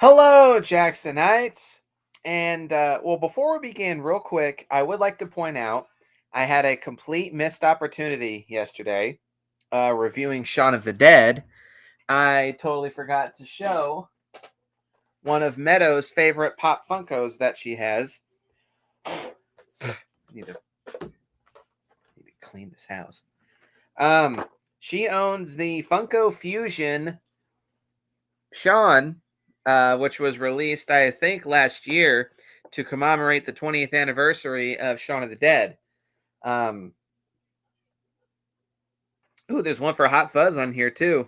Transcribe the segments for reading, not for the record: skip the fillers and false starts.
Hello, Jacksonites. And, before we begin, real quick, I would like to point out I had a complete missed opportunity yesterday reviewing Shaun of the Dead. I totally forgot to show one of Meadow's favorite Pop Funkos that she has. Need to clean this house. She owns the Funko Fusion Shaun, which was released, I think, last year to commemorate the 20th anniversary of Shaun of the Dead. Ooh, there's one for Hot Fuzz on here too.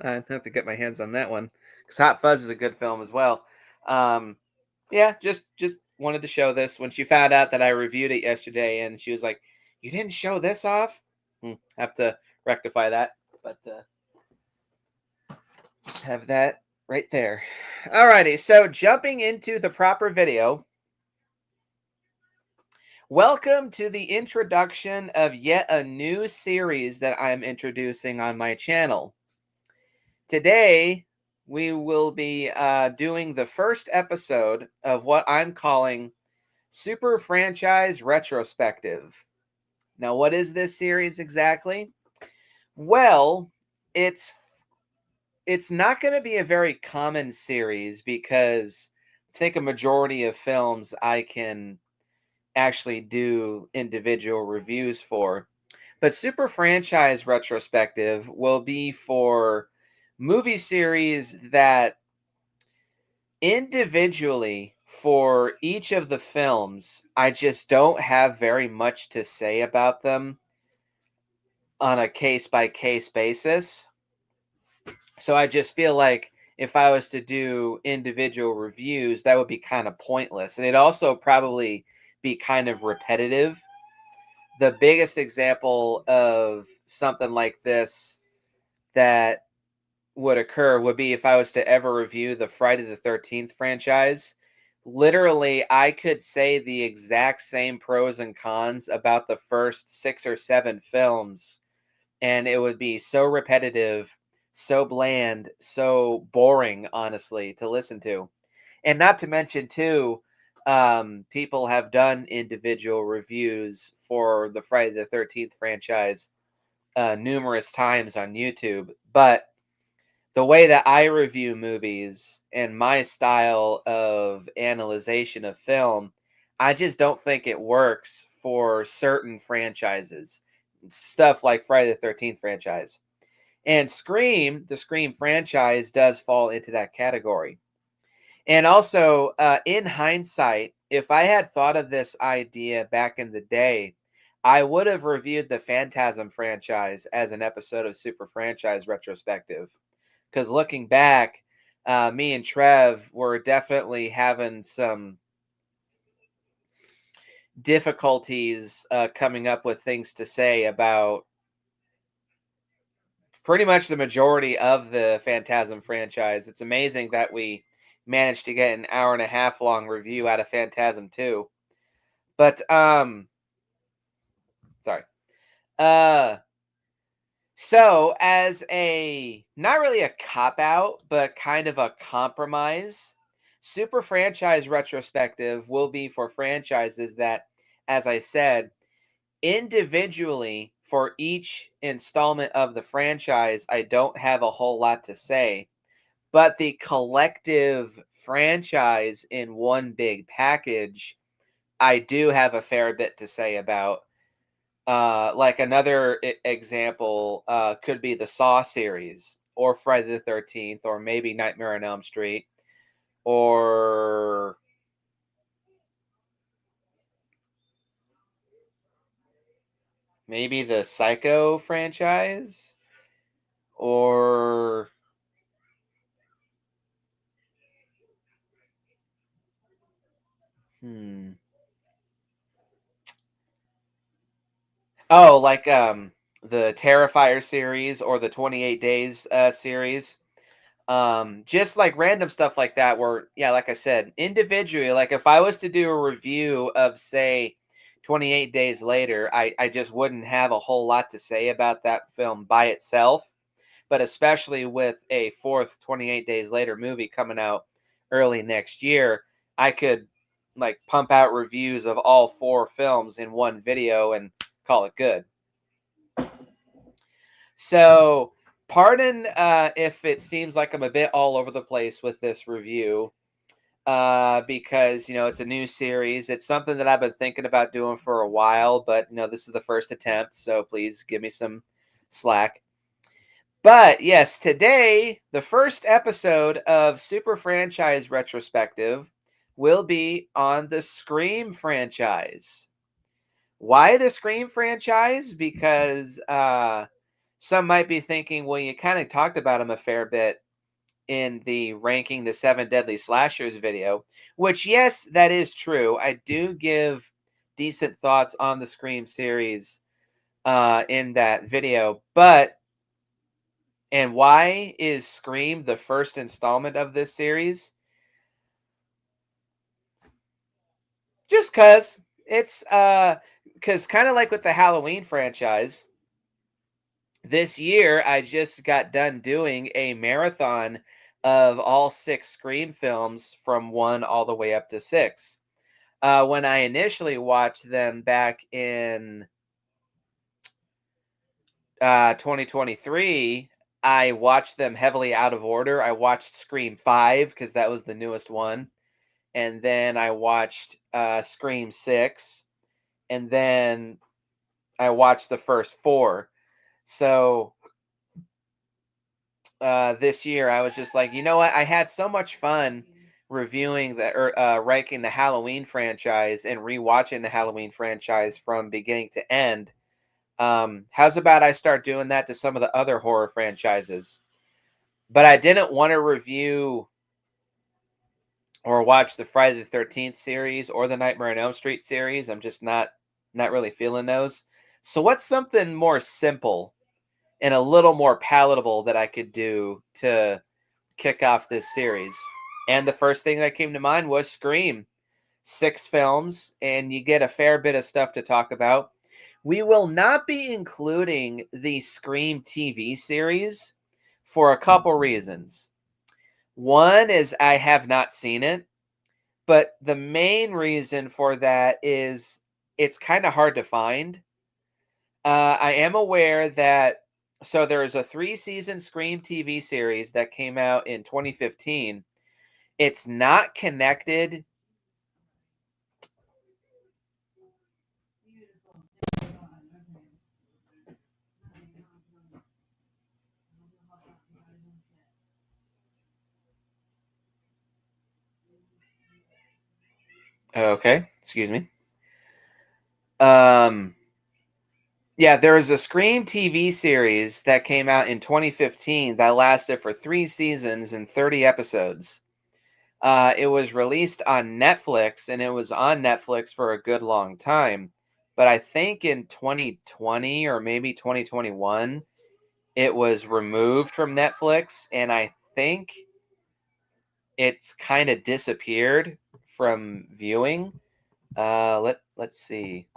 I have to get my hands on that one because Hot Fuzz is a good film as well. Yeah, just wanted to show this when she found out that I reviewed it yesterday, and she was like, "You didn't show this off." Have to rectify that, but have that right there. Alrighty, so jumping into the proper video. Welcome to the introduction of yet a new series that I'm introducing on my channel. Today, we will be doing the first episode of what I'm calling Super Franchise Retrospective. Now, what is this series exactly? Well, it's not going to be a very common series because I think a majority of films I can actually do individual reviews for. But Super Franchise Retrospective will be for movie series that individually for each of the films, I just don't have very much to say about them on a case by case basis. So I just feel like if I was to do individual reviews, that would be kind of pointless. And it'd also probably be kind of repetitive. The biggest example of something like this that would occur would be if I was to ever review the Friday the 13th franchise. Literally, I could say the exact same pros and cons about the first 6 or 7 films, and it would be so repetitive, so bland, so boring, honestly, to listen to. And not to mention, too, people have done individual reviews for the Friday the 13th franchise numerous times on YouTube, but the way that I review movies and my style of analyzation of film, I just don't think it works for certain franchises. Stuff like Friday the 13th franchise. And Scream, the Scream franchise, does fall into that category. And also, in hindsight, if I had thought of this idea back in the day, I would have reviewed the Phantasm franchise as an episode of Super Franchise Retrospective. Because looking back, me and Trev were definitely having some difficulties coming up with things to say about pretty much the majority of the Phantasm franchise. It's amazing that we managed to get an hour and a half long review out of Phantasm 2. But sorry. Uh so as a not really a cop out, but kind of a compromise, Super Franchise Retrospective will be for franchises that, as I said, individually for each installment of the franchise, I don't have a whole lot to say. But the collective franchise in one big package, I do have a fair bit to say about. Like another example could be the Saw series, or Friday the 13th, or maybe Nightmare on Elm Street, or maybe the Psycho franchise, or hmm. Oh, like the Terrifier series or the 28 Days series. Just like random stuff like that where, yeah, like I said, individually, like if I was to do a review of, say, 28 Days Later, I just wouldn't have a whole lot to say about that film by itself. but especially with a fourth 28 Days Later movie coming out early next year, I could like pump out reviews of all 4 films in one video and call it good. So, pardon if it seems like I'm a bit all over the place with this review, because it's a new series. It's something that I've been thinking about doing for a while, but this is the first attempt, so please give me some slack. But yes, today the first episode of Super Franchise Retrospective will be on the Scream franchise. Why the Scream franchise? Because some might be thinking, well, you kind of talked about them a fair bit in the ranking the 7 deadly slashers video, which, yes, that is true. I do give decent thoughts on the Scream series in that video, and why is Scream the first installment of this series? Just because it's because kind of like with the Halloween franchise, this year I just got done doing a marathon of all 6 Scream films from 1 all the way up to 6. When I initially watched them back in 2023, I watched them heavily out of order. I watched Scream 5 because that was the newest one. And then I watched Scream 6. And then I watched the first 4. So this year I was just like, you know what? I had so much fun reviewing ranking the Halloween franchise and rewatching the Halloween franchise from beginning to end. How's about I start doing that to some of the other horror franchises? But I didn't want to review or watch the Friday the 13th series or the Nightmare on Elm Street series. I'm just not really feeling those. So what's something more simple and a little more palatable that I could do to kick off this series? And the first thing that came to mind was Scream. 6 films, and you get a fair bit of stuff to talk about. We will not be including the Scream TV series for a couple reasons. One is I have not seen it, but the main reason for that is it's kind of hard to find. I am aware that there is a 3-season Scream TV series that came out in 2015. It's not connected. Okay, excuse me. Yeah, there was a Scream TV series that came out in 2015 that lasted for 3 seasons and 30 episodes. It was released on Netflix, and it was on Netflix for a good long time. But I think in 2020 or maybe 2021, it was removed from Netflix, and I think it's kind of disappeared from viewing. Let's see.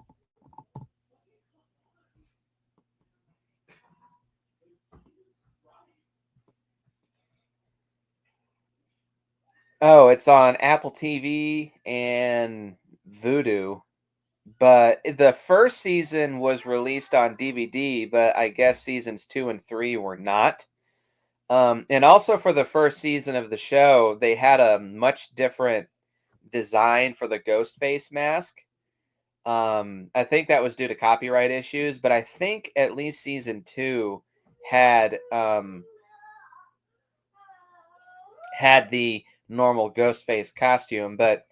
Oh, it's on Apple TV and Vudu. But the first season was released on DVD, but I guess seasons 2 and 3 were not. And also for the first season of the show, they had a much different design for the ghost face mask. I think that was due to copyright issues, but I think at least season 2 had had the normal ghost face costume. But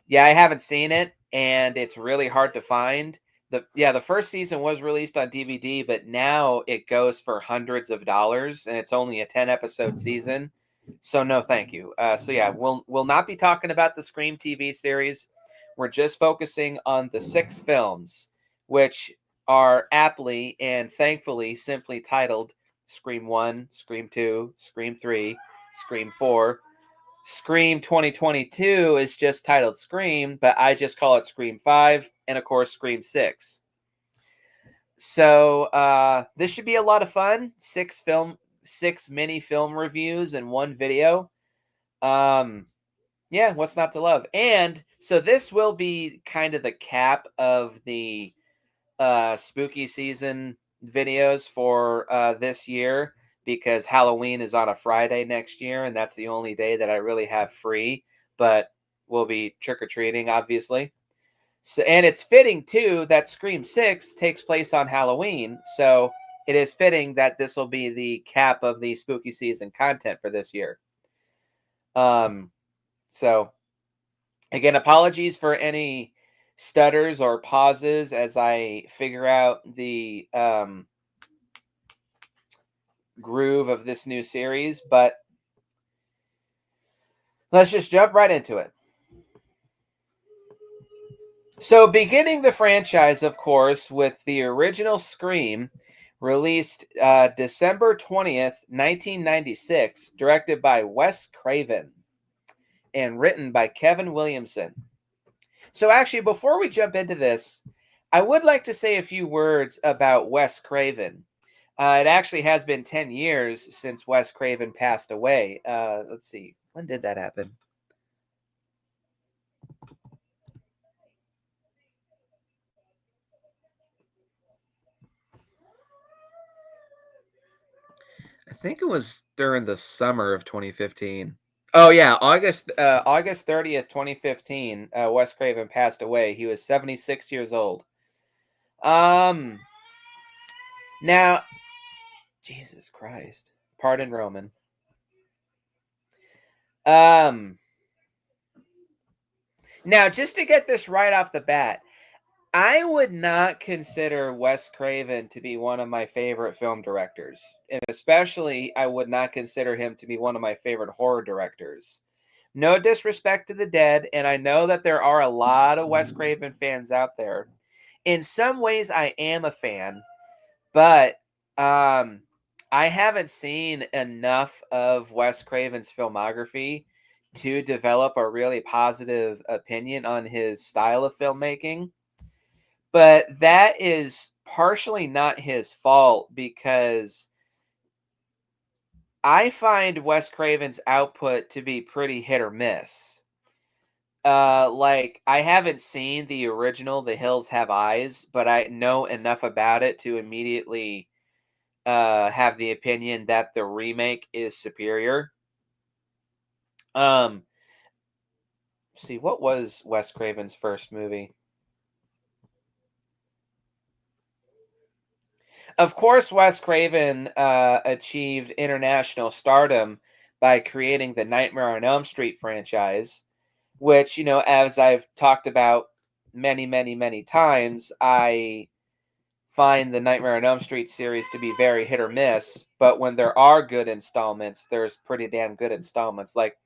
yeah, I haven't seen it, and it's really hard to find. The first season was released on DVD, but now it goes for hundreds of dollars, and it's only a 10-episode season. So no, thank you. So yeah, we'll not be talking about the Scream TV series. We're just focusing on the 6 films, which are aptly and thankfully simply titled Scream 1, Scream 2, Scream 3, Scream 4. Scream 2022 is just titled Scream, but I just call it Scream 5, and of course Scream 6. So this should be a lot of fun. 6 6 mini film reviews in one video. Yeah, what's not to love? And so this will be kind of the cap of the spooky season videos for this year, because Halloween is on a Friday next year, and that's the only day that I really have free. But we'll be trick or treating, obviously. So, and it's fitting too that Scream 6 takes place on Halloween, so it is fitting that this will be the cap of the spooky season content for this year. So again, apologies for any stutters or pauses as I figure out the groove of this new series, but let's just jump right into it. So, beginning the franchise, of course, with the original Scream, released December 20th, 1996, directed by Wes Craven and written by Kevin Williamson. So, actually, before we jump into this, I would like to say a few words about Wes Craven. It actually has been 10 years since Wes Craven passed away. Let's see, when did that happen? I think it was during the summer of 2015. Oh yeah, August 30th, 2015. Wes Craven passed away. He was 76 years old. Um, now, Jesus Christ, pardon Roman. Um, Now just to get this right off the bat, I would not consider Wes Craven to be one of my favorite film directors, and especially I would not consider him to be one of my favorite horror directors. No disrespect to the dead, and I know that there are a lot of Wes Craven fans out there. In some ways, I am a fan, but um, I haven't seen enough of Wes Craven's filmography to develop a really positive opinion on his style of filmmaking. But that is partially not his fault, because I find Wes Craven's output to be pretty hit or miss. Like, I haven't seen the original The Hills Have Eyes, but I know enough about it to immediately have the opinion that the remake is superior. Um, see, what was Wes Craven's first movie? Of course, Wes Craven achieved international stardom by creating the Nightmare on Elm Street franchise, which, as I've talked about many, many, many times, I find the Nightmare on Elm Street series to be very hit or miss. But when there are good installments, there's pretty damn good installments. Like,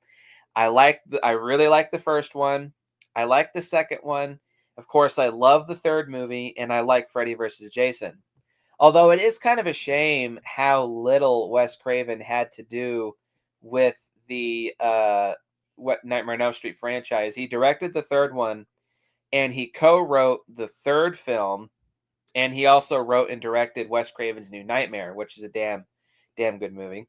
I really like the first one. I like the second one. Of course, I love the third movie, and I like Freddy versus Jason. Although it is kind of a shame how little Wes Craven had to do with the what Nightmare on Elm Street franchise. He directed the third one, and he co-wrote the third film, and he also wrote and directed Wes Craven's New Nightmare, which is a damn good movie.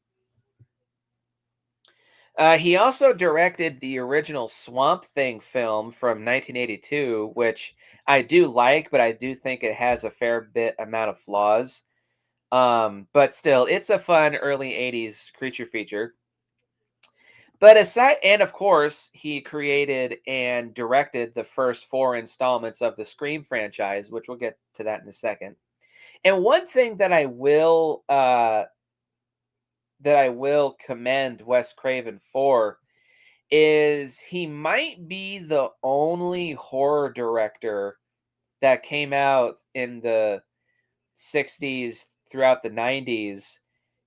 He also directed the original Swamp Thing film from 1982, which I do like, but I do think it has a fair bit amount of flaws. But still, it's a fun early 80s creature feature. But aside, and of course, he created and directed the first 4 installments of the Scream franchise, which we'll get to that in a second. And one thing that I will commend Wes Craven for is he might be the only horror director that came out in the 60s throughout the 90s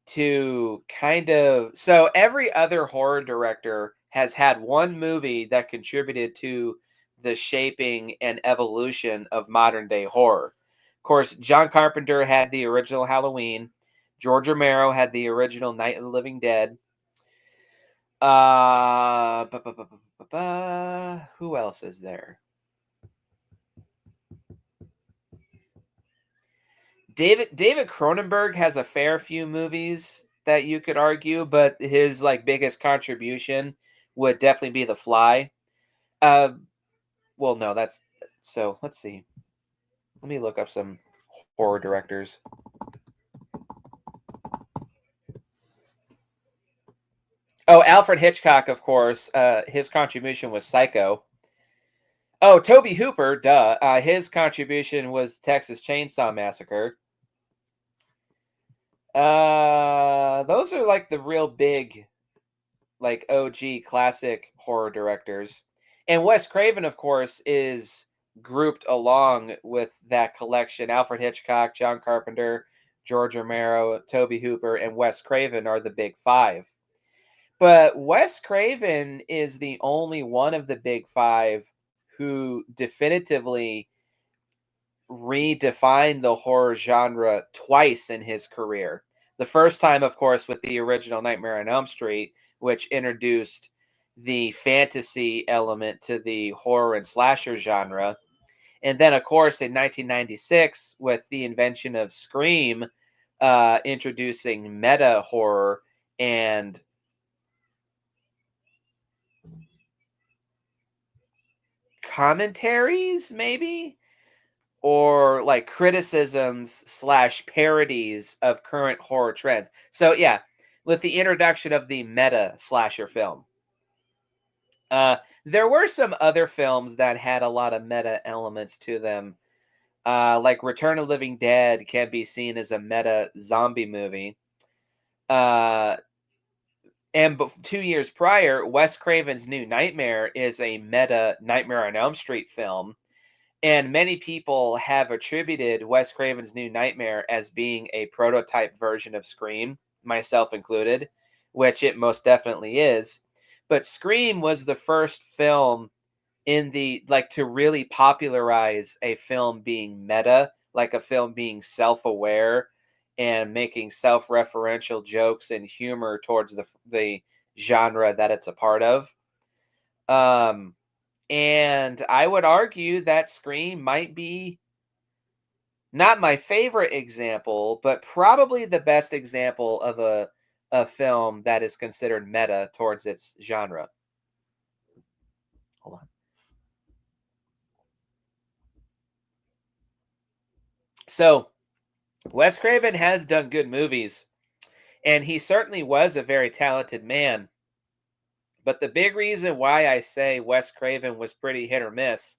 to kind of, so every other horror director has had one movie that contributed to the shaping and evolution of modern day horror. Of course, John Carpenter had the original Halloween. George Romero had the original Night of the Living Dead. Uh, ba, ba, ba, ba, ba, ba. Who else is there? David Cronenberg has a fair few movies. that you could argue, but his like biggest contribution would definitely be The Fly. Uh, well, no, that's so. Let's see. Let me look up some horror directors. Oh, Alfred Hitchcock, of course. His contribution was Psycho. Oh, Toby Hooper, duh. His contribution was Texas Chainsaw Massacre. Those are like the real big, like OG classic horror directors. And Wes Craven, of course, is grouped along with that collection. Alfred Hitchcock, John Carpenter, George Romero, Toby Hooper, and Wes Craven are the big five. But Wes Craven is the only one of the big five who definitively redefined the horror genre twice in his career. The first time, of course, with the original Nightmare on Elm Street, which introduced the fantasy element to the horror and slasher genre. And then, of course, in 1996, with the invention of Scream, introducing meta horror and commentaries, maybe, or like criticisms slash parodies of current horror trends. So yeah, with the introduction of the meta slasher film, uh, there were some other films that had a lot of meta elements to them. Like Return of the Living Dead can be seen as a meta zombie movie. Uh, and 2 years prior, Wes Craven's New Nightmare is a meta Nightmare on Elm Street film. And many people have attributed Wes Craven's New Nightmare as being a prototype version of Scream, myself included, which it most definitely is. But Scream was the first film in the like to really popularize a film being meta, like a film being self-aware and making self-referential jokes and humor towards the genre that it's a part of. Um and I would argue that Scream might be not my favorite example, but probably the best example of a film that is considered meta towards its genre. Hold on. So, Wes Craven has done good movies, and he certainly was a very talented man. But the big reason why I say Wes Craven was pretty hit or miss,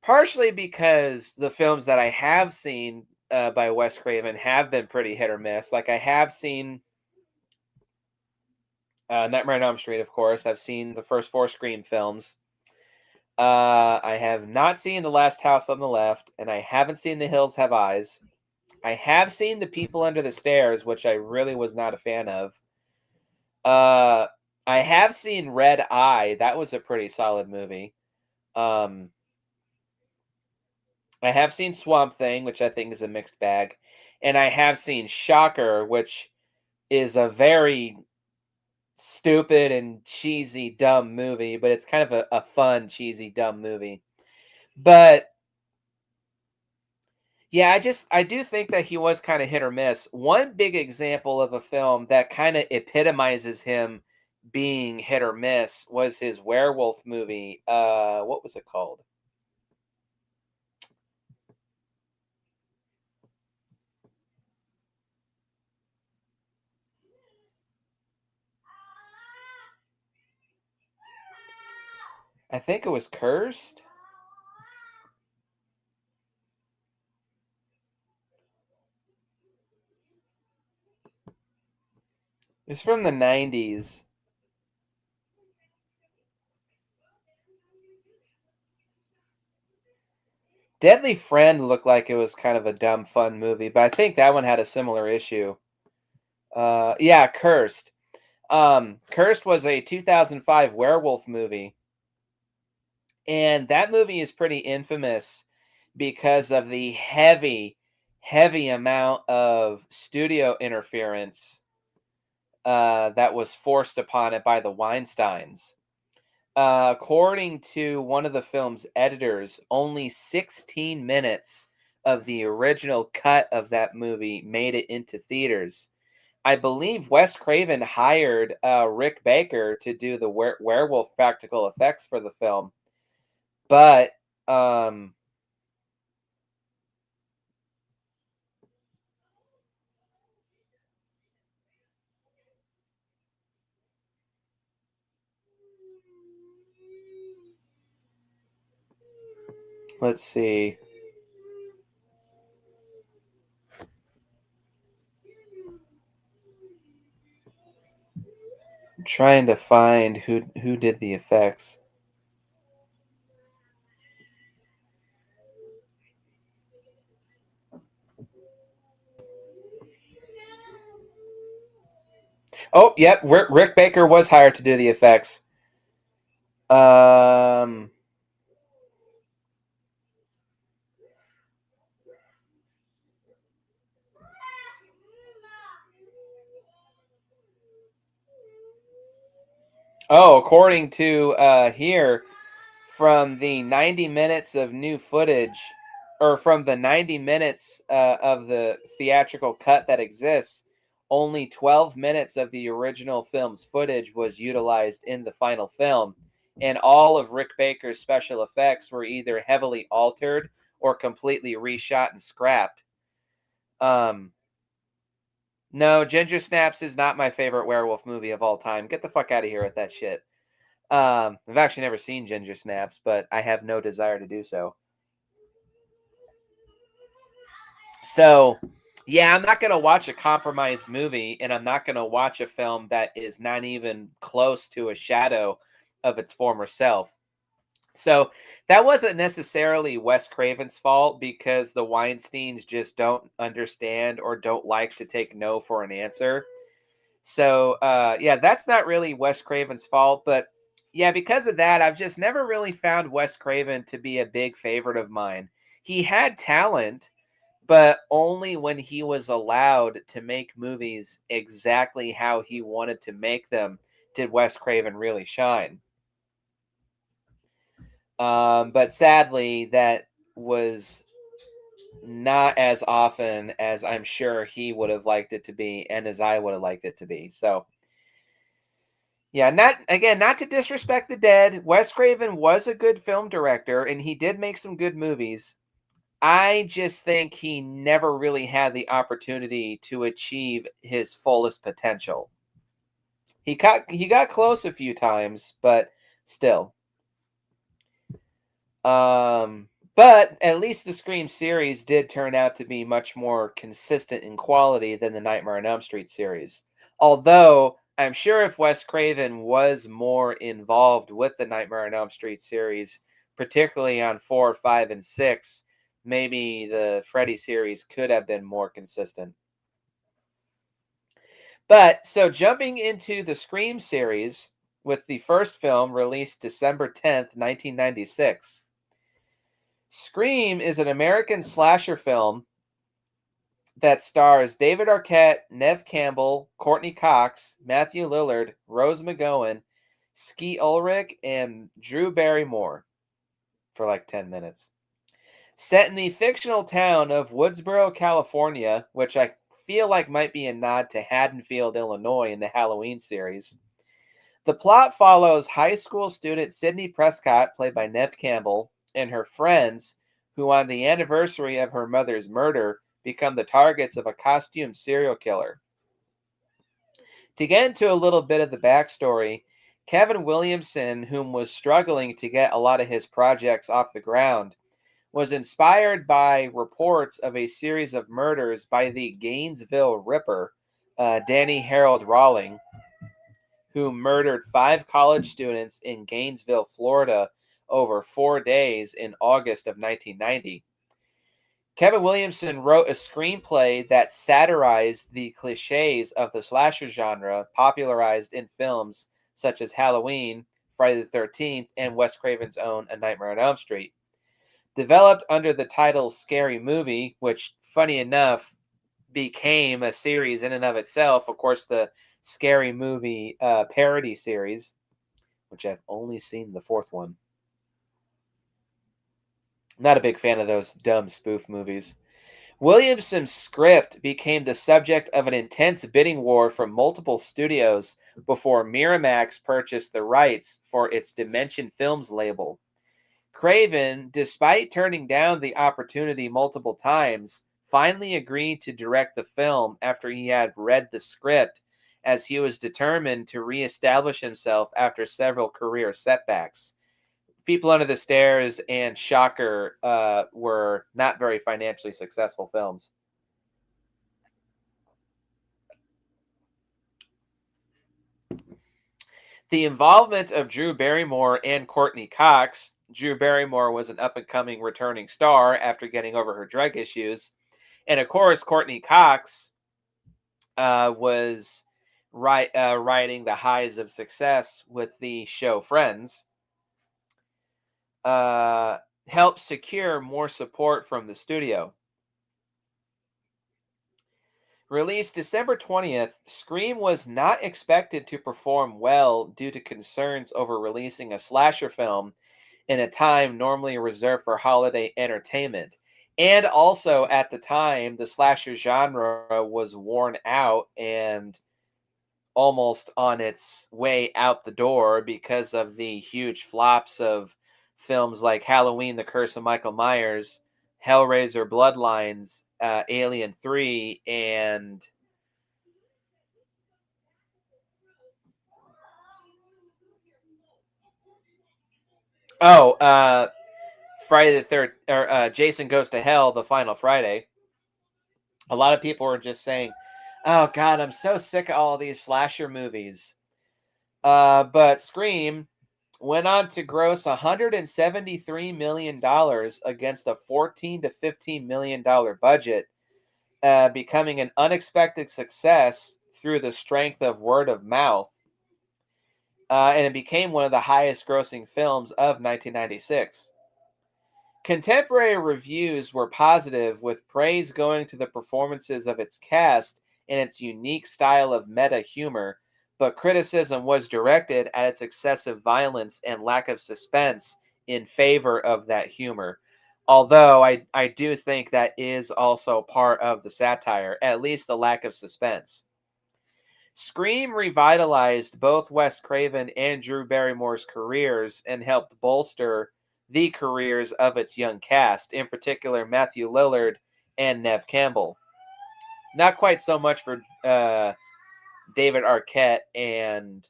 partially because the films that I have seen by Wes Craven have been pretty hit or miss. Like I have seen Nightmare on Elm Street, of course. I've seen the first four Scream films. I have not seen The Last House on the Left, and I haven't seen The Hills Have Eyes. I have seen The People Under the Stairs, which I really was not a fan of. Uh, I have seen Red Eye. That was a pretty solid movie. Um, I have seen Swamp Thing, which I think is a mixed bag. And I have seen Shocker, which is a very stupid and cheesy, dumb movie, but it's kind of a fun, cheesy, dumb movie. But yeah, I do think that he was kind of hit or miss. One big example of a film that kind of epitomizes him being hit or miss was his werewolf movie. What was it called? I think it was Cursed. It's from the 90s. Deadly Friend looked like it was kind of a dumb fun movie, but I think that one had a similar issue. Yeah, Cursed. Cursed was a 2005 werewolf movie, and that movie is pretty infamous because of the heavy amount of studio interference that was forced upon it by the Weinsteins. According to one of the film's editors, only 16 minutes of the original cut of that movie made it into theaters I believe Wes Craven hired Rick Baker to do the werewolf practical effects for the film, but um, let's see. I'm trying to find who did the effects. Oh, yep, Rick Baker was hired to do the effects. Um, oh, according to here, from the 90 minutes of new footage, or from the 90 minutes of the theatrical cut that exists, only 12 minutes of the original film's footage was utilized in the final film, and all of Rick Baker's special effects were either heavily altered or completely reshot and scrapped. Um, no, Ginger Snaps is not my favorite werewolf movie of all time. Get the fuck out of here with that shit. I've actually never seen Ginger Snaps, but I have no desire to do so. So, yeah, I'm not going to watch a compromised movie, and I'm not going to watch a film that is not even close to a shadow of its former self. So, that wasn't necessarily Wes Craven's fault because the Weinsteins just don't understand or don't like to take no for an answer. So, yeah, that's not really Wes Craven's fault, but yeah, because of that, I've just never really found Wes Craven to be a big favorite of mine. He had talent, but only when he was allowed to make movies exactly how he wanted to make them did Wes Craven really shine. But sadly, that was not as often as I'm sure he would have liked it to be and as I would have liked it to be. So, yeah, not to disrespect the dead. Wes Craven was a good film director and he did make some good movies. I just think he never really had the opportunity to achieve his fullest potential. He got close a few times, but still. But at least the Scream series did turn out to be much more consistent in quality than the Nightmare on Elm Street series. Although I'm sure if Wes Craven was more involved with the Nightmare on Elm Street series, particularly on 4, 5, and 6, maybe the Freddy series could have been more consistent. But so jumping into the Scream series with the first film released December 10th, 1996. Scream is an American slasher film that stars David Arquette, Nev Campbell, Courtney Cox, Matthew Lillard, Rose McGowan, Ski Ulrich, and Drew Barrymore for like 10 minutes. Set in the fictional town of Woodsboro, California, which I feel like might be a nod to Haddonfield, Illinois in the Halloween series. The plot follows high school student Sydney Prescott, played by Nev Campbell, and her friends, who on the anniversary of her mother's murder become the targets of a costumed serial killer. To get into a little bit of the backstory, Kevin Williamson, whom was struggling to get a lot of his projects off the ground, was inspired by reports of a series of murders by the Gainesville Ripper, Danny Harold Rawling, who murdered 5 college students in Gainesville, Florida, over 4 days in August of 1990. Kevin Williamson wrote a screenplay that satirized the cliches of the slasher genre popularized in films such as Halloween, Friday the 13th, and Wes Craven's own A Nightmare on Elm Street. Developed under the title Scary Movie, which, funny enough, became a series in and of itself. Of course, the Scary Movie parody series, which I've only seen the 4th one. I'm not a big fan of those dumb spoof movies. Williamson's script became the subject of an intense bidding war from multiple studios before Miramax purchased the rights for its Dimension Films label. Craven, despite turning down the opportunity multiple times, finally agreed to direct the film after he had read the script, as he was determined to reestablish himself after several career setbacks. People Under the Stairs and Shocker were not very financially successful films. The involvement of Drew Barrymore and Courtney Cox. Drew Barrymore was an up and coming returning star after getting over her drug issues. And of course, Courtney Cox was riding the highs of success with the show Friends, uh, helped secure more support from the studio. Released December 20th, Scream was not expected to perform well due to concerns over releasing a slasher film in a time normally reserved for holiday entertainment. And also at the time, the slasher genre was worn out and almost on its way out the door because of the huge flops of films like Halloween, The Curse of Michael Myers, Hellraiser Bloodlines, Alien 3, and oh, Friday the Third, or Jason Goes to Hell, The Final Friday. A lot of people were just saying, "Oh God, I'm so sick of all these slasher movies." But Scream went on to gross $173 million against a $14 to $15 million budget, becoming an unexpected success through the strength of word of mouth. And it became one of the highest grossing films of 1996. Contemporary reviews were positive, with praise going to the performances of its cast and its unique style of meta humor, but criticism was directed at its excessive violence and lack of suspense in favor of that humor. Although I do think that is also part of the satire, at least the lack of suspense. Scream revitalized both Wes Craven and Drew Barrymore's careers and helped bolster the careers of its young cast, in particular Matthew Lillard and Neve Campbell. Not quite so much for David Arquette and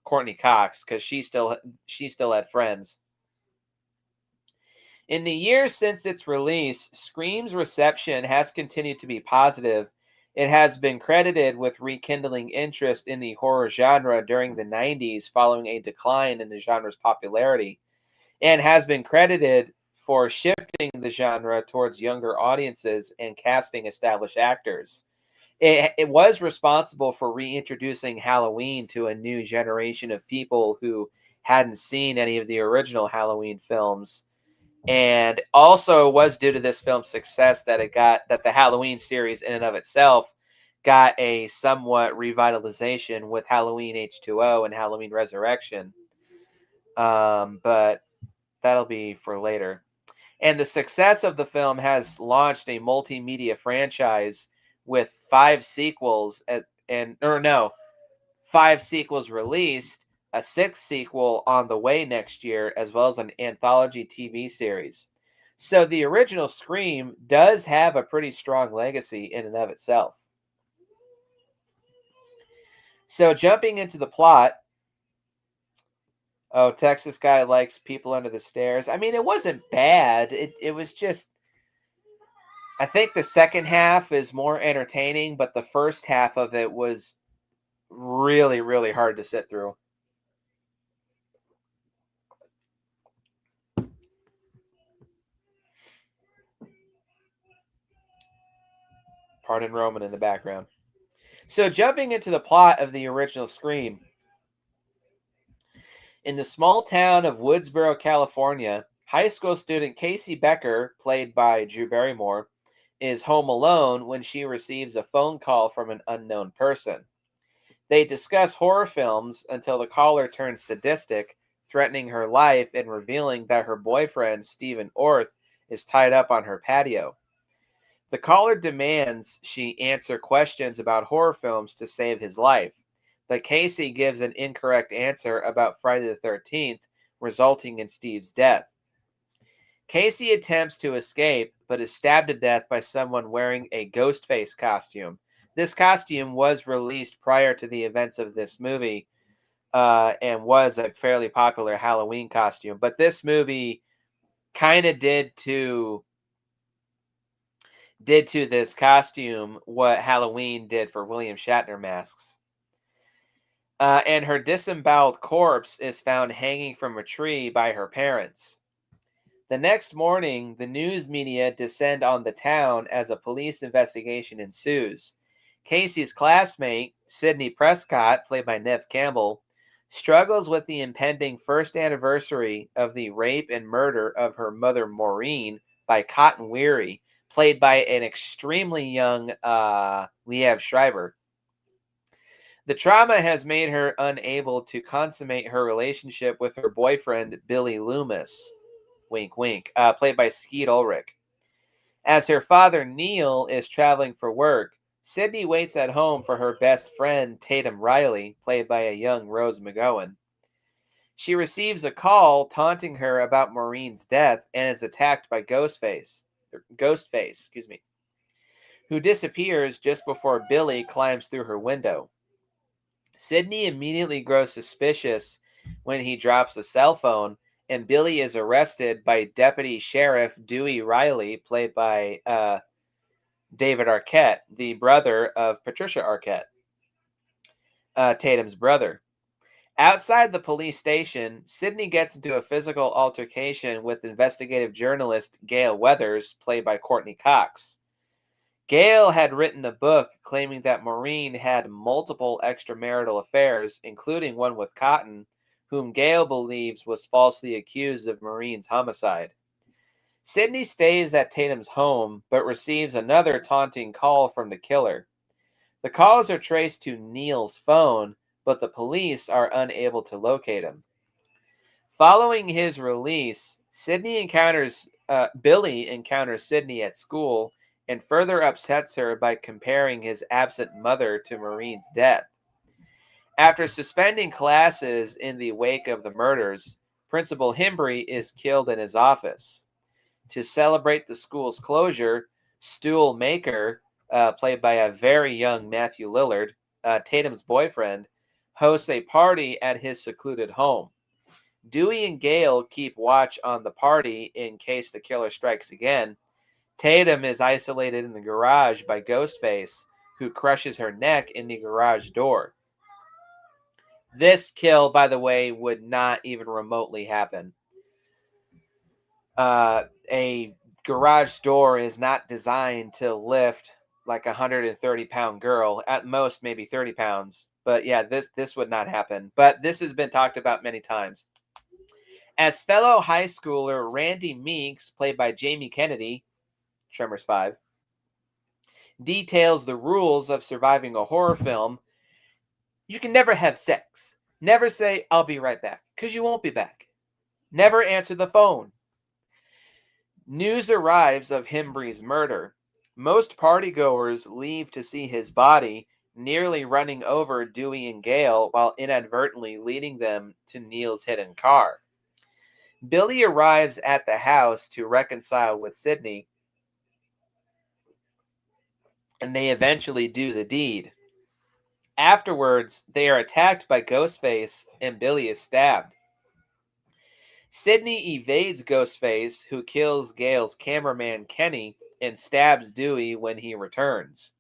Courtney Cox, because she still had Friends. In the years since its release, Scream's reception has continued to be positive. It has been credited with rekindling interest in the horror genre during the 90s following a decline in the genre's popularity, and has been credited for shifting the genre towards younger audiences and casting established actors. It was responsible for reintroducing Halloween to a new generation of people who hadn't seen any of the original Halloween films, and also was due to this film's success that the Halloween series in and of itself got a somewhat revitalization with Halloween H2O and Halloween Resurrection. But that'll be for later. And the success of the film has launched a multimedia franchise with five sequels released, a sixth sequel on the way next year, as well as an anthology TV series. So the original Scream does have a pretty strong legacy in and of itself. So jumping into the plot, oh, Texas guy likes People Under the Stairs. I mean, it wasn't bad. It was just, I think the second half is more entertaining, but the first half of it was really, really hard to sit through. Pardon Roman in the background. So, jumping into the plot of the original Scream, in the small town of Woodsboro, California, high school student Casey Becker, played by Drew Barrymore, is home alone when she receives a phone call from an unknown person. They discuss horror films until the caller turns sadistic, threatening her life and revealing that her boyfriend, Stephen Orth, is tied up on her patio. The caller demands she answer questions about horror films to save his life, but Casey gives an incorrect answer about Friday the 13th, resulting in Steve's death. Casey attempts to escape, but is stabbed to death by someone wearing a Ghostface costume. This costume was released prior to the events of this movie, and was a fairly popular Halloween costume. But this movie kind of did to this costume what Halloween did for William Shatner masks. And her disemboweled corpse is found hanging from a tree by her parents. The next morning, the news media descend on the town as a police investigation ensues. Casey's classmate, Sidney Prescott, played by Neve Campbell, struggles with the impending first anniversary of the rape and murder of her mother, Maureen, by Cotton Weary, played by an extremely young Liev Schreiber. The trauma has made her unable to consummate her relationship with her boyfriend, Billy Loomis, wink wink, played by Skeet Ulrich. As her father, Neil, is traveling for work, Sydney waits at home for her best friend, Tatum Riley, played by a young Rose McGowan. She receives a call taunting her about Maureen's death and is attacked by Ghostface, who disappears just before Billy climbs through her window. Sydney immediately grows suspicious when he drops the cell phone, and Billy is arrested by Deputy Sheriff Dewey Riley, played by David Arquette, the brother of Patricia Arquette, Tatum's brother. Outside the police station, Sydney gets into a physical altercation with investigative journalist Gail Weathers, played by Courtney Cox. Gail had written a book claiming that Maureen had multiple extramarital affairs, including one with Cotton, whom Gail believes was falsely accused of Maureen's homicide. Sydney stays at Tatum's home, but receives another taunting call from the killer. The calls are traced to Neil's phone, but the police are unable to locate him. Following his release, Billy encounters Sydney at school and further upsets her by comparing his absent mother to Maureen's death. After suspending classes in the wake of the murders, Principal Himbry is killed in his office. To celebrate the school's closure, Stool Maker, played by a very young Matthew Lillard, Tatum's boyfriend, hosts a party at his secluded home. Dewey and Gail keep watch on the party in case the killer strikes again. Tatum is isolated in the garage by Ghostface, who crushes her neck in the garage door. This kill, by the way, would not even remotely happen. A garage door is not designed to lift like a 130-pound girl. At most, maybe 30 pounds. But yeah, this would not happen. But this has been talked about many times. As fellow high schooler Randy Meeks, played by Jamie Kennedy, Tremors 5, details the rules of surviving a horror film. You can never have sex. Never say, "I'll be right back," because you won't be back. Never answer the phone. News arrives of Himbry's murder. Most partygoers leave to see his body, nearly running over Dewey and Gail while inadvertently leading them to Neil's hidden car. Billy arrives at the house to reconcile with Sydney, and they eventually do the deed. Afterwards, they are attacked by Ghostface, and Billy is stabbed. Sydney evades Ghostface, who kills Gail's cameraman Kenny and stabs Dewey when he returns.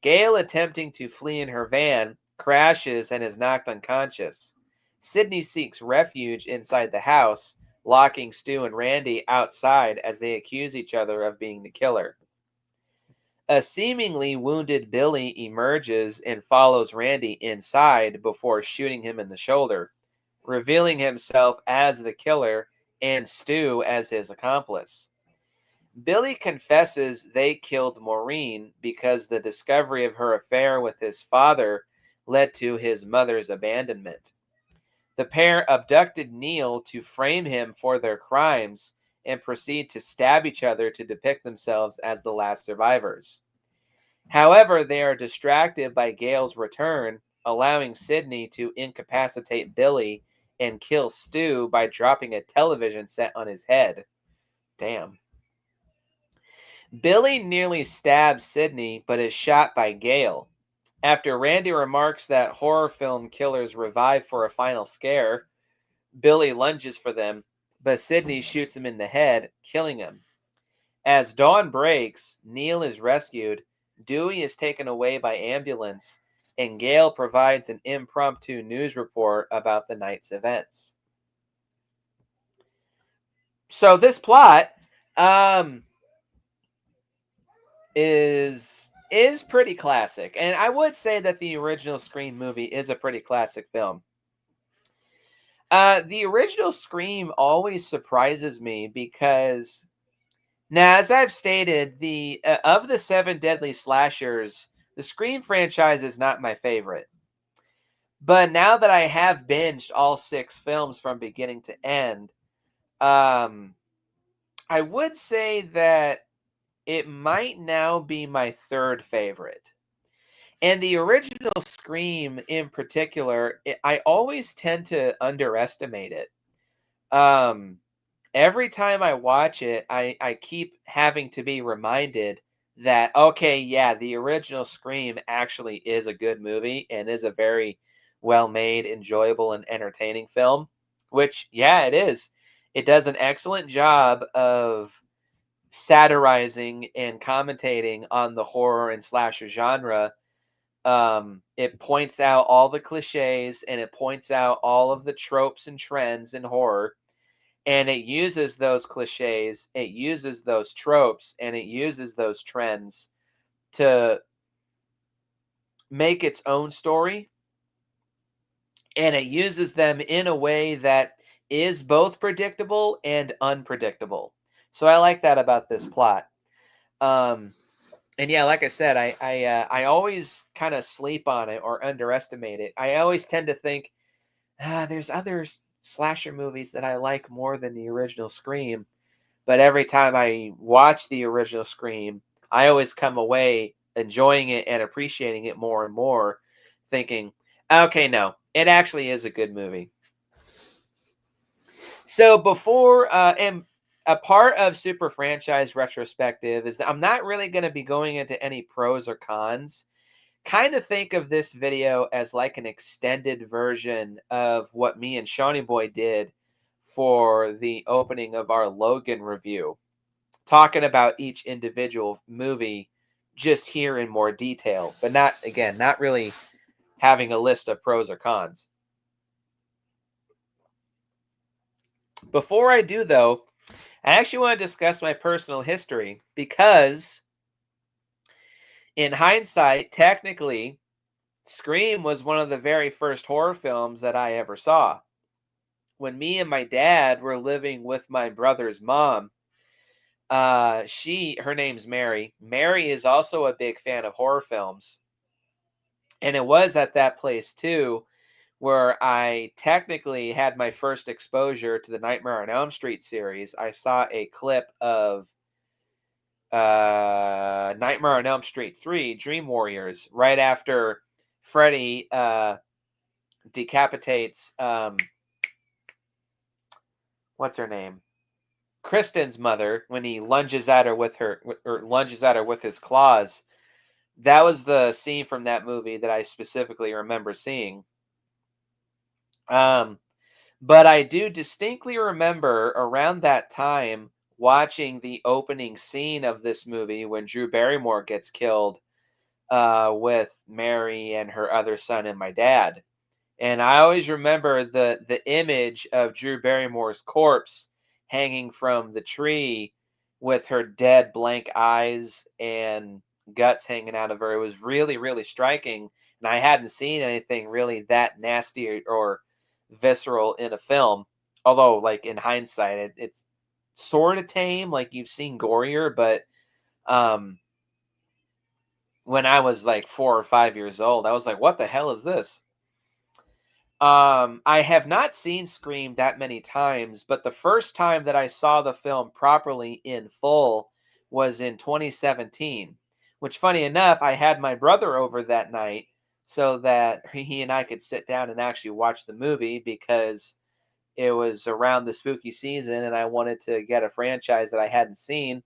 Gail, attempting to flee in her van, crashes and is knocked unconscious. Sydney seeks refuge inside the house, locking Stu and Randy outside as they accuse each other of being the killer. A seemingly wounded Billy emerges and follows Randy inside before shooting him in the shoulder, revealing himself as the killer and Stu as his accomplice. Billy confesses they killed Maureen because the discovery of her affair with his father led to his mother's abandonment. The pair abducted Neil to frame him for their crimes and proceed to stab each other to depict themselves as the last survivors. However, they are distracted by Gail's return, allowing Sydney to incapacitate Billy and kill Stu by dropping a television set on his head. Damn. Billy nearly stabs Sydney, but is shot by Gail. After Randy remarks that horror film killers revive for a final scare, Billy lunges for them, but Sydney shoots him in the head, killing him. As dawn breaks, Neil is rescued, Dewey is taken away by ambulance, and Gail provides an impromptu news report about the night's events. So this plot is pretty classic, and I would say that the original Scream movie is a pretty classic film. The original Scream always surprises me because now, as I've stated, the of the 7 deadly slashers, the Scream franchise is not my favorite. But now that I have binged all 6 films from beginning to end, I would say that it might now be my 3rd favorite. And the original Scream in particular, I always tend to underestimate it. Every time I watch it, I keep having to be reminded that, okay, yeah, the original Scream actually is a good movie and is a very well-made, enjoyable, and entertaining film, which, yeah, it is. It does an excellent job of satirizing and commentating on the horror and slasher genre. It points out all the cliches and it points out all of the tropes and trends in horror. And it uses those cliches, it uses those tropes, and it uses those trends to make its own story. And it uses them in a way that is both predictable and unpredictable. So I like that about this plot. And yeah, like I said, I always kind of sleep on it or underestimate it. I always tend to think, there's other slasher movies that I like more than the original Scream. But every time I watch the original Scream, I always come away enjoying it and appreciating it more and more, thinking, okay, no, it actually is a good movie. So before, and a part of Super Franchise Retrospective is that I'm not really going to be going into any pros or cons. Kind of think of this video as like an extended version of what me and Shawnee Boy did for the opening of our Logan review, talking about each individual movie just here in more detail, but not really having a list of pros or cons. Before I do, though, I actually want to discuss my personal history because, in hindsight, technically, Scream was one of the very first horror films that I ever saw. When me and my dad were living with my brother's mom, her name's Mary. Mary is also a big fan of horror films. And it was at that place too where I technically had my first exposure to the Nightmare on Elm Street series. I saw a clip of Nightmare on Elm Street 3, Dream Warriors, right after Freddy decapitates what's her name? Kristen's mother, when he lunges at her with his claws. That was the scene from that movie that I specifically remember seeing. But I do distinctly remember around that time watching the opening scene of this movie when Drew Barrymore gets killed with Mary and her other son and my dad. And I always remember the image of Drew Barrymore's corpse hanging from the tree with her dead blank eyes and guts hanging out of her. It was really, really striking. And I hadn't seen anything really that nasty or visceral in a film. Although, like, in hindsight, it's sort of tame. Like, you've seen gorier, but when I was like 4 or 5 years old, I was like, what the hell is this? I have not seen Scream that many times, but the first time that I saw the film properly in full was in 2017. Which, funny enough, I had my brother over that night so that he and I could sit down and actually watch the movie because it was around the spooky season and I wanted to get a franchise that I hadn't seen.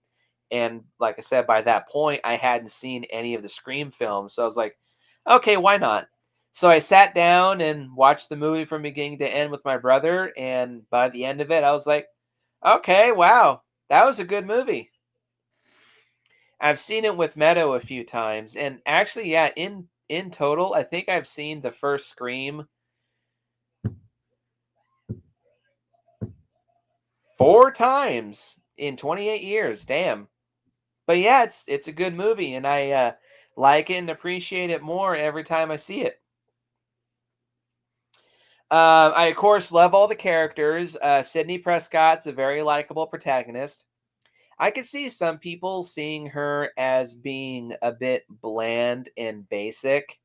And like I said, by that point, I hadn't seen any of the Scream films. So I was like, okay, why not? So I sat down and watched the movie from beginning to end with my brother. And by the end of it, I was like, okay, wow, that was a good movie. I've seen it with Meadow a few times. And actually, yeah, in total, I think I've seen the first Scream 4 times in 28 years. Damn. But yeah, it's a good movie, and I like it and appreciate it more every time I see it. I of course love all the characters. Sydney Prescott's a very likable protagonist. I could see some people seeing her as being a bit bland and basic,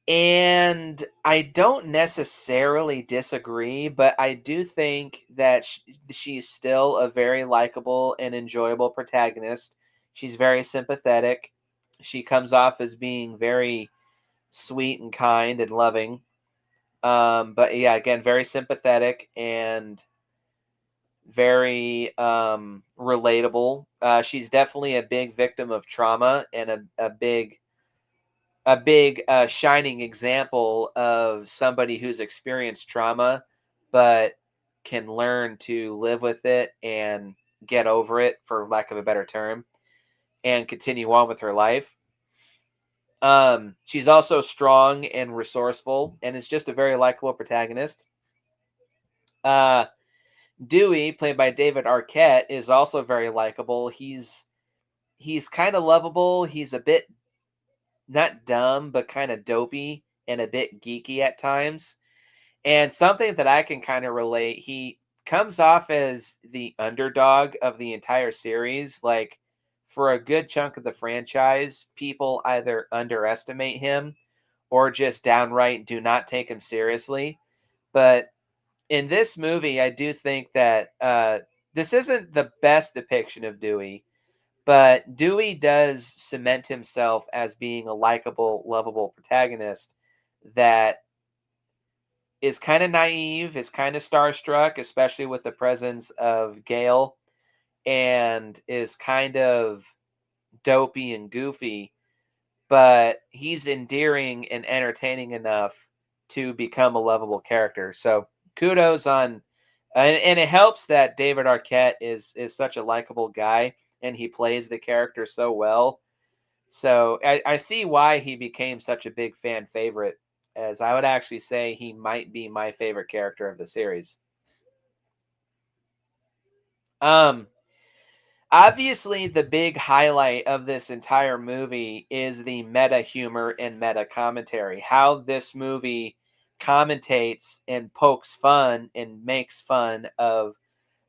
and I don't necessarily disagree, but I do think that she's still a very likable and enjoyable protagonist. She's very sympathetic. She comes off as being very sweet and kind and loving. But yeah, again, very sympathetic and very relatable. She's definitely a big victim of trauma and a big shining example of somebody who's experienced trauma but can learn to live with it and get over it, for lack of a better term, and continue on with her life. She's also strong and resourceful and is just a very likable protagonist. uh Dewey, played by David Arquette, is also very likable. He's kind of lovable. He's a bit not dumb, but kind of dopey and a bit geeky at times. And something that I can kind of relate, he comes off as the underdog of the entire series. Like, for a good chunk of the franchise, people either underestimate him or just downright do not take him seriously. But in this movie, I do think that this isn't the best depiction of Dewey, but Dewey does cement himself as being a likable, lovable protagonist that is kind of naive, is kind of starstruck, especially with the presence of Gale, and is kind of dopey and goofy, but he's endearing and entertaining enough to become a lovable character. So kudos on, and it helps that David Arquette is such a likable guy and he plays the character so well. So I see why he became such a big fan favorite, as I would actually say he might be my favorite character of the series. Um, Obviously, the big highlight of this entire movie is the meta humor and meta commentary. How this movie commentates and pokes fun and makes fun of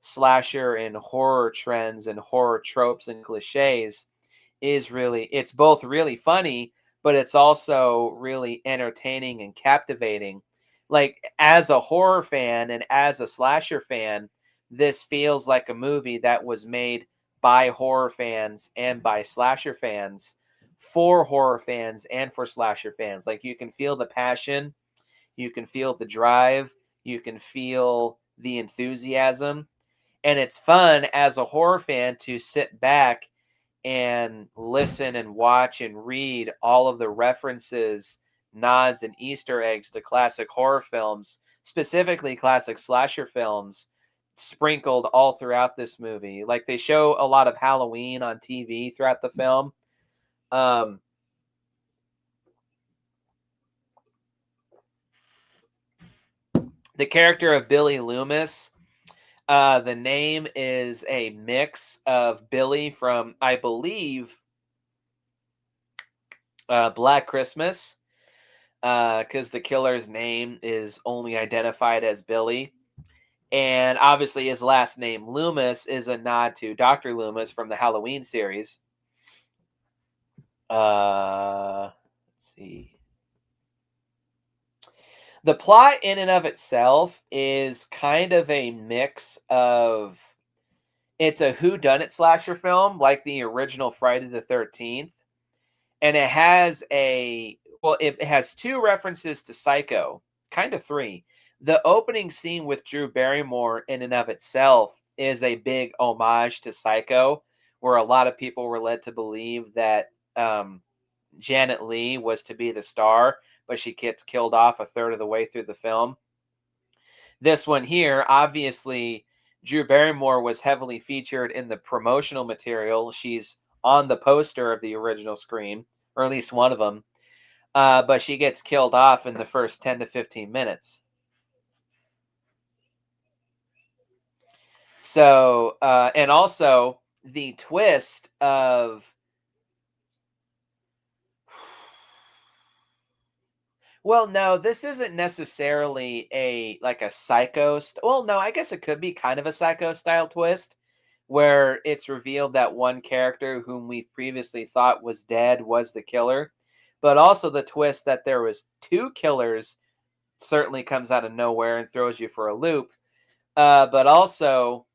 slasher and horror trends and horror tropes and cliches is really, it's both really funny, but it's also really entertaining and captivating. Like, as a horror fan and as a slasher fan, this feels like a movie that was made by horror fans and by slasher fans, for horror fans and for slasher fans. Like, you can feel the passion, you can feel the drive, you can feel the enthusiasm, and it's fun as a horror fan to sit back and listen and watch and read all of the references, nods, and Easter eggs to classic horror films, specifically classic slasher films, sprinkled all throughout this movie. Like, they show a lot of Halloween on TV throughout the film. Um, the character of Billy Loomis, the name is a mix of Billy from, I believe, Black Christmas, because the killer's name is only identified as Billy. And obviously, his last name, Loomis, is a nod to Dr. Loomis from the Halloween series. Let's see. The plot in and of itself is kind of a mix of it's a whodunit slasher film like the original Friday the 13th, and it has it has two references to Psycho, kind of three. The opening scene with Drew Barrymore in and of itself is a big homage to Psycho, where a lot of people were led to believe that um, Janet Leigh was to be the star, but she gets killed off a third of the way through the film. This one here, obviously, Drew Barrymore was heavily featured in the promotional material. She's on the poster of the original Scream, or at least one of them. But she gets killed off in the first 10 to 15 minutes. So, and also the twist of, well, no, this isn't necessarily like a well, no, I guess it could be kind of a Psycho style twist where it's revealed that one character whom we previously thought was dead was the killer. But also the twist that there was two killers certainly comes out of nowhere and throws you for a loop. But also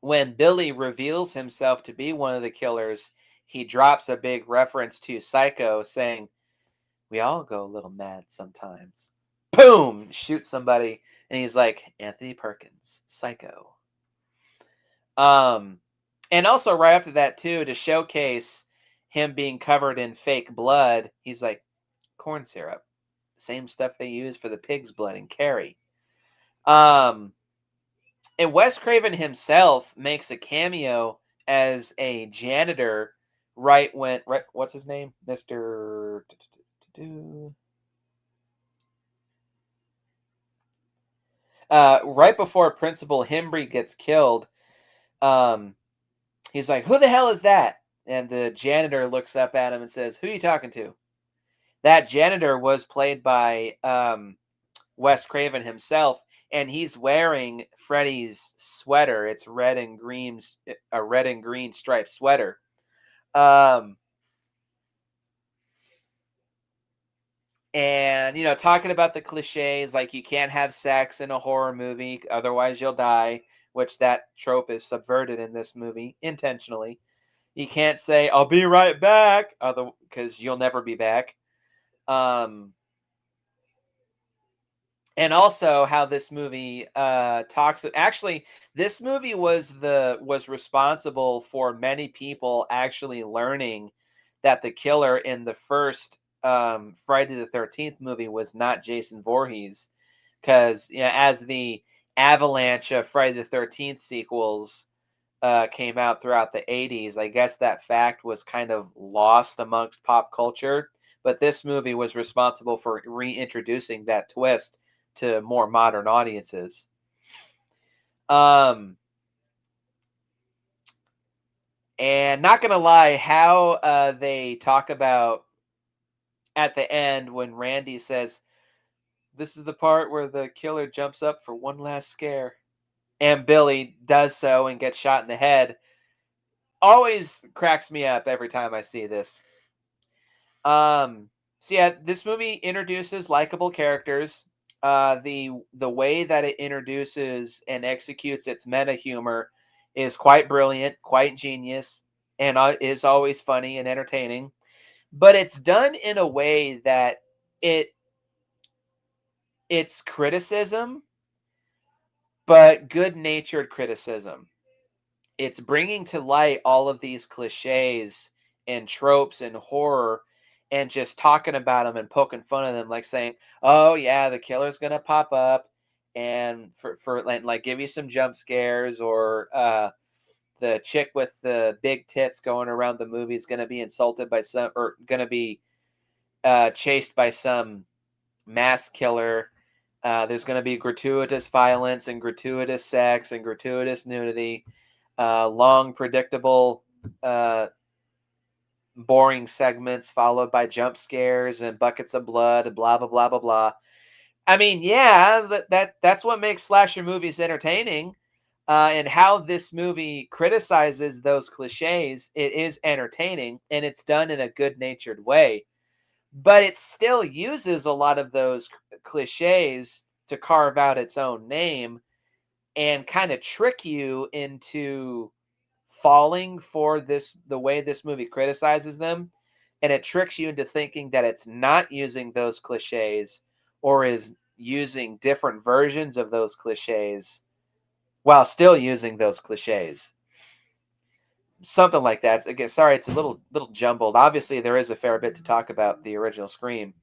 when Billy reveals himself to be one of the killers, he drops a big reference to Psycho saying, "We all go a little mad sometimes." Boom! Shoots somebody, and he's like, "Anthony Perkins, Psycho." Um, and also right after that too, to showcase him being covered in fake blood, he's like, "Corn syrup, same stuff they use for the pig's blood in Carrie." Um, and Wes Craven himself makes a cameo as a janitor right, what's his name? Mr. Right before Principal Hembry gets killed, um, he's like, "Who the hell is that?" And the janitor looks up at him and says, "Who are you talking to?" That janitor was played by Wes Craven himself, and he's wearing Freddy's sweater. It's a red and green striped sweater. Um, and talking about the cliches, like you can't have sex in a horror movie, otherwise you'll die, which that trope is subverted in this movie intentionally. You can't say, "I'll be right back," other because you'll never be back. Um, and also how this movie talks. Actually, this movie was responsible for many people actually learning that the killer in the first Friday the 13th movie was not Jason Voorhees, because as the avalanche of Friday the 13th sequels came out throughout the 80s, I guess that fact was kind of lost amongst pop culture. But this movie was responsible for reintroducing that twist to more modern audiences. Um, and not gonna lie, how they talk about at the end when Randy says, "This is the part where the killer jumps up for one last scare," and Billy does so and gets shot in the head. Always cracks me up every time I see this. Um, so yeah, this movie introduces likable characters. The way that it introduces and executes its meta humor is quite brilliant, quite genius, and is always funny and entertaining. But it's done in a way that it it's criticism, but good-natured criticism. It's bringing to light all of these cliches and tropes and horror and just talking about them and poking fun of them, like saying, "Oh yeah, the killer's gonna pop up and for like give you some jump scares," or the chick with the big tits going around the movie is gonna be insulted by some, or gonna be chased by some mass killer. There's going to be gratuitous violence and gratuitous sex and gratuitous nudity, long, predictable, uh, boring segments followed by jump scares and buckets of blood, and blah blah blah blah blah. I mean, yeah, that's what makes slasher movies entertaining. And how this movie criticizes those cliches, it is entertaining and it's done in a good natured way. but it still uses a lot of those cliches to carve out its own name and kind of trick you into falling for the way this movie criticizes them, and it tricks you into thinking that it's not using those cliches or is using different versions of those cliches while still using those cliches. Something like that. Again, sorry, it's a little jumbled. Obviously, there is a fair bit to talk about the original Scream,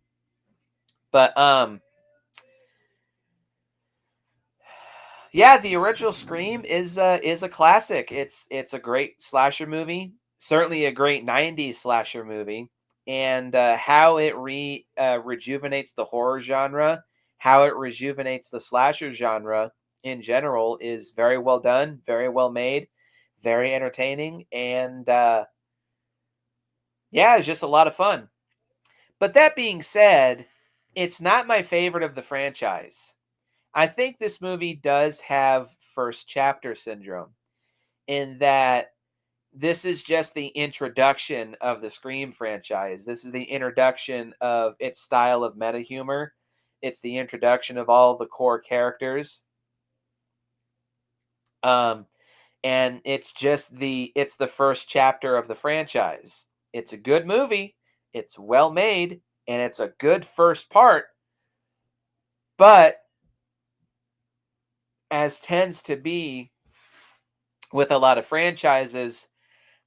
but yeah, the original Scream is a classic. It's a great slasher movie, certainly a great '90s slasher movie, and how it rejuvenates the horror genre, how it rejuvenates the slasher genre in general is very well done, very well made, very entertaining, and yeah, it's just a lot of fun. But that being said, it's not my favorite of the franchise. I think this movie does have first chapter syndrome in that this is just the introduction of the Scream franchise. This is the introduction of its style of meta humor. It's the introduction of all the core characters. Um, and it's the first chapter of the franchise. It's a good movie, it's well made, and it's a good first part, but as tends to be with a lot of franchises,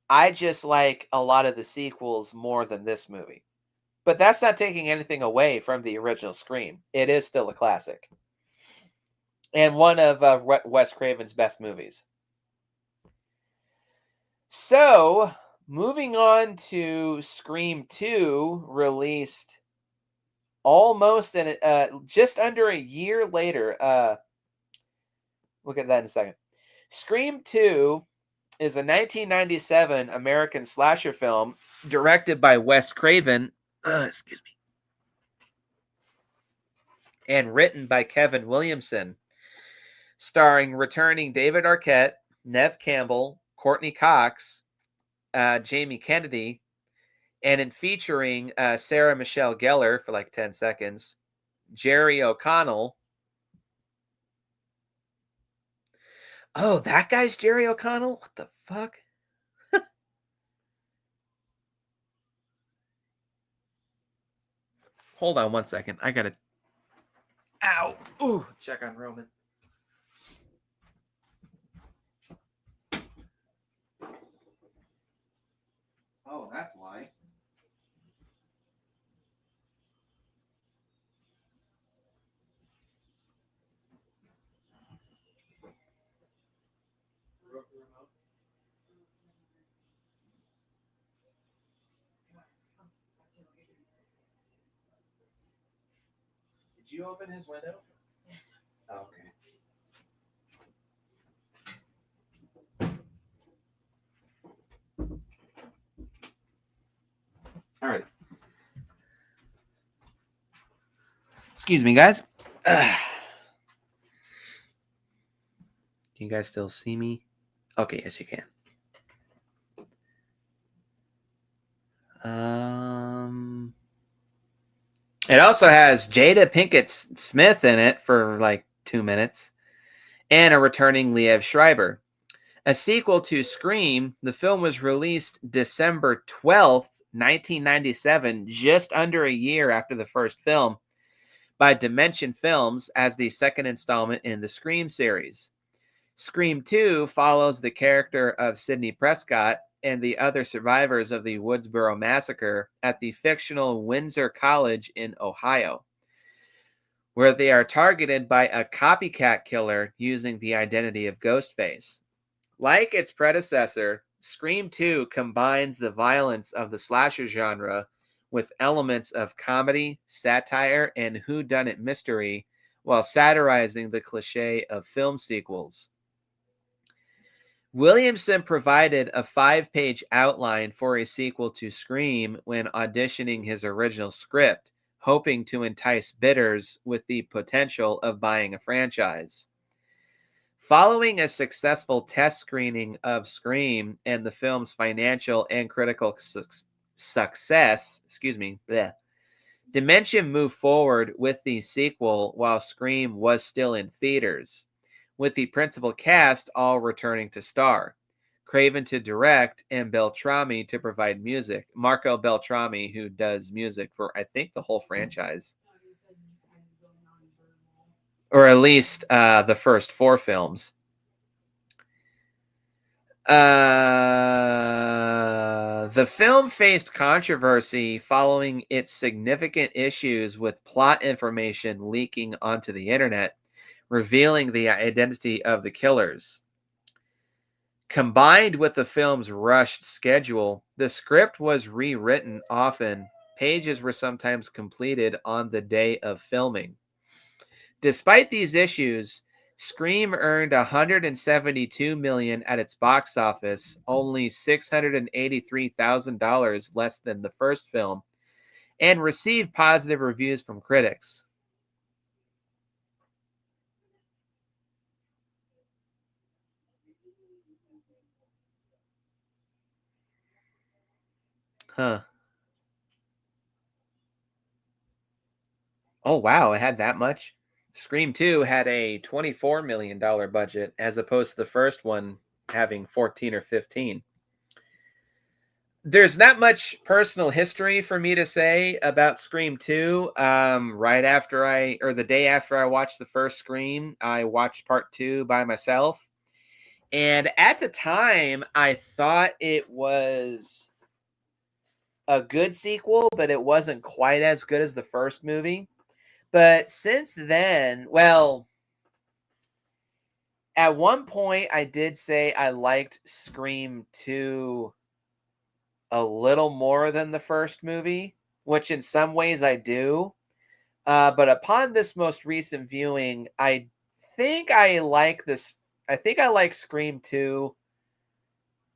I just like a lot of the sequels more than this movie. But that's not taking anything away from the original Scream. It is still a classic and one of Wes Craven's best movies. So, moving on to Scream 2, released just under a year later. We'll get that in a second. Scream 2 is a 1997 American slasher film directed by Wes Craven, excuse me, and written by Kevin Williamson, starring returning David Arquette, Nev Campbell, Courtney Cox, Jamie Kennedy, and in featuring Sarah Michelle Gellar for like 10 seconds, Jerry O'Connell. Oh, that guy's Jerry O'Connell? What the fuck? Hold on one second. I gotta. Ow! Ooh, check on Roman. Oh, that's why. Did you open his window? Yes. Oh, okay. All right. Excuse me, guys. Can you guys still see me? Okay, yes, you can. It also has Jada Pinkett Smith in it for like 2 minutes, and a returning Liev Schreiber. A sequel to Scream, the film was released December 12th, 1997, just under a year after the first film, by Dimension Films as the second installment in the Scream series. Scream 2 follows the character of Sidney Prescott and the other survivors of the Woodsboro Massacre at the fictional Windsor College in Ohio, where they are targeted by a copycat killer using the identity of Ghostface. Like its predecessor, Scream 2 combines the violence of the slasher genre with elements of comedy, satire, and whodunit mystery while satirizing the cliche of film sequels. Williamson provided a 5-page outline for a sequel to Scream when auditioning his original script, hoping to entice bidders with the potential of buying a franchise. Following a successful test screening of Scream and the film's financial and critical success, Dementia moved forward with the sequel while Scream was still in theaters, with the principal cast all returning to star. Craven to direct and Beltrami to provide music. Marco Beltrami, who does music for, I think, the whole franchise. Or at least the first four films. The film faced controversy following its significant issues with plot information leaking onto the internet, revealing the identity of the killers. Combined with the film's rushed schedule, the script was rewritten often. Pages were sometimes completed on the day of filming. Despite these issues, Scream earned $172 million at its box office, only $683,000 less than the first film, and received positive reviews from critics. Huh. Oh, wow, it had that much? Scream 2 had a $24 million budget as opposed to the first one having 14 or 15. There's not much personal history for me to say about Scream 2. The day after I watched the first Scream, I watched part 2 by myself. And at the time, I thought it was a good sequel, but it wasn't quite as good as the first movie. But since then, well, at one point, I did say I liked Scream 2 a little more than the first movie, which in some ways I do. But upon this most recent viewing, think I like this. I think I like Scream 2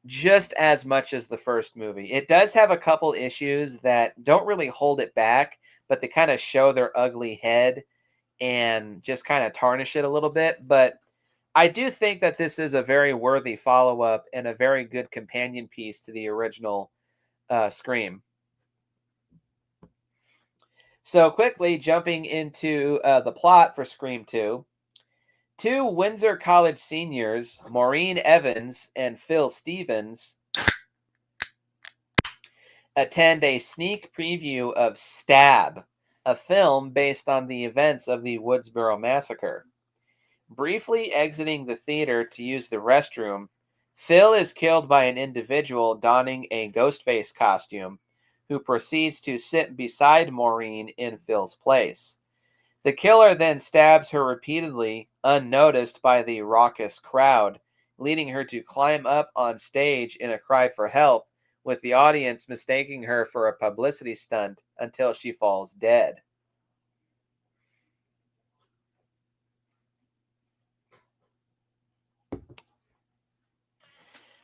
just as much as the first movie. It does have a couple issues that don't really hold it back, but they kind of show their ugly head and just kind of tarnish it a little bit. But I do think that this is a very worthy follow up and a very good companion piece to the original Scream. So, quickly jumping into the plot for Scream 2. Two Windsor College seniors, Maureen Evans and Phil Stevens, attend a sneak preview of Stab, a film based on the events of the Woodsboro Massacre. Briefly exiting the theater to use the restroom, Phil is killed by an individual donning a Ghostface costume, who proceeds to sit beside Maureen in Phil's place. The killer then stabs her repeatedly, unnoticed by the raucous crowd, leading her to climb up on stage in a cry for help, with the audience mistaking her for a publicity stunt until she falls dead.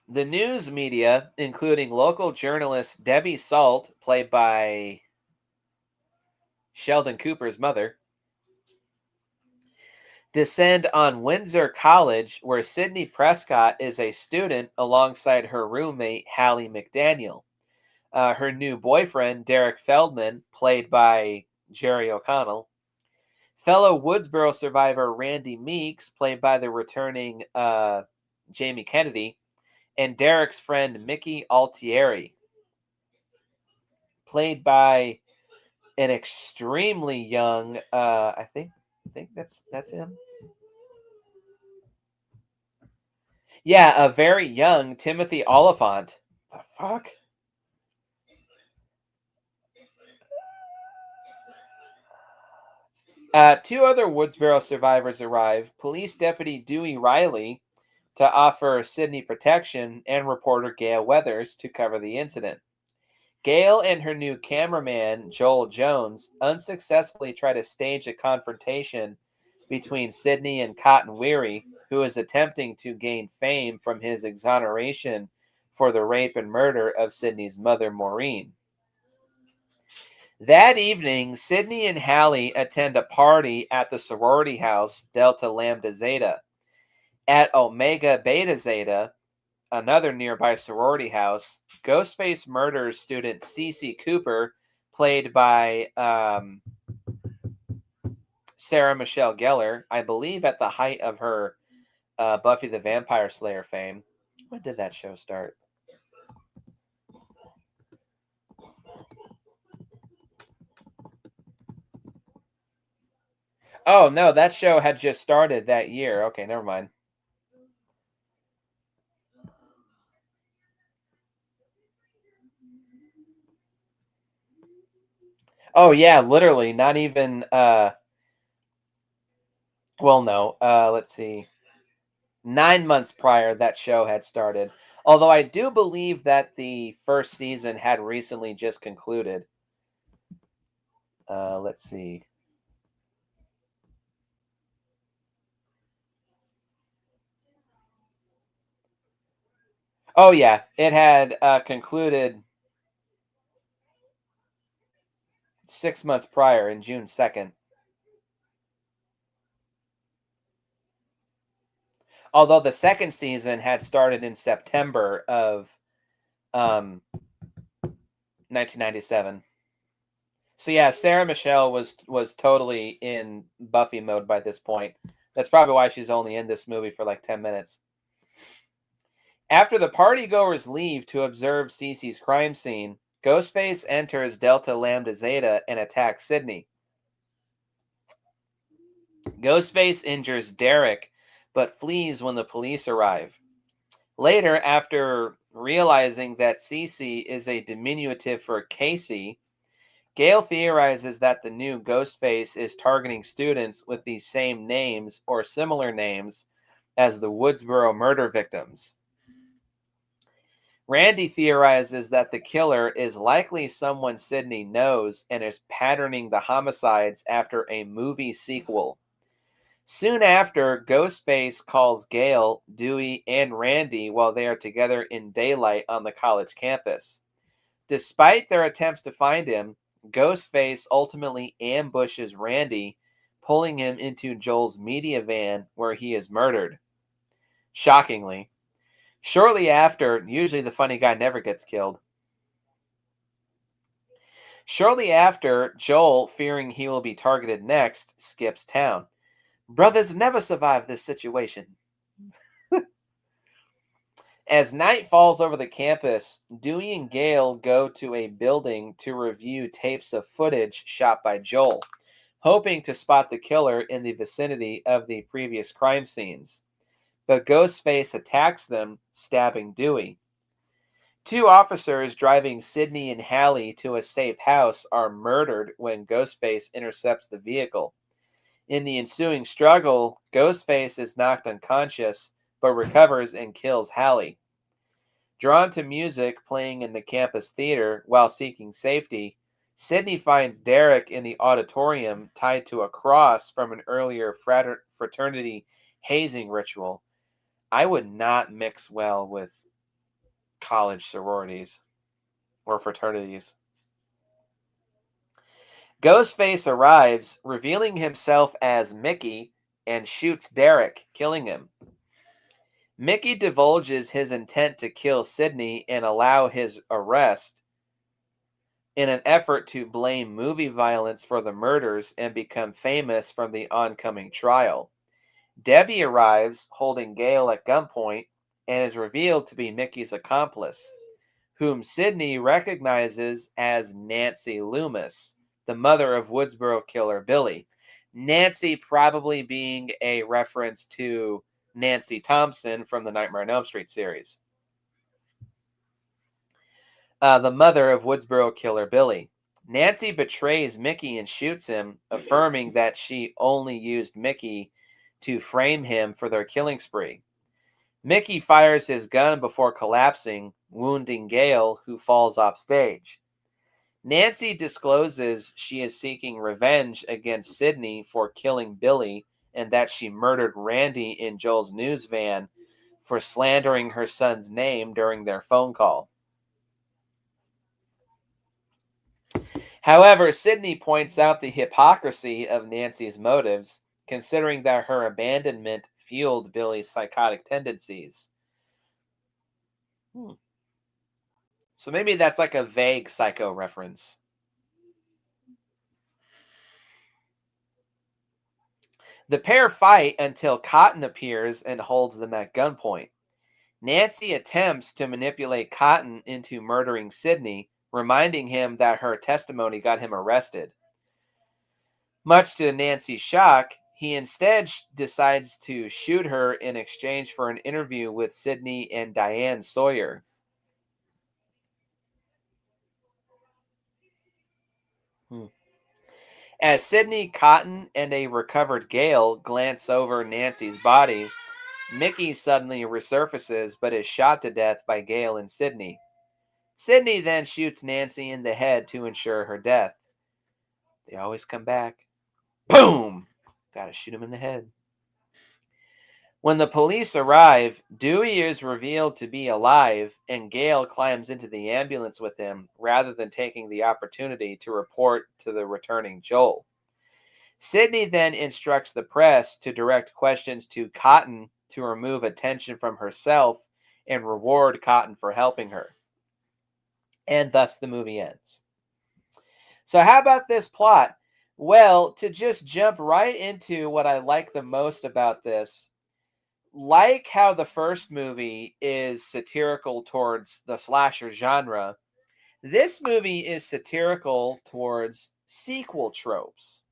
The news media, including local journalist Debbie Salt, played by Sheldon Cooper's mother, descend on Windsor College, where Sidney Prescott is a student alongside her roommate, Hallie McDaniel. Her new boyfriend, Derek Feldman, played by Jerry O'Connell. Fellow Woodsboro survivor, Randy Meeks, played by the returning Jamie Kennedy. And Derek's friend, Mickey Altieri, played by an extremely young, I think that's him. Yeah, a very young Timothy Oliphant. The fuck? Two other Woodsboro survivors arrive. Police Deputy Dewey Riley to offer Sydney protection, and reporter Gail Weathers to cover the incident. Gail and her new cameraman, Joel Jones, unsuccessfully try to stage a confrontation between Sydney and Cotton Weary, who is attempting to gain fame from his exoneration for the rape and murder of Sydney's mother, Maureen. That evening, Sydney and Hallie attend a party at the sorority house Delta Lambda Zeta. At Omega Beta Zeta, another nearby sorority house, Ghostface murders student Cece Cooper, played by Sarah Michelle Gellar, I believe at the height of her Buffy the Vampire Slayer fame. When did that show start? Oh, no, that show had just started that year. Okay, never mind. Oh, yeah, literally, not even, well, no, let's see. 9 months prior, that show had started. Although I do believe that the first season had recently just concluded. Let's see. Oh, yeah, it had concluded 6 months prior in June 2nd. Although the second season had started in September of 1997. So yeah, Sarah Michelle was totally in Buffy mode by this point. That's probably why she's only in this movie for like 10 minutes. After the partygoers leave to observe Cece's crime scene, Ghostface enters Delta Lambda Zeta and attacks Sydney. Ghostface injures Derek, but flees when the police arrive. Later, after realizing that Cece is a diminutive for Casey, Gale theorizes that the new Ghostface is targeting students with the same names or similar names as the Woodsboro murder victims. Randy theorizes that the killer is likely someone Sydney knows and is patterning the homicides after a movie sequel. Soon after, Ghostface calls Gale, Dewey, and Randy while they are together in daylight on the college campus. Despite their attempts to find him, Ghostface ultimately ambushes Randy, pulling him into Joel's media van where he is murdered. Shockingly. Shortly after, usually the funny guy never gets killed. Shortly after, Joel, fearing he will be targeted next, skips town. Brothers never survive this situation. As night falls over the campus, Dewey and Gale go to a building to review tapes of footage shot by Joel, hoping to spot the killer in the vicinity of the previous crime scenes. But Ghostface attacks them, stabbing Dewey. Two officers driving Sydney and Hallie to a safe house are murdered when Ghostface intercepts the vehicle. In the ensuing struggle, Ghostface is knocked unconscious, but recovers and kills Hallie. Drawn to music playing in the campus theater while seeking safety, Sydney finds Derek in the auditorium tied to a cross from an earlier fraternity hazing ritual. I would not mix well with college sororities or fraternities. Ghostface arrives, revealing himself as Mickey, and shoots Derek, killing him. Mickey divulges his intent to kill Sydney and allow his arrest in an effort to blame movie violence for the murders and become famous from the oncoming trial. Debbie arrives, holding Gale at gunpoint, and is revealed to be Mickey's accomplice, whom Sydney recognizes as Nancy Loomis, the mother of Woodsboro killer Billy. Nancy probably being a reference to Nancy Thompson from the Nightmare on Elm Street series. The mother of Woodsboro killer Billy. Nancy betrays Mickey and shoots him, affirming that she only used Mickey to frame him for their killing spree. Mickey fires his gun before collapsing, wounding Gale, who falls off stage. Nancy discloses she is seeking revenge against Sydney for killing Billy and that she murdered Randy in Joel's news van for slandering her son's name during their phone call. However, Sydney points out the hypocrisy of Nancy's motives, considering that her abandonment fueled Billy's psychotic tendencies. So maybe that's like a vague psycho reference. The pair fight until Cotton appears and holds them at gunpoint. Nancy attempts to manipulate Cotton into murdering Sidney, reminding him that her testimony got him arrested. Much to Nancy's shock, he instead decides to shoot her in exchange for an interview with Sidney and Diane Sawyer. As Sidney, Cotton, and a recovered Gale glance over Nancy's body, Mickey suddenly resurfaces but is shot to death by Gale and Sidney. Sidney then shoots Nancy in the head to ensure her death. They always come back. Boom! Gotta shoot him in the head. When the police arrive, Dewey is revealed to be alive, and Gale climbs into the ambulance with him rather than taking the opportunity to report to the returning Joel. Sidney then instructs the press to direct questions to Cotton to remove attention from herself and reward Cotton for helping her. And thus the movie ends. So how about this plot? Well, to just jump right into what I like the most about this, like how the first movie is satirical towards the slasher genre, this movie is satirical towards sequel tropes.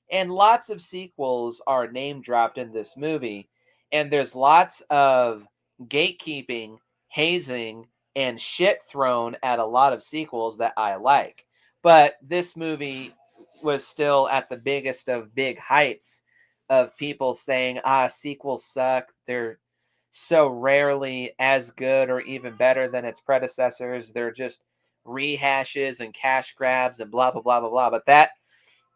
And lots of sequels are name dropped in this movie. And there's lots of gatekeeping, hazing, and shit thrown at a lot of sequels that I like. But this movie was still at the biggest of big heights of people saying, sequels suck. They're so rarely as good or even better than its predecessors. They're just rehashes and cash grabs and blah, blah, blah, blah, blah. But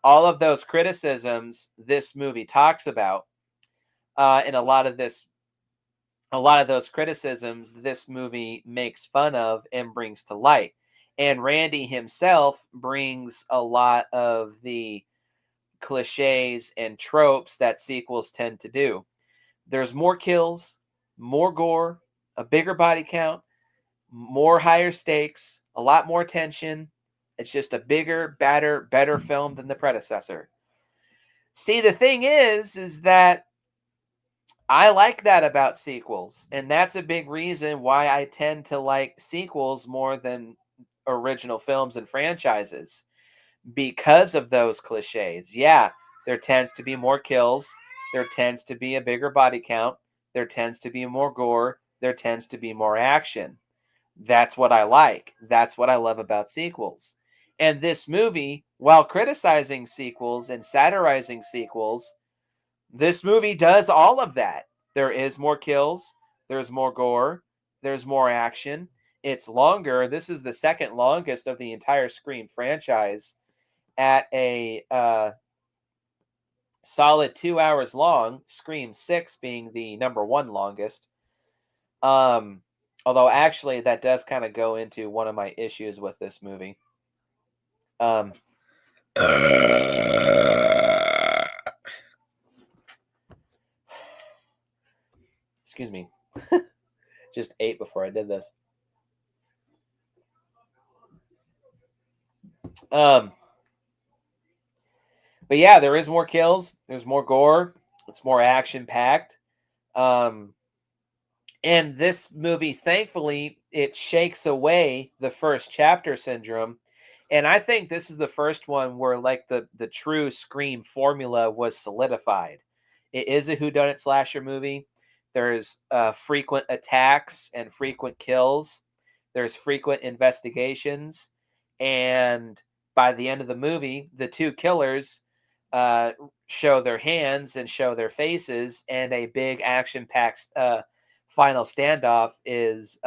all of those criticisms this movie talks about, and a lot of those criticisms this movie makes fun of and brings to light. And Randy himself brings a lot of the cliches and tropes that sequels tend to do. There's more kills, more gore, a bigger body count, more higher stakes, a lot more tension. It's just a bigger, better film than the predecessor. See, the thing is that I like that about sequels, and that's a big reason why I tend to like sequels more than original films and franchises, because of those cliches. Yeah, there tends to be more kills, there tends to be a bigger body count, there tends to be more gore, there tends to be more action. That's what I like. That's what I love about sequels. And this movie, while criticizing sequels and satirizing sequels, this movie does all of that. There is more kills, there's more gore, there's more action. It's longer. This is the second longest of the entire Scream franchise at a solid 2 hours long, Scream 6 being the number one longest. Although actually that does kind of go into one of my issues with this movie. Excuse me. Just ate before I did this. But yeah, there is more kills. There's more gore. It's more action packed. And this movie, thankfully, it shakes away the first chapter syndrome. And I think this is the first one where like the true Scream formula was solidified. It is a whodunit slasher movie. There's frequent attacks and frequent kills. There's frequent investigations. And by the end of the movie, the two killers show their hands and show their faces, and a big action-packed final standoff is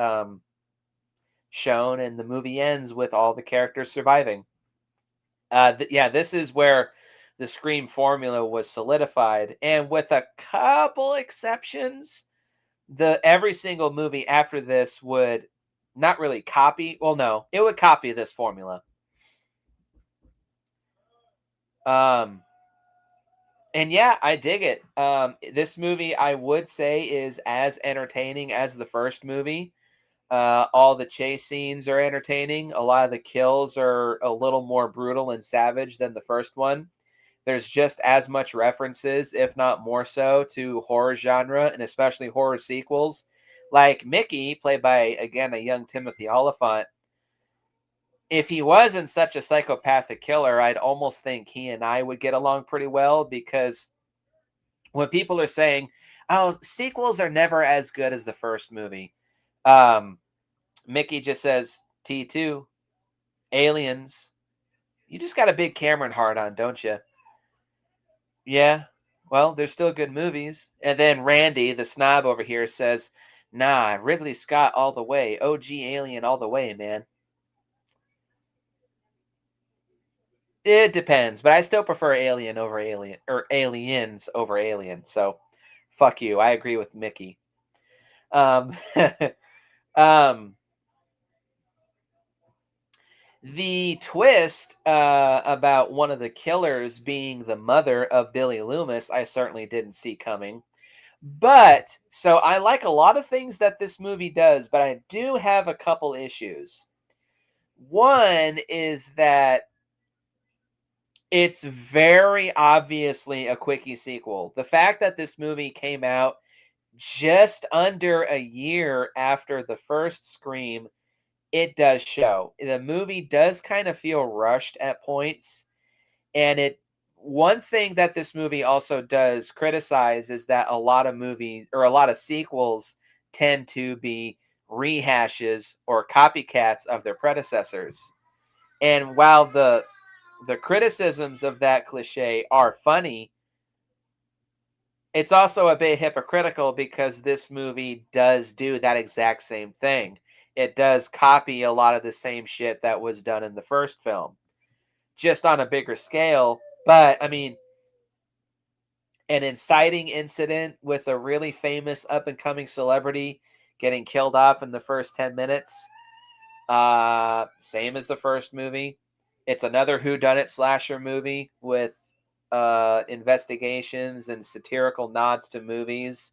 shown, and the movie ends with all the characters surviving. This is where the Scream formula was solidified, and with a couple exceptions, every single movie after this would not really copy. Well, no, it would copy this formula. And yeah, I dig it. This movie, I would say, is as entertaining as the first movie. All the chase scenes are entertaining. A lot of the kills are a little more brutal and savage than the first one. there's just as much references, if not more so, to horror genre and especially horror sequels. Like Mickey, played by, again, a young Timothy Oliphant, if he wasn't such a psychopathic killer, I'd almost think he and I would get along pretty well, because when people are saying, "Oh, sequels are never as good as the first movie," um, Mickey just says, "T2, Aliens. You just got a big Cameron heart on, don't you?" Yeah. Well, they're still good movies. And then Randy, the snob over here, says, "Nah, Ridley Scott all the way. OG Alien all the way, man." It depends, but I still prefer Alien over Alien, or Aliens over Alien. So, fuck you. I agree with Mickey. Um, um, the twist about one of the killers being the mother of Billy Loomis, I certainly didn't see coming. But so I like a lot of things that this movie does, but I do have a couple issues. One is that it's very obviously a quickie sequel. The fact that this movie came out just under a year after the first Scream, it does show. The movie does kind of feel rushed at points, and it one thing that this movie also does criticize is that a lot of movies, or a lot of sequels, tend to be rehashes or copycats of their predecessors. And while the criticisms of that cliche are funny, it's also a bit hypocritical, because this movie does do that exact same thing. It does copy a lot of the same shit that was done in the first film, just on a bigger scale. But I mean, an inciting incident with a really famous up and coming celebrity getting killed off in the first 10 minutes. Same as the first movie. It's another whodunit slasher movie with investigations and satirical nods to movies.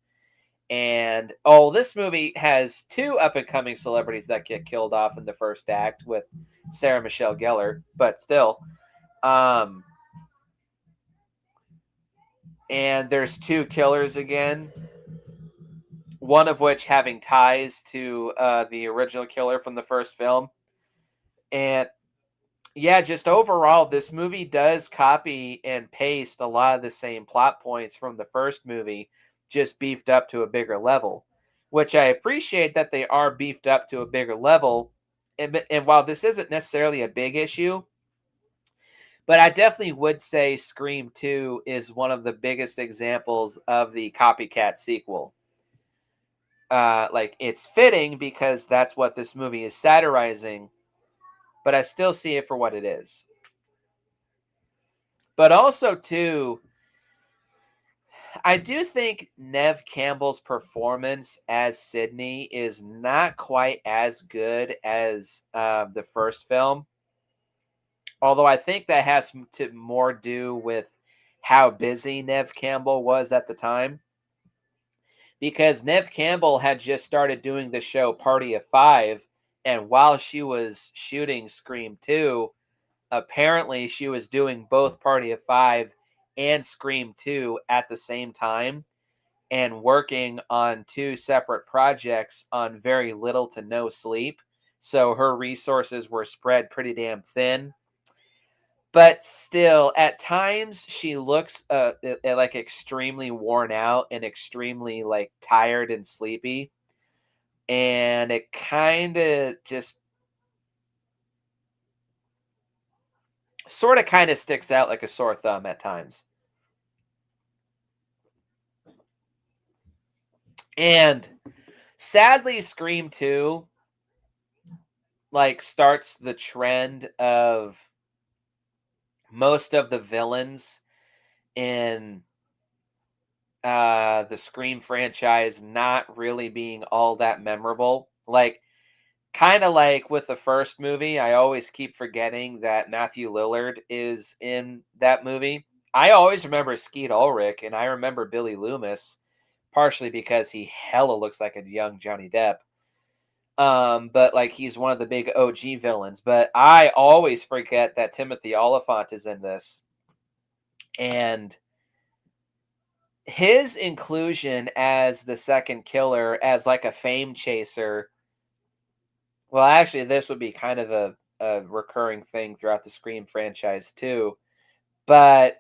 And oh, this movie has two up and coming celebrities that get killed off in the first act with Sarah Michelle Gellar, but still. Um, and there's two killers again, one of which having ties to the original killer from the first film. And yeah, just overall, this movie does copy and paste a lot of the same plot points from the first movie, just beefed up to a bigger level, which I appreciate that they are beefed up to a bigger level. And while this isn't necessarily a big issue, but I definitely would say Scream 2 is one of the biggest examples of the copycat sequel. Like, it's fitting because that's what this movie is satirizing, but I still see it for what it is. But also, too, I do think Neve Campbell's performance as Sydney is not quite as good as the first film. Although I think that has to more do with how busy Neve Campbell was at the time. Because Neve Campbell had just started doing the show Party of Five, and while she was shooting Scream 2, apparently she was doing both Party of Five and Scream 2 at the same time, and working on two separate projects on very little to no sleep. So her resources were spread pretty damn thin. But still, at times she looks like extremely worn out and extremely like tired and sleepy, and it kind of just sort of kind of sticks out like a sore thumb at times. And sadly, Scream 2 like starts the trend of most of the villains in the Scream franchise not really being all that memorable. Like, kind of like with the first movie, I always keep forgetting that Matthew Lillard is in that movie. I always remember Skeet Ulrich, and I remember Billy Loomis, partially because he hella looks like a young Johnny Depp. But like, he's one of the big OG villains. But I always forget that Timothy Oliphant is in this. And his inclusion as the second killer, as like a fame chaser, well, actually, this would be kind of a recurring thing throughout the Scream franchise too. But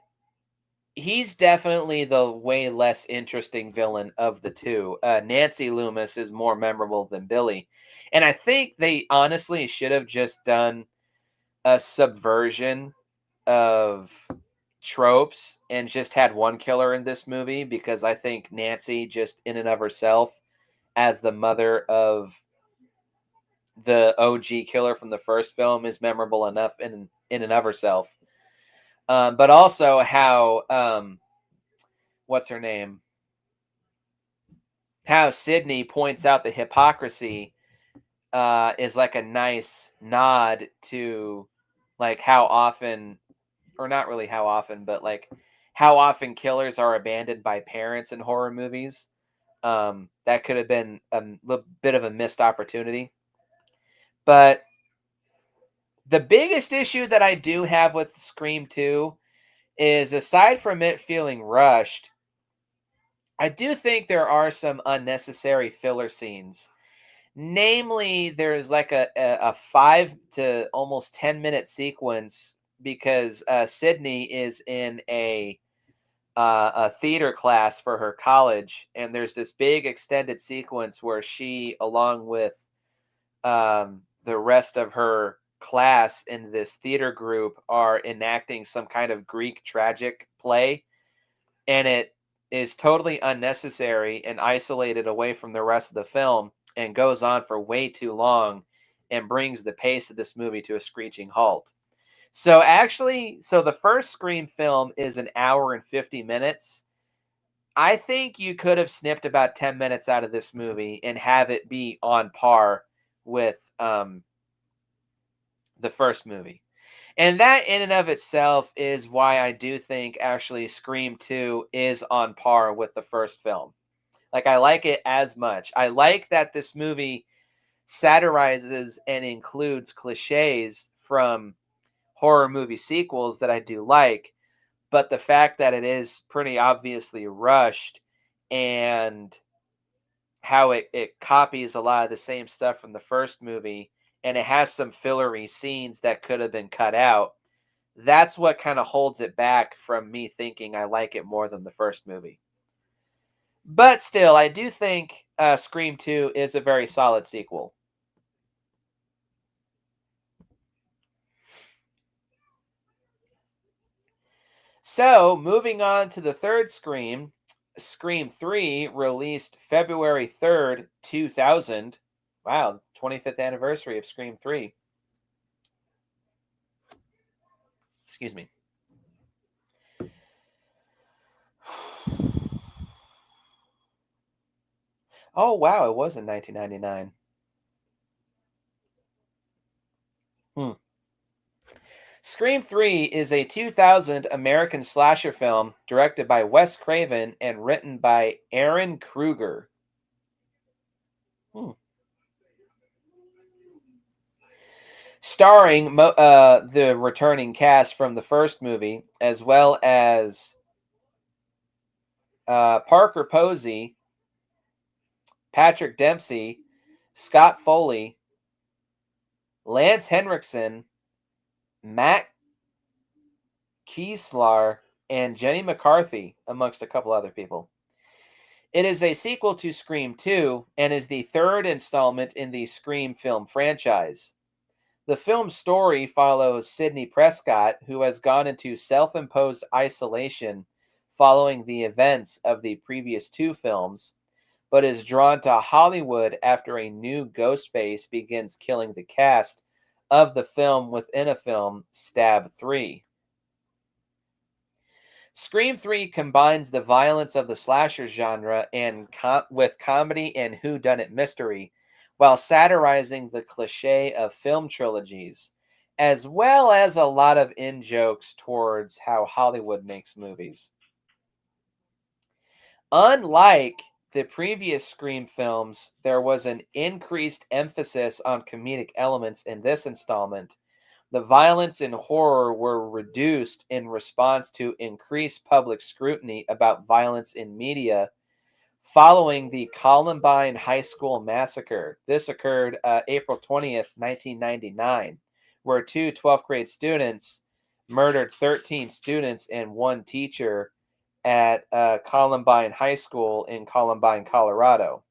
he's definitely the way less interesting villain of the two. Nancy Loomis is more memorable than Billy. And I think they honestly should have just done a subversion of tropes and just had one killer in this movie, because I think Nancy, just in and of herself, as the mother of the OG killer from the first film, is memorable enough in and of herself. But also how what's her name? How Sydney points out the hypocrisy is like a nice nod to like how often, or not really how often, but like how often killers are abandoned by parents in horror movies. That could have been a little bit of a missed opportunity. But the biggest issue that I do have with Scream 2 is, aside from it feeling rushed, I do think there are some unnecessary filler scenes. Namely, there's like a 5 to almost 10 minute sequence, because Sydney is in a theater class for her college, and there's this big extended sequence where she, along with the rest of her class in this theater group, are enacting some kind of Greek tragic play, and it is totally unnecessary and isolated away from the rest of the film, and goes on for way too long, and brings the pace of this movie to a screeching halt. So actually, so the first Scream film is an hour and 50 minutes. I think you could have snipped about 10 minutes out of this movie and have it be on par with the first movie. And that in and of itself is why I do think actually Scream 2 is on par with the first film. Like, I like it as much. I like that this movie satirizes and includes cliches from horror movie sequels that I do like, but the fact that it is pretty obviously rushed, and how it copies a lot of the same stuff from the first movie, and it has some fillery scenes that could have been cut out, that's what kind of holds it back from me thinking I like it more than the first movie. But still, I do think Scream 2 is a very solid sequel. So, moving on to the third Scream, Scream 3, released February 3rd, 2000. Wow, 25th anniversary of Scream 3. Excuse me. Oh, wow, it was in 1999. Hmm. Scream 3 is a 2000 American slasher film directed by Wes Craven and written by Aaron Kruger. Hmm. Starring the returning cast from the first movie, as well as Parker Posey, Patrick Dempsey, Scott Foley, Lance Henriksen, Matt Kieslar, and Jenny McCarthy, amongst a couple other people. It is a sequel to Scream 2 and is the third installment in the Scream film franchise. The film's story follows Sidney Prescott, who has gone into self-imposed isolation following the events of the previous two films, but is drawn to Hollywood after a new ghost face begins killing the cast of the film within a film, Stab 3. Scream 3 combines the violence of the slasher genre and with comedy and whodunit mystery, while satirizing the cliche of film trilogies, as well as a lot of in-jokes towards how Hollywood makes movies. Unlike the previous Scream films, there was an increased emphasis on comedic elements in this installment. The violence and horror were reduced in response to increased public scrutiny about violence in media following the Columbine High School massacre. This occurred April 20th, 1999, where two 12th grade students murdered 13 students and one teacher at Columbine High School in Columbine, Colorado.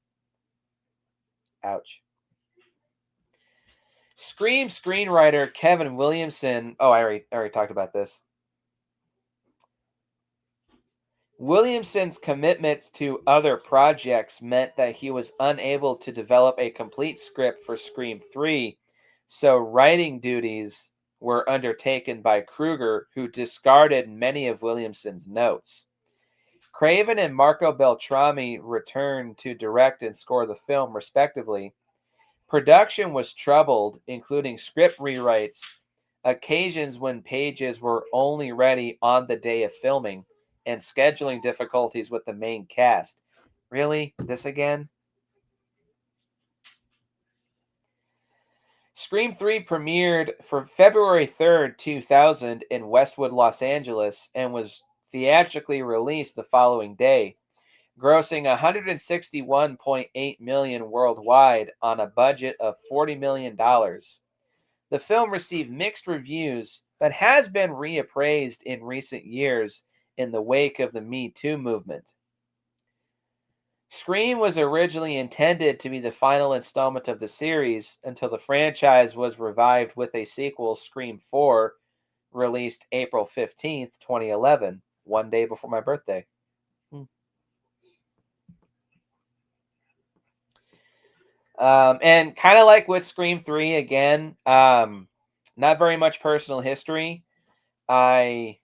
Ouch. Scream screenwriter Kevin Williamson. Oh, I already talked about this. Williamson's commitments to other projects meant that he was unable to develop a complete script for Scream 3, so writing duties were undertaken by Kruger, who discarded many of Williamson's notes. Craven and Marco Beltrami returned to direct and score the film, respectively. Production was troubled, including script rewrites, occasions when pages were only ready on the day of filming, and scheduling difficulties with the main cast. Really? This again? Scream 3 premiered for February 3rd, 2000 in Westwood, Los Angeles, and was theatrically released the following day, grossing $161.8 million worldwide on a budget of $40 million. The film received mixed reviews, but has been reappraised in recent years in the wake of the Me Too movement. Scream was originally intended to be the final installment of the series until the franchise was revived with a sequel, Scream 4, released April 15th, 2011, one day before my birthday. And kind of like with Scream 3, again, not very much personal history. King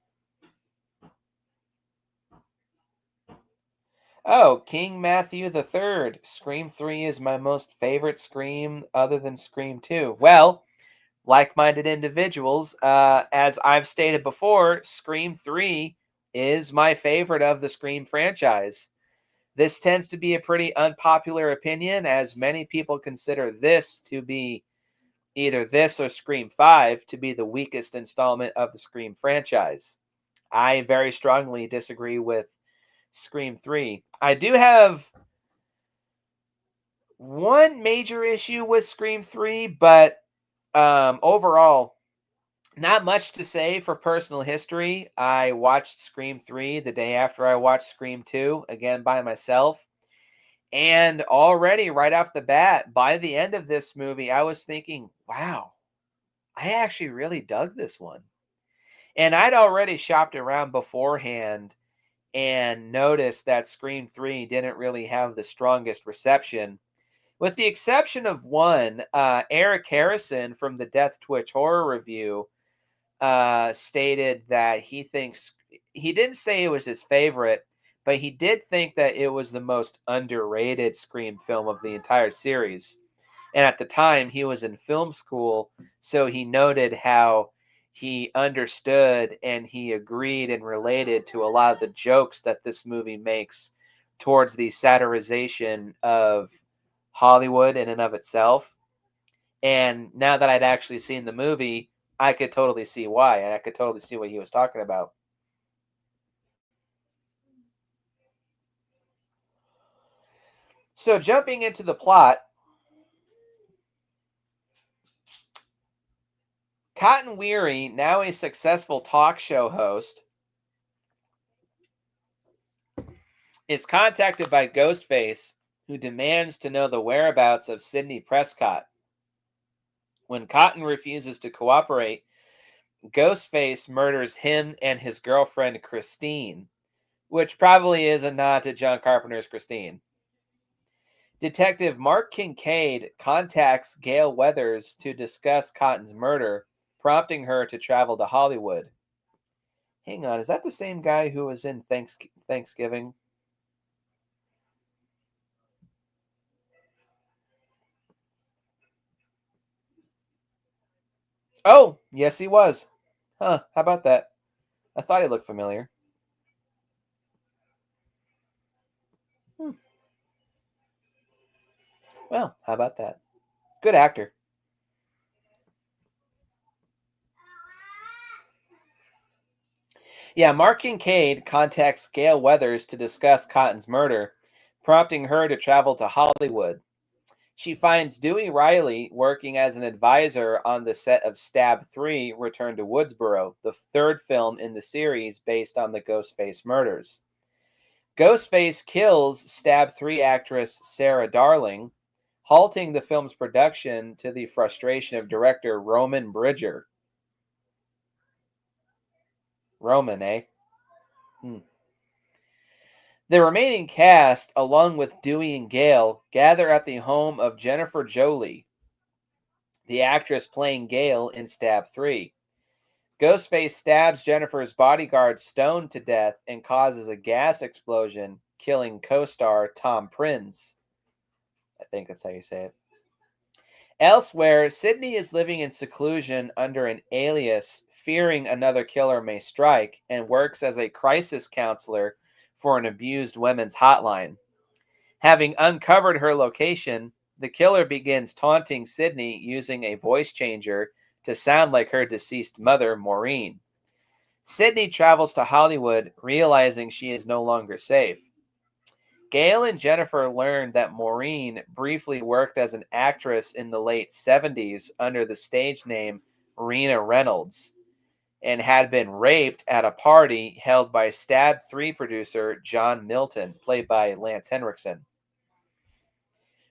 Matthew III. Scream 3 is my most favorite Scream other than Scream 2. Well, like-minded individuals, as I've stated before, Scream 3 is my favorite of the Scream franchise. This tends to be a pretty unpopular opinion, as many people consider this to be either this or Scream 5 to be the weakest installment of the Scream franchise. I very strongly disagree with Scream 3. I do have one major issue with Scream 3, but overall, not much to say for personal history. I watched Scream 3 the day after I watched Scream 2, again by myself. And already, right off the bat, by the end of this movie, I was thinking, wow, I actually really dug this one. And I'd already shopped around beforehand and noticed that Scream 3 didn't really have the strongest reception. With the exception of one, Eric Harrison from the Death Twitch Horror Review stated that he didn't say it was his favorite, but he did think that it was the most underrated Scream film of the entire series. And at the time, he was in film school, so he noted how he understood and he agreed and related to a lot of the jokes that this movie makes towards the satirization of Hollywood in and of itself. And now that I'd actually seen the movie, I could totally see why, and I could totally see what he was talking about. So, jumping into the plot, Cotton Weary, now a successful talk show host, is contacted by Ghostface, who demands to know the whereabouts of Sidney Prescott. When Cotton refuses to cooperate, Ghostface murders him and his girlfriend Christine, which probably is a nod to John Carpenter's Christine. Detective Mark Kincaid contacts Gail Weathers to discuss Cotton's murder, prompting her to travel to Hollywood. Hang on, is that the same guy who was in Thanksgiving? Oh, yes, he was. Huh, how about that? I thought he looked familiar. Hmm. Well, how about that? Good actor. Yeah, Mark Kincaid contacts Gail Weathers to discuss Cotton's murder, prompting her to travel to Hollywood. She finds Dewey Riley working as an advisor on the set of Stab 3 Return to Woodsboro, the third film in the series based on the Ghostface murders. Ghostface kills Stab 3 actress Sarah Darling, halting the film's production to the frustration of director Roman Bridger. Roman, eh? Hmm. The remaining cast, along with Dewey and Gale, gather at the home of Jennifer Jolie, the actress playing Gale in Stab 3. Ghostface stabs Jennifer's bodyguard Stone to death and causes a gas explosion, killing co-star Tom Prince. I think that's how you say it. Elsewhere, Sydney is living in seclusion under an alias, fearing another killer may strike, and works as a crisis counselor for an abused women's hotline. Having uncovered her location, the killer begins taunting Sydney using a voice changer to sound like her deceased mother, Maureen. Sydney travels to Hollywood, realizing she is no longer safe. Gail and Jennifer learn that Maureen briefly worked as an actress in the late 70s under the stage name Rena Reynolds and had been raped at a party held by Stab 3 producer John Milton, played by Lance Henriksen.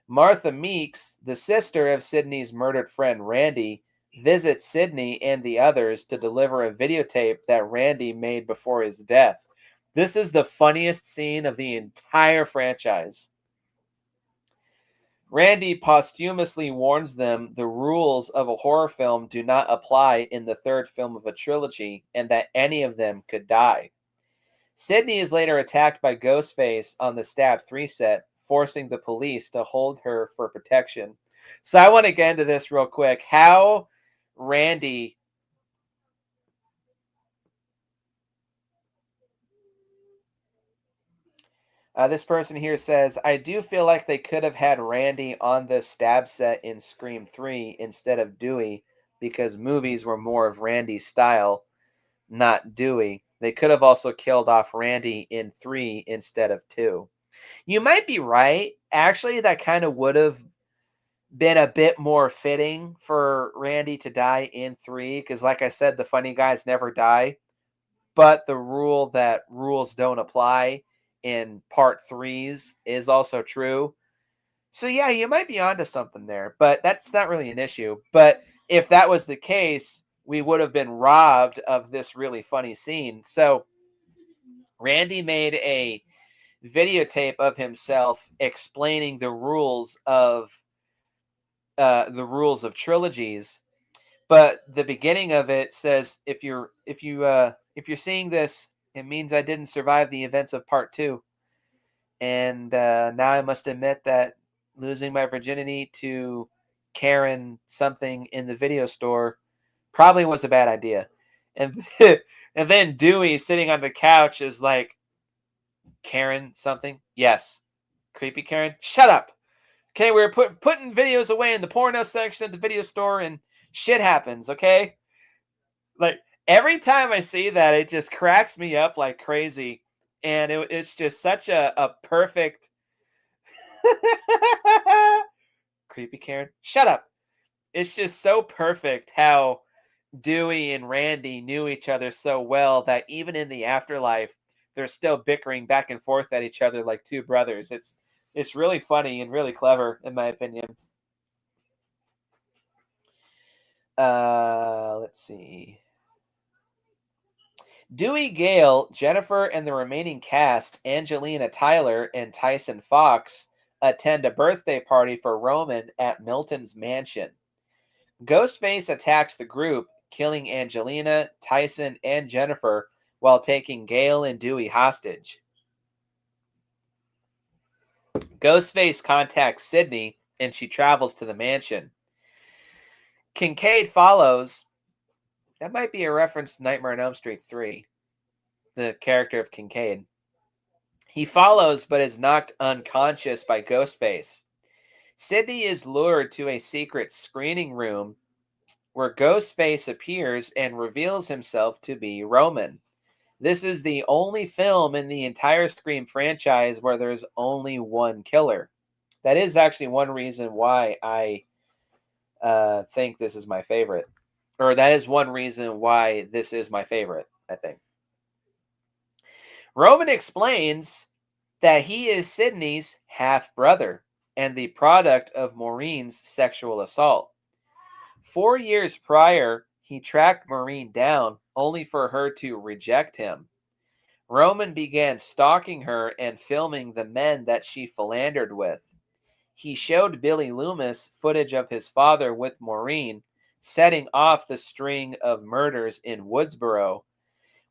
Martha Meeks, the sister of Sydney's murdered friend Randy, visits Sydney and the others to deliver a videotape that Randy made before his death. This is the funniest scene of the entire franchise. Randy posthumously warns them the rules of a horror film do not apply in the third film of a trilogy and that any of them could die. Sydney is later attacked by Ghostface on the Stab 3 set, forcing the police to hold her for protection. So I want to get into this real quick. How Randy this person here says, I do feel like they could have had Randy on the Stab set in Scream 3 instead of Dewey because movies were more of Randy's style, not Dewey. They could have also killed off Randy in 3 instead of 2. You might be right. Actually, that kind of would have been a bit more fitting for Randy to die in 3 because, like I said, the funny guys never die. But the rule that rules don't apply in part 3s is also true. So, yeah, you might be onto something there, but that's not really an issue. But if that was the case, we would have been robbed of this really funny scene. So, Randy made a videotape of himself explaining the rules of trilogies, but the beginning of it says if you're seeing this, it means I didn't survive the events of part 2, and now I must admit that losing my virginity to Karen something in the video store probably was a bad idea. And and then Dewey sitting on the couch is like, Karen something? Yes. Creepy Karen? Shut up. Okay, we're putting videos away in the porno section of the video store and shit happens, okay? Like every time I see that, it just cracks me up like crazy. And it's just such a perfect creepy Karen. Shut up. It's just so perfect how Dewey and Randy knew each other so well that even in the afterlife, they're still bickering back and forth at each other like two brothers. It's really funny and really clever, in my opinion. Let's see. Dewey Gale, Jennifer, and the remaining cast, Angelina Tyler and Tyson Fox, attend a birthday party for Roman at Milton's mansion. Ghostface attacks the group, killing Angelina, Tyson, and Jennifer while taking Gale and Dewey hostage. Ghostface contacts Sydney and she travels to the mansion. Kincaid follows. That might be a reference to Nightmare on Elm Street 3, the character of Kincaid. He follows but is knocked unconscious by Ghostface. Sydney is lured to a secret screening room where Ghostface appears and reveals himself to be Roman. This is the only film in the entire Scream franchise where there's only one killer. That is actually one reason why I think this is my favorite. Or that is one reason why this is my favorite, I think. Roman explains that he is Sydney's half brother and the product of Maureen's sexual assault. 4 years prior, he tracked Maureen down only for her to reject him. Roman began stalking her and filming the men that she philandered with. He showed Billy Loomis footage of his father with Maureen, setting off the string of murders in Woodsboro.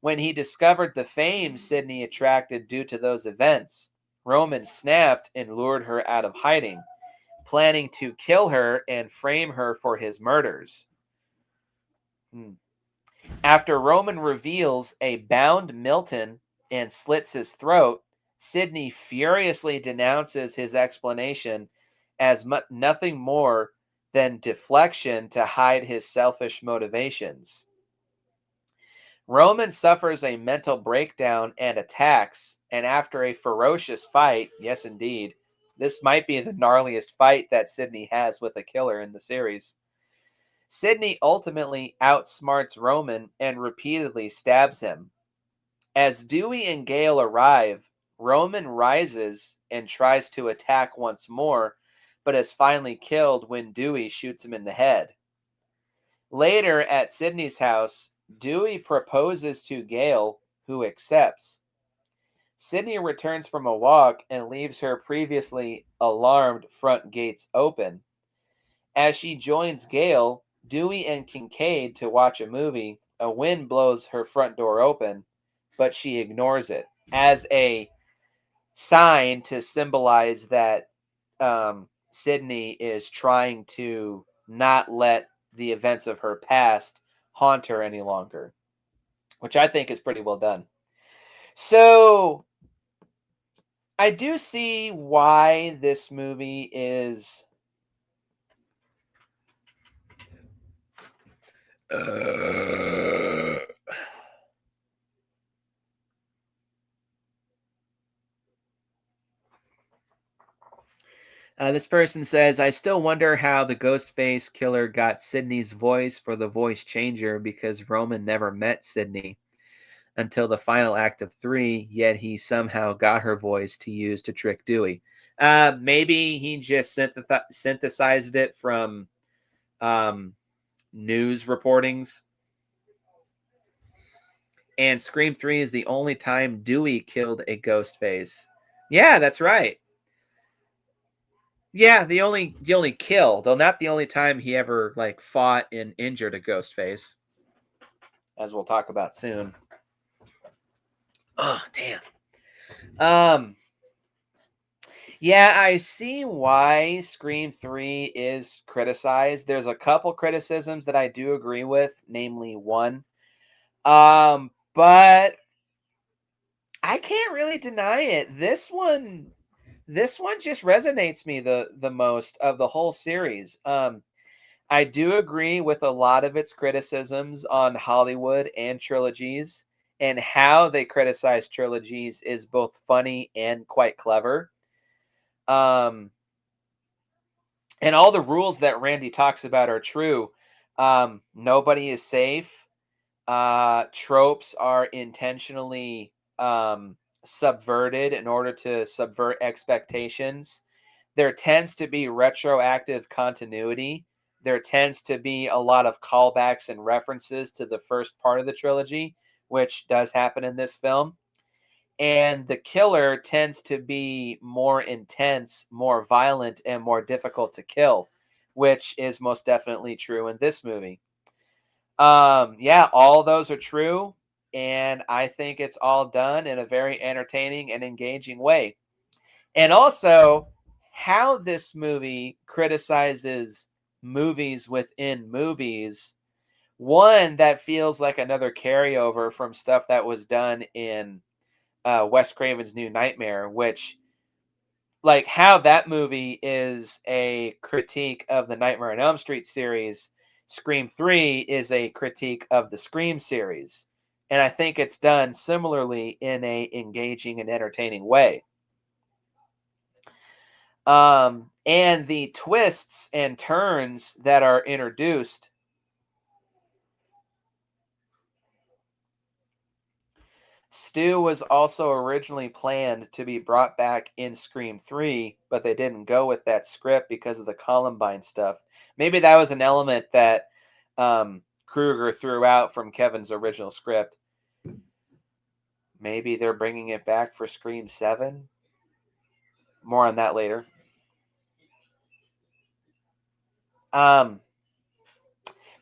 When he discovered the fame Sydney attracted due to those events, Roman snapped and lured her out of hiding, planning to kill her and frame her for his murders. After Roman reveals a bound Milton and slits his throat, Sydney furiously denounces his explanation as nothing more than deflection to hide his selfish motivations. Roman suffers a mental breakdown and attacks, and after a ferocious fight, yes indeed, this might be the gnarliest fight that Sydney has with a killer in the series. Sydney ultimately outsmarts Roman and repeatedly stabs him. As Dewey and Gale arrive, Roman rises and tries to attack once more, but is finally killed when Dewey shoots him in the head. Later, at Sydney's house, Dewey proposes to Gale, who accepts. Sydney returns from a walk and leaves her previously alarmed front gates open. As she joins Gale, Dewey, and Kincaid to watch a movie, a wind blows her front door open, but she ignores it as a sign to symbolize that Sydney is trying to not let the events of her past haunt her any longer, which I think is pretty well done. So I do see why this movie is this person says, I still wonder how the Ghostface killer got Sydney's voice for the voice changer because Roman never met Sydney until the final act of 3, yet he somehow got her voice to use to trick Dewey. Maybe he just synthesized it from news reportings. And Scream 3 is the only time Dewey killed a Ghostface. Yeah, that's right. Yeah, the only kill, though not the only time he ever fought and injured a Ghostface, as we'll talk about soon. Oh, damn. Yeah, I see why Scream 3 is criticized. There's a couple criticisms that I do agree with, namely one. But I can't really deny it. This one just resonates me the most of the whole series. I do agree with a lot of its criticisms on Hollywood and trilogies, and how they criticize trilogies is both funny and quite clever. And all the rules that Randy talks about are true. Nobody is safe. Tropes are intentionally subverted in order to subvert expectations. There tends to be retroactive continuity. There tends to be a lot of callbacks and references to the first part of the trilogy, which does happen in this film. And the killer tends to be more intense, more violent, and more difficult to kill, which is most definitely true in this movie. Yeah, all those are true, and I think it's all done in a very entertaining and engaging way. And also, how this movie criticizes movies within movies, one that feels like another carryover from stuff that was done in Wes Craven's New Nightmare, which, how that movie is a critique of the Nightmare on Elm Street series, Scream 3 is a critique of the Scream series. And I think it's done similarly in a engaging and entertaining way. And the twists and turns that are introduced. Stu was also originally planned to be brought back in Scream 3, but they didn't go with that script because of the Columbine stuff. Maybe that was an element that Kruger threw out from Kevin's original script. Maybe they're bringing it back for Scream 7. More on that later. Um,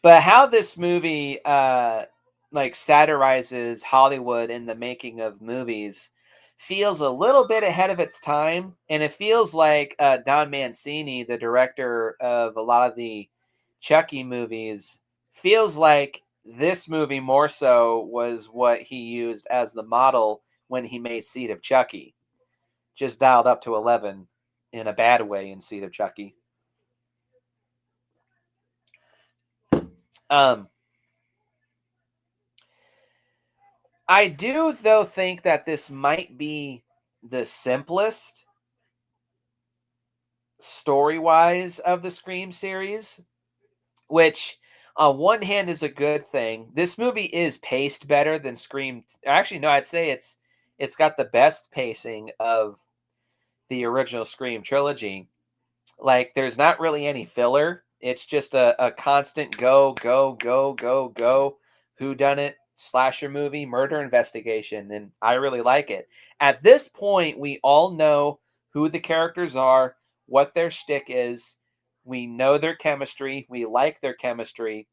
but how this movie like satirizes Hollywood in the making of movies feels a little bit ahead of its time, and it feels like Don Mancini, the director of a lot of the Chucky movies, feels like this movie more so was what he used as the model when he made Seed of Chucky, just dialed up to 11 in a bad way in Seed of Chucky. Um, I do, though, think that this might be the simplest story wise of the Scream series, which on one hand is a good thing. This movie is paced better than Scream. Actually, no, I'd say it's got the best pacing of the original Scream trilogy. Like, there's not really any filler. It's just a constant go, go, go, go, go, who done it, slasher movie, murder investigation, and I really like it. At this point, we all know who the characters are, what their shtick is. We know their chemistry. We like their chemistry.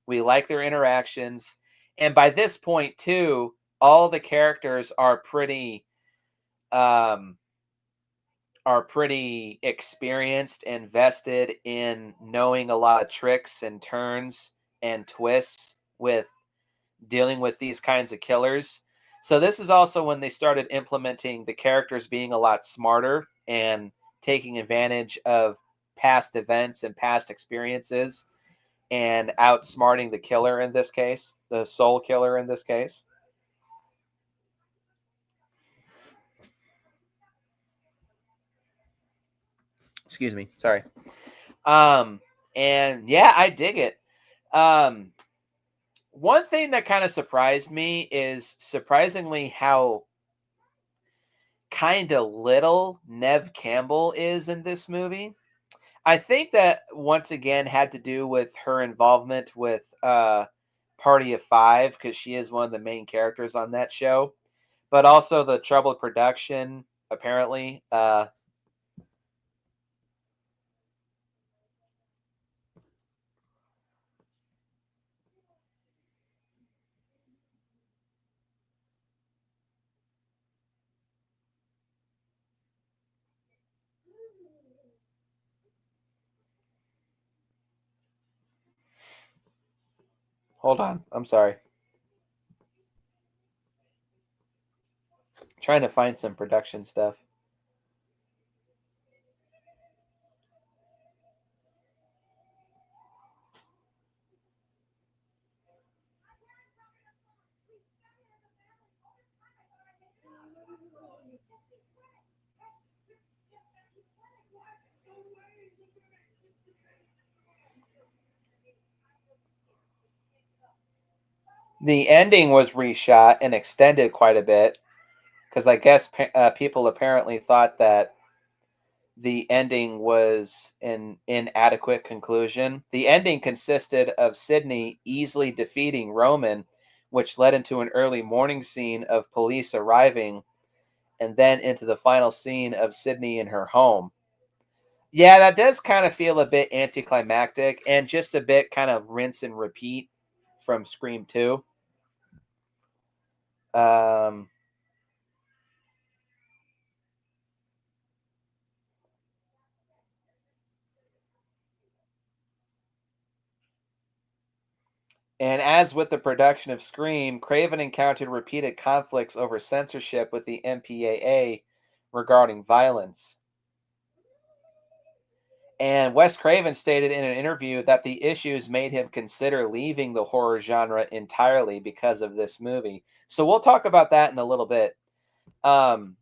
We like their interactions. And by this point, too, all the characters um, are pretty experienced and vested in knowing a lot of tricks and turns and twists with dealing with these kinds of killers. So this is also when they started implementing the characters being a lot smarter and taking advantage of past events and past experiences and outsmarting the killer in this case, the soul killer in this case. Excuse me. Sorry. Um and yeah, I dig it. Um One thing that kind of surprised me is surprisingly how kind of little Nev Campbell is in this movie. I think that once again had to do with her involvement with Party of Five because she is one of the main characters on that show, but also the troubled production apparently. Hold on, I'm sorry. Trying to find some production stuff. The ending was reshot and extended quite a bit because I guess people apparently thought that the ending was an inadequate conclusion. The ending consisted of Sydney easily defeating Roman, which led into an early morning scene of police arriving, and then into the final scene of Sydney in her home. Yeah, that does kind of feel a bit anticlimactic and just a bit kind of rinse and repeat from Scream 2. Um, And as with the production of Scream, Craven encountered repeated conflicts over censorship with the MPAA regarding violence. And Wes Craven stated in an interview that the issues made him consider leaving the horror genre entirely because of this movie. So we'll talk about that in a little bit. Um,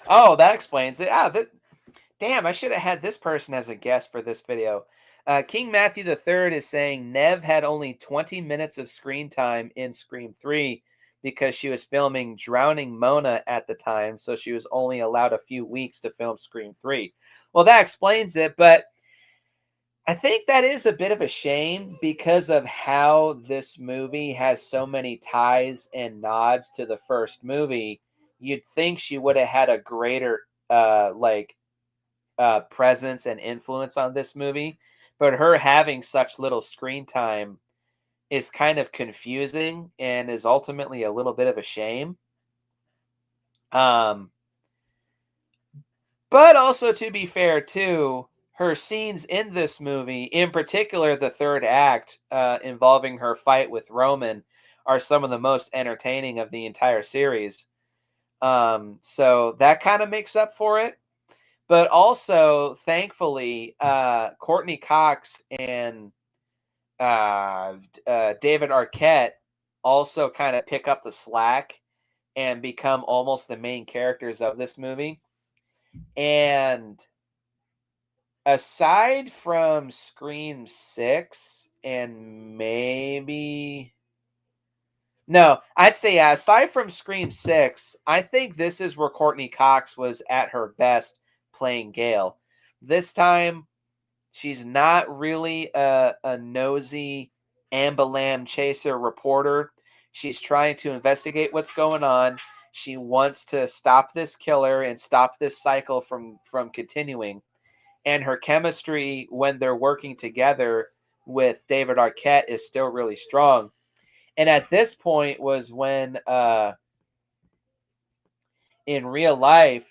oh, that explains it. Damn, I should have had this person as a guest for this video. King Matthew III is saying Nev had only 20 minutes of screen time in Scream 3 because she was filming Drowning Mona at the time, so she was only allowed a few weeks to film Scream 3. Well, that explains it, but I think that is a bit of a shame because of how this movie has so many ties and nods to the first movie. You'd think she would have had a greater presence and influence on this movie, but her having such little screen time is kind of confusing and is ultimately a little bit of a shame. Um, but also, to be fair, too, her scenes in this movie, in particular the third act involving her fight with Roman, are some of the most entertaining of the entire series. So that kind of makes up for it. But also, thankfully, Courtney Cox and David Arquette also kind of pick up the slack and become almost the main characters of this movie. And aside from Scream 6 and maybe. No, I'd say yeah, aside from Scream 6, I think this is where Courtney Cox was at her best playing Gale. This time, she's not really a nosy ambulam chaser reporter. She's trying to investigate what's going on. She wants to stop this killer and stop this cycle from continuing. And her chemistry when they're working together with David Arquette is still really strong. And at this point was when in real life,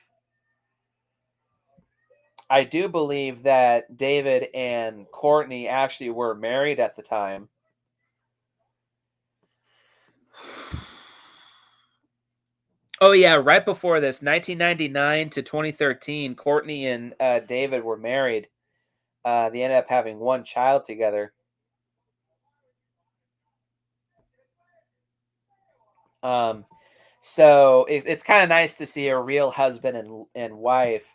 I do believe that David and Courtney actually were married at the time. Oh yeah, right before this, 1999 to 2013, Courtney and David were married. They ended up having one child together. Um, so it's kind of nice to see a real husband and wife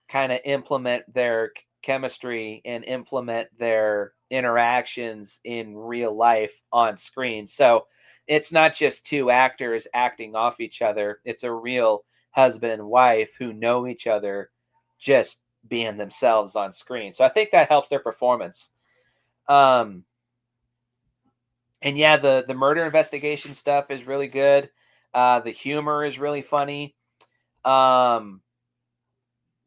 kind of implement their chemistry and implement their interactions in real life on screen. So it's not just two actors acting off each other. It's a real husband and wife who know each other just being themselves on screen. So I think that helps their performance. Um, and yeah, the murder investigation stuff is really good. The humor is really funny. Um,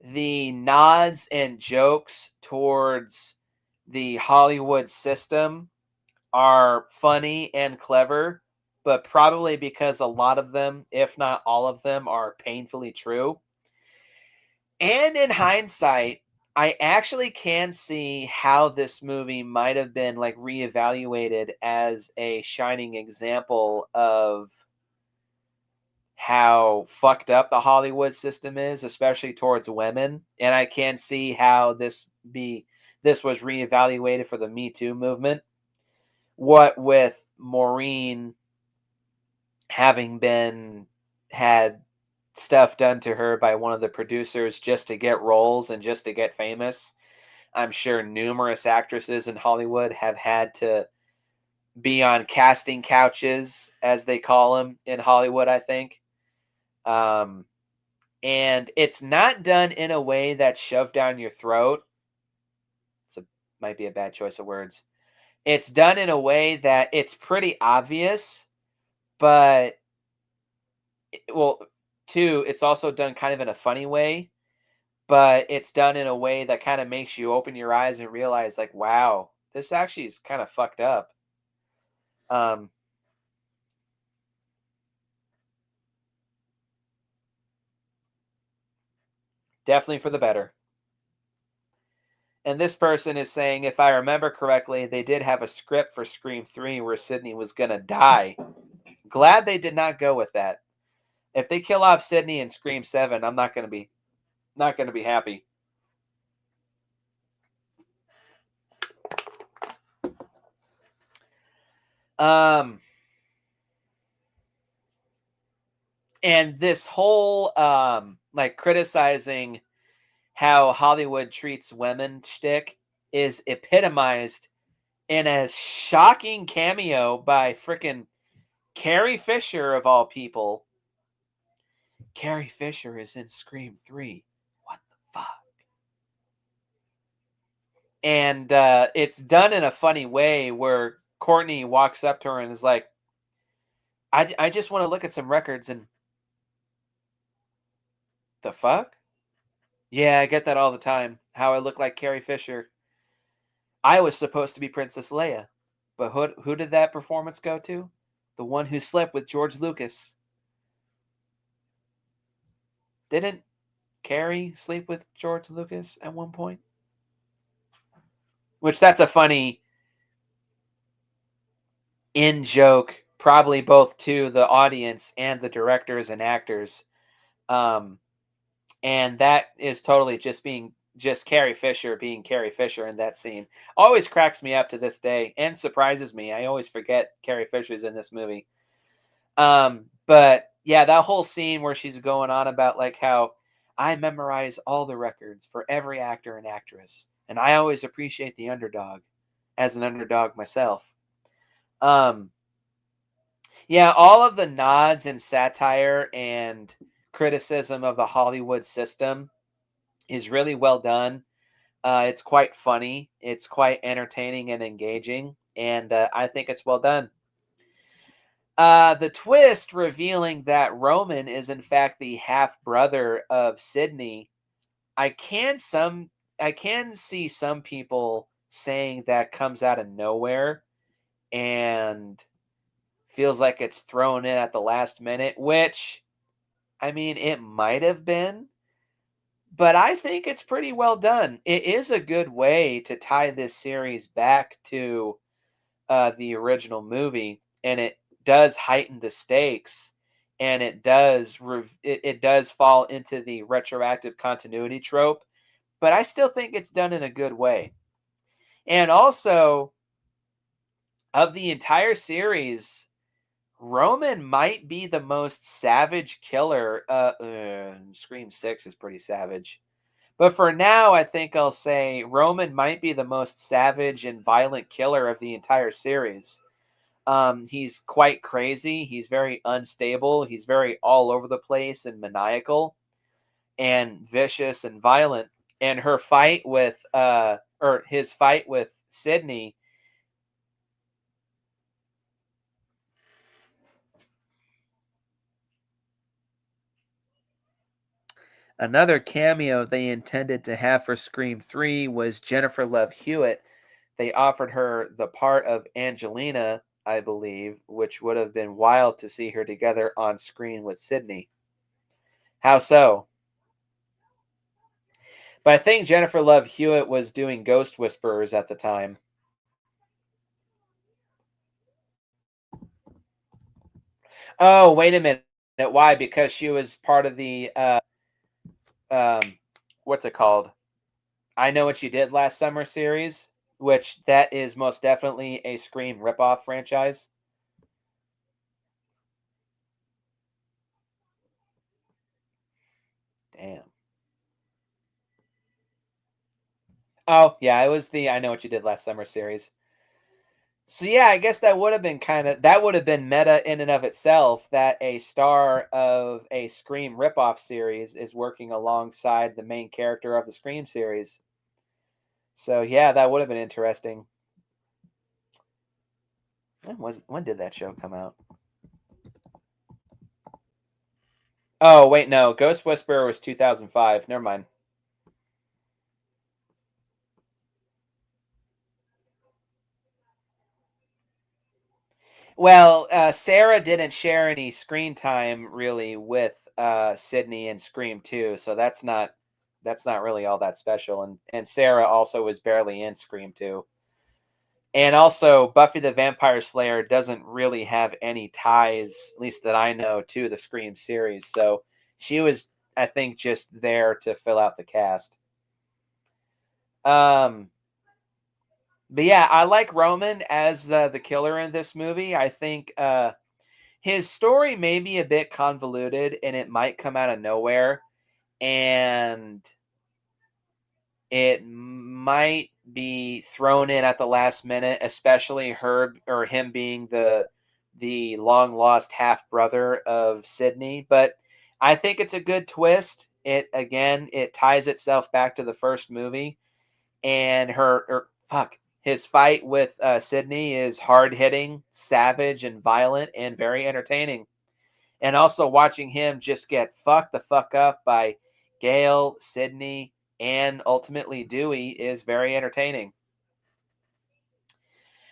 the nods and jokes towards the Hollywood system are funny and clever, but probably because a lot of them, if not all of them, are painfully true. And in hindsight, I actually can see how this movie might have been like reevaluated as a shining example of how fucked up the Hollywood system is, especially towards women. And I can see how this was reevaluated for the Me Too movement. What with Maureen having been had stuff done to her by one of the producers just to get roles and just to get famous. I'm sure numerous actresses in Hollywood have had to be on casting couches, as they call them in Hollywood, I think. Um, and it's not done in a way that's shoved down your throat. It's might be a bad choice of words. It's done in a way that it's pretty obvious, but well, two, it's also done kind of in a funny way, but it's done in a way that kind of makes you open your eyes and realize, like, wow, this actually is kind of fucked up. Um, Definitely for the better. And this person is saying, if I remember correctly, they did have a script for Scream 3 where Sydney was going to die. Glad they did not go with that. If they kill off Sydney in Scream 7, I'm not gonna be happy. Um, and this whole like criticizing how Hollywood treats women shtick is epitomized in a shocking cameo by frickin' Carrie Fisher of all people. Carrie Fisher is in Scream 3. What the fuck? And it's done in a funny way where Courtney walks up to her and is like, I just want to look at some records and the fuck? Yeah, I get that all the time. How I look like Carrie Fisher. I was supposed to be Princess Leia. But who did that performance go to? The one who slept with George Lucas. Didn't Carrie sleep with George Lucas at one point? Which that's a funny in joke, probably both to the audience and the directors and actors. Um, and that is totally just Carrie Fisher being Carrie Fisher in that scene. Always cracks me up to this day and surprises me. I always forget Carrie Fisher's in this movie. But yeah, that whole scene where she's going on about like how I memorize all the records for every actor and actress, and I always appreciate the underdog as an underdog myself. Um, yeah, all of the nods and satire and criticism of the Hollywood system is really well done. It's quite funny. It's quite entertaining and engaging, and I think it's well done. The twist revealing that Roman is in fact the half brother of Sydney. I can some I can see some people saying that comes out of nowhere and feels like it's thrown in at the last minute, which I mean it might have been, but I think it's pretty well done. It is a good way to tie this series back to the original movie, and it does heighten the stakes, and it does fall into the retroactive continuity trope. But I still think it's done in a good way. And also, of the entire series, Roman might be the most savage killer. Scream 6 is pretty savage. But for now, I think I'll say Roman might be the most savage and violent killer of the entire series. He's quite crazy. He's very unstable. He's very all over the place and maniacal and vicious and violent. And his fight with Sydney. Another cameo they intended to have for Scream 3 was Jennifer Love Hewitt. They offered her the part of Angelina, I believe, which would have been wild to see her together on screen with Sydney. How so? But I think Jennifer Love Hewitt was doing Ghost Whisperers at the time. Oh, wait a minute. Why? Because she was part of the um what's it called? I Know What You Did Last Summer series, which that is most definitely a Scream ripoff franchise. Damn. Oh, yeah, it was the I Know What You Did Last Summer series. So yeah, I guess that would have been meta in and of itself that a star of a Scream ripoff series is working alongside the main character of the Scream series. So yeah, that would have been interesting. When did that show come out? Oh wait, no, Ghost Whisperer was 2005. Never mind. Well, Sarah didn't share any screen time really with Sydney and Scream 2, so that's not really all that special. And Sarah also was barely in Scream 2. And also, Buffy the Vampire Slayer doesn't really have any ties, at least that I know, to the Scream series. So she was, I think, just there to fill out the cast. Um, but yeah, I like Roman as the killer in this movie. I think his story may be a bit convoluted and it might come out of nowhere. And it might be thrown in at the last minute, especially her or him being the long lost half brother of Sydney. But I think it's a good twist. It ties itself back to the first movie, and his fight with Sydney is hard hitting, savage, and violent, and very entertaining. And also watching him just get fucked the fuck up by Gale, Sydney, and ultimately Dewey is very entertaining.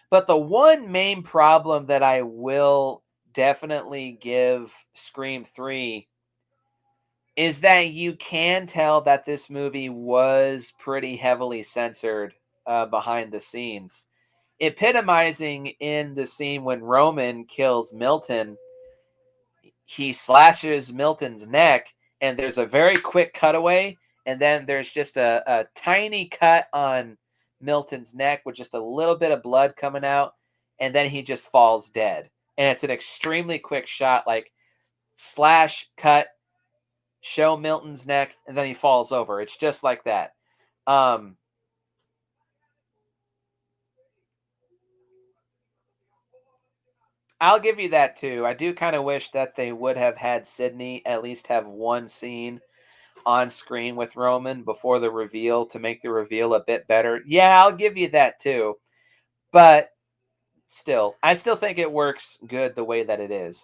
But the one main problem that I will definitely give Scream 3 is that you can tell that this movie was pretty heavily censored behind the scenes. Epitomizing in the scene when Roman kills Milton, he slashes Milton's neck, and there's a very quick cutaway, and then there's just a tiny cut on Milton's neck with just a little bit of blood coming out, and then he just falls dead. And it's an extremely quick shot, like slash, cut, show Milton's neck, and then he falls over. It's just like that. Um, I'll give you that too. I do kind of wish that they would have had Sydney at least have one scene on screen with Roman before the reveal to make the reveal a bit better. Yeah, I'll give you that too. But still, I still think it works good the way that it is.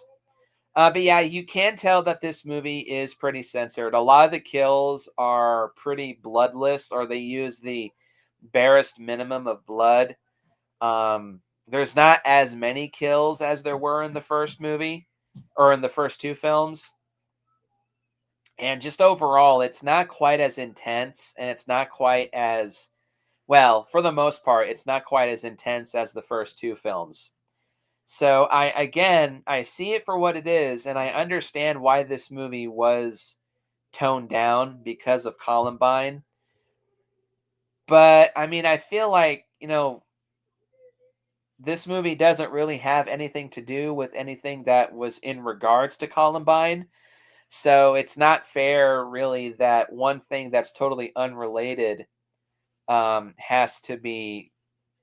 But yeah, you can tell that this movie is pretty censored. A lot of the kills are pretty bloodless, or they use the barest minimum of blood. There's not as many kills as there were in the first movie or in the first two films. And just overall, it's not quite as intense, and it's not quite as well, for the most part, it's not quite as intense as the first two films. So I see it for what it is, and I understand why this movie was toned down because of Columbine. But I mean, I feel like, this movie doesn't really have anything to do with anything that was in regards to Columbine. So it's not fair, really, that one thing that's totally unrelated has to be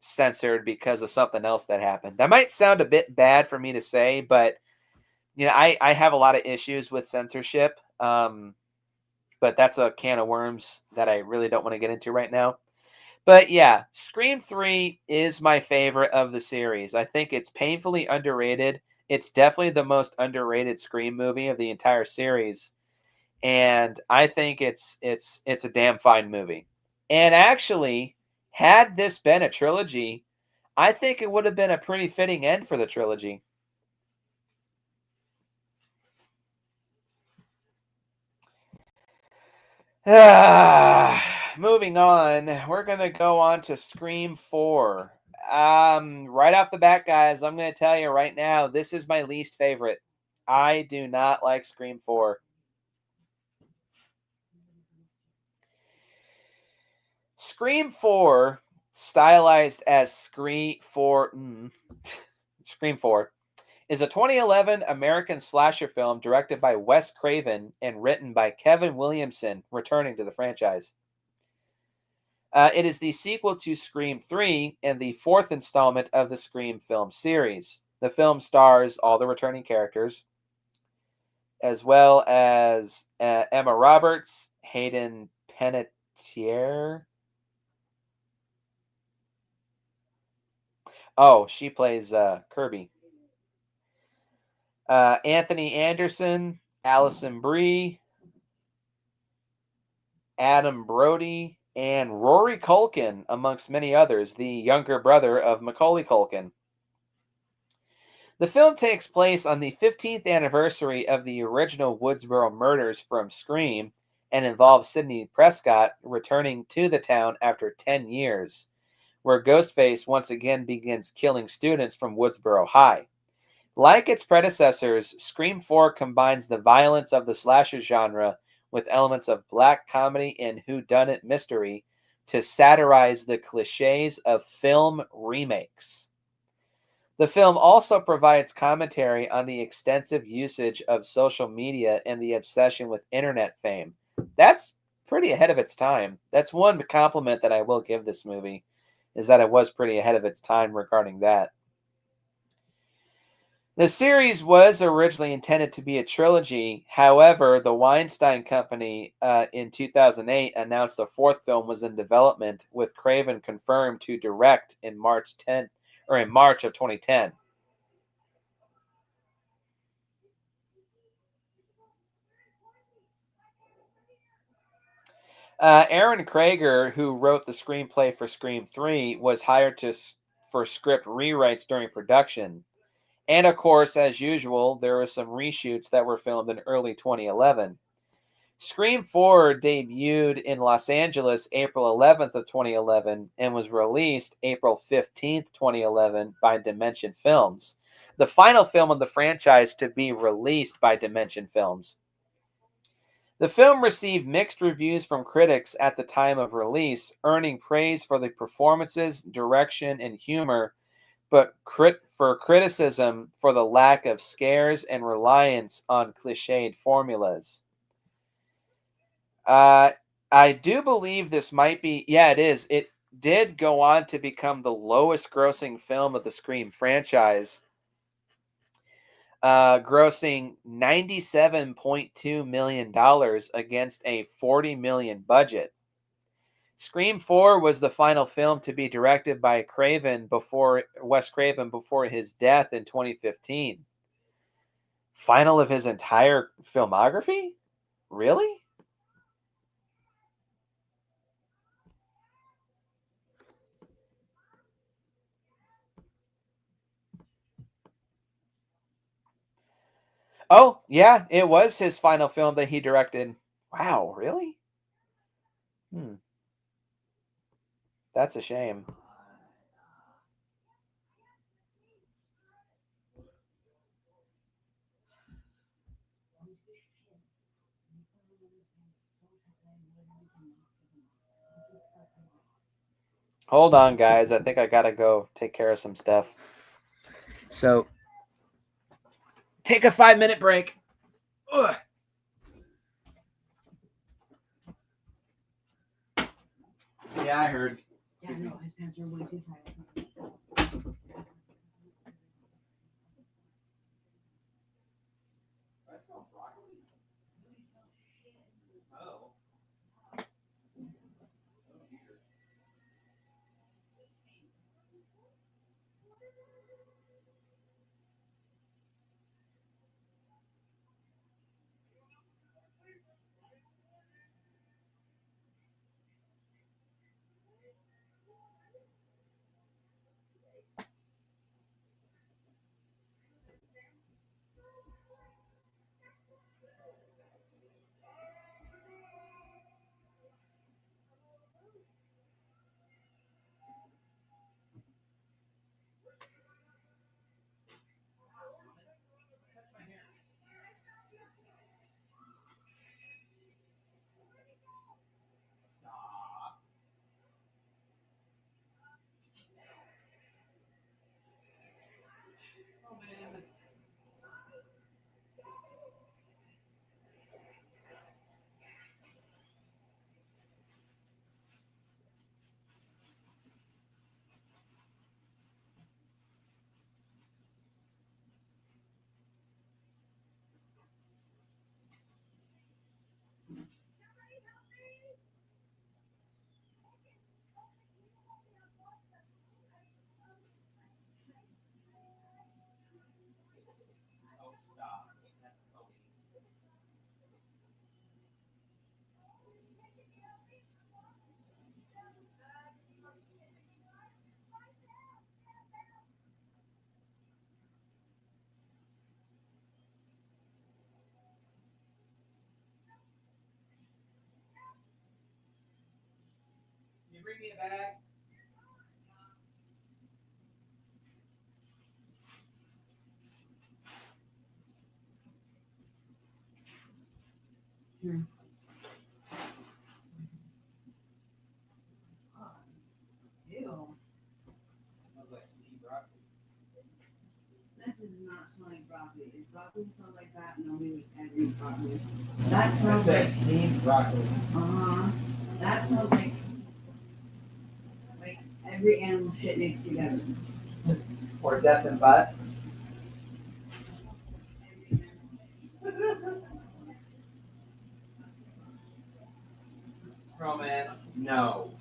censored because of something else that happened. That might sound a bit bad for me to say, but I have a lot of issues with censorship. But that's a can of worms that I really don't want to get into right now. But yeah, Scream 3 is my favorite of the series. I think it's painfully underrated. It's definitely the most underrated Scream movie of the entire series. And I think it's a damn fine movie. And actually, had this been a trilogy, I think it would have been a pretty fitting end for the trilogy. Moving on, we're gonna go on to Scream 4. Right off the bat, guys, I'm gonna tell you right now, this is my least favorite. I do not like Scream 4. Scream 4, stylized as Scream 4, is a 2011 American slasher film directed by Wes Craven and written by Kevin Williamson, returning to the franchise. It is the sequel to Scream 3 and the fourth installment of the Scream film series. The film stars all the returning characters, as well as Emma Roberts, Hayden Panettiere. Oh, she plays Kirby. Anthony Anderson, Allison Brie, Adam Brody, and Rory Culkin, amongst many others, the younger brother of Macaulay Culkin. The film takes place on the 15th anniversary of the original Woodsboro murders from Scream and involves Sidney Prescott returning to the town after 10 years, where Ghostface once again begins killing students from Woodsboro High. Like its predecessors, Scream 4 combines the violence of the slasher genre with elements of black comedy and whodunit mystery to satirize the cliches of film remakes. The film also provides commentary on the extensive usage of social media and the obsession with internet fame. That's pretty ahead of its time. That's one compliment that I will give this movie, is that it was pretty ahead of its time regarding that. The series was originally intended to be a trilogy. However, the Weinstein Company in 2008 announced a fourth film was in development, with Craven confirmed to direct in March of 2010. Aaron Krager, who wrote the screenplay for Scream 3, was hired for script rewrites during production. And of course, as usual, there were some reshoots that were filmed in early 2011. Scream 4 debuted in Los Angeles April 11th of 2011 and was released April 15th, 2011 by Dimension Films, the final film of the franchise to be released by Dimension Films. The film received mixed reviews from critics at the time of release, earning praise for the performances, direction, and humor, but for criticism for the lack of scares and reliance on cliched formulas. Uh, I do believe this might be, yeah, it is. It did go on to become the lowest grossing film of the Scream franchise, grossing $97.2 million against a $40 million budget. Scream 4 was the final film to be directed by Wes Craven before his death in 2015. Final of his entire filmography? Really? Oh, yeah, it was his final film that he directed. Wow, really? Hmm, that's a shame. Hold on, guys. I think I gotta go take care of some stuff. So, take a 5-minute break. Ugh. Yeah, I heard. Yeah, I know. His pants are way too tight. You bring me a bag? Hmm. Ew. That does not smell like broccoli. If broccoli smells like that, nobody would ever eat broccoli. That smells like steamed broccoli. That smells like every animal shit mixed together. Or death and butt. Roman, no.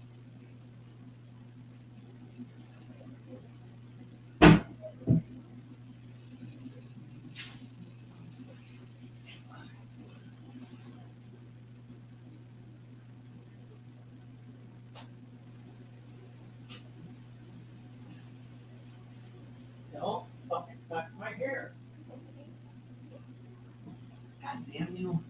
Don't fucking touch my hair. God damn you.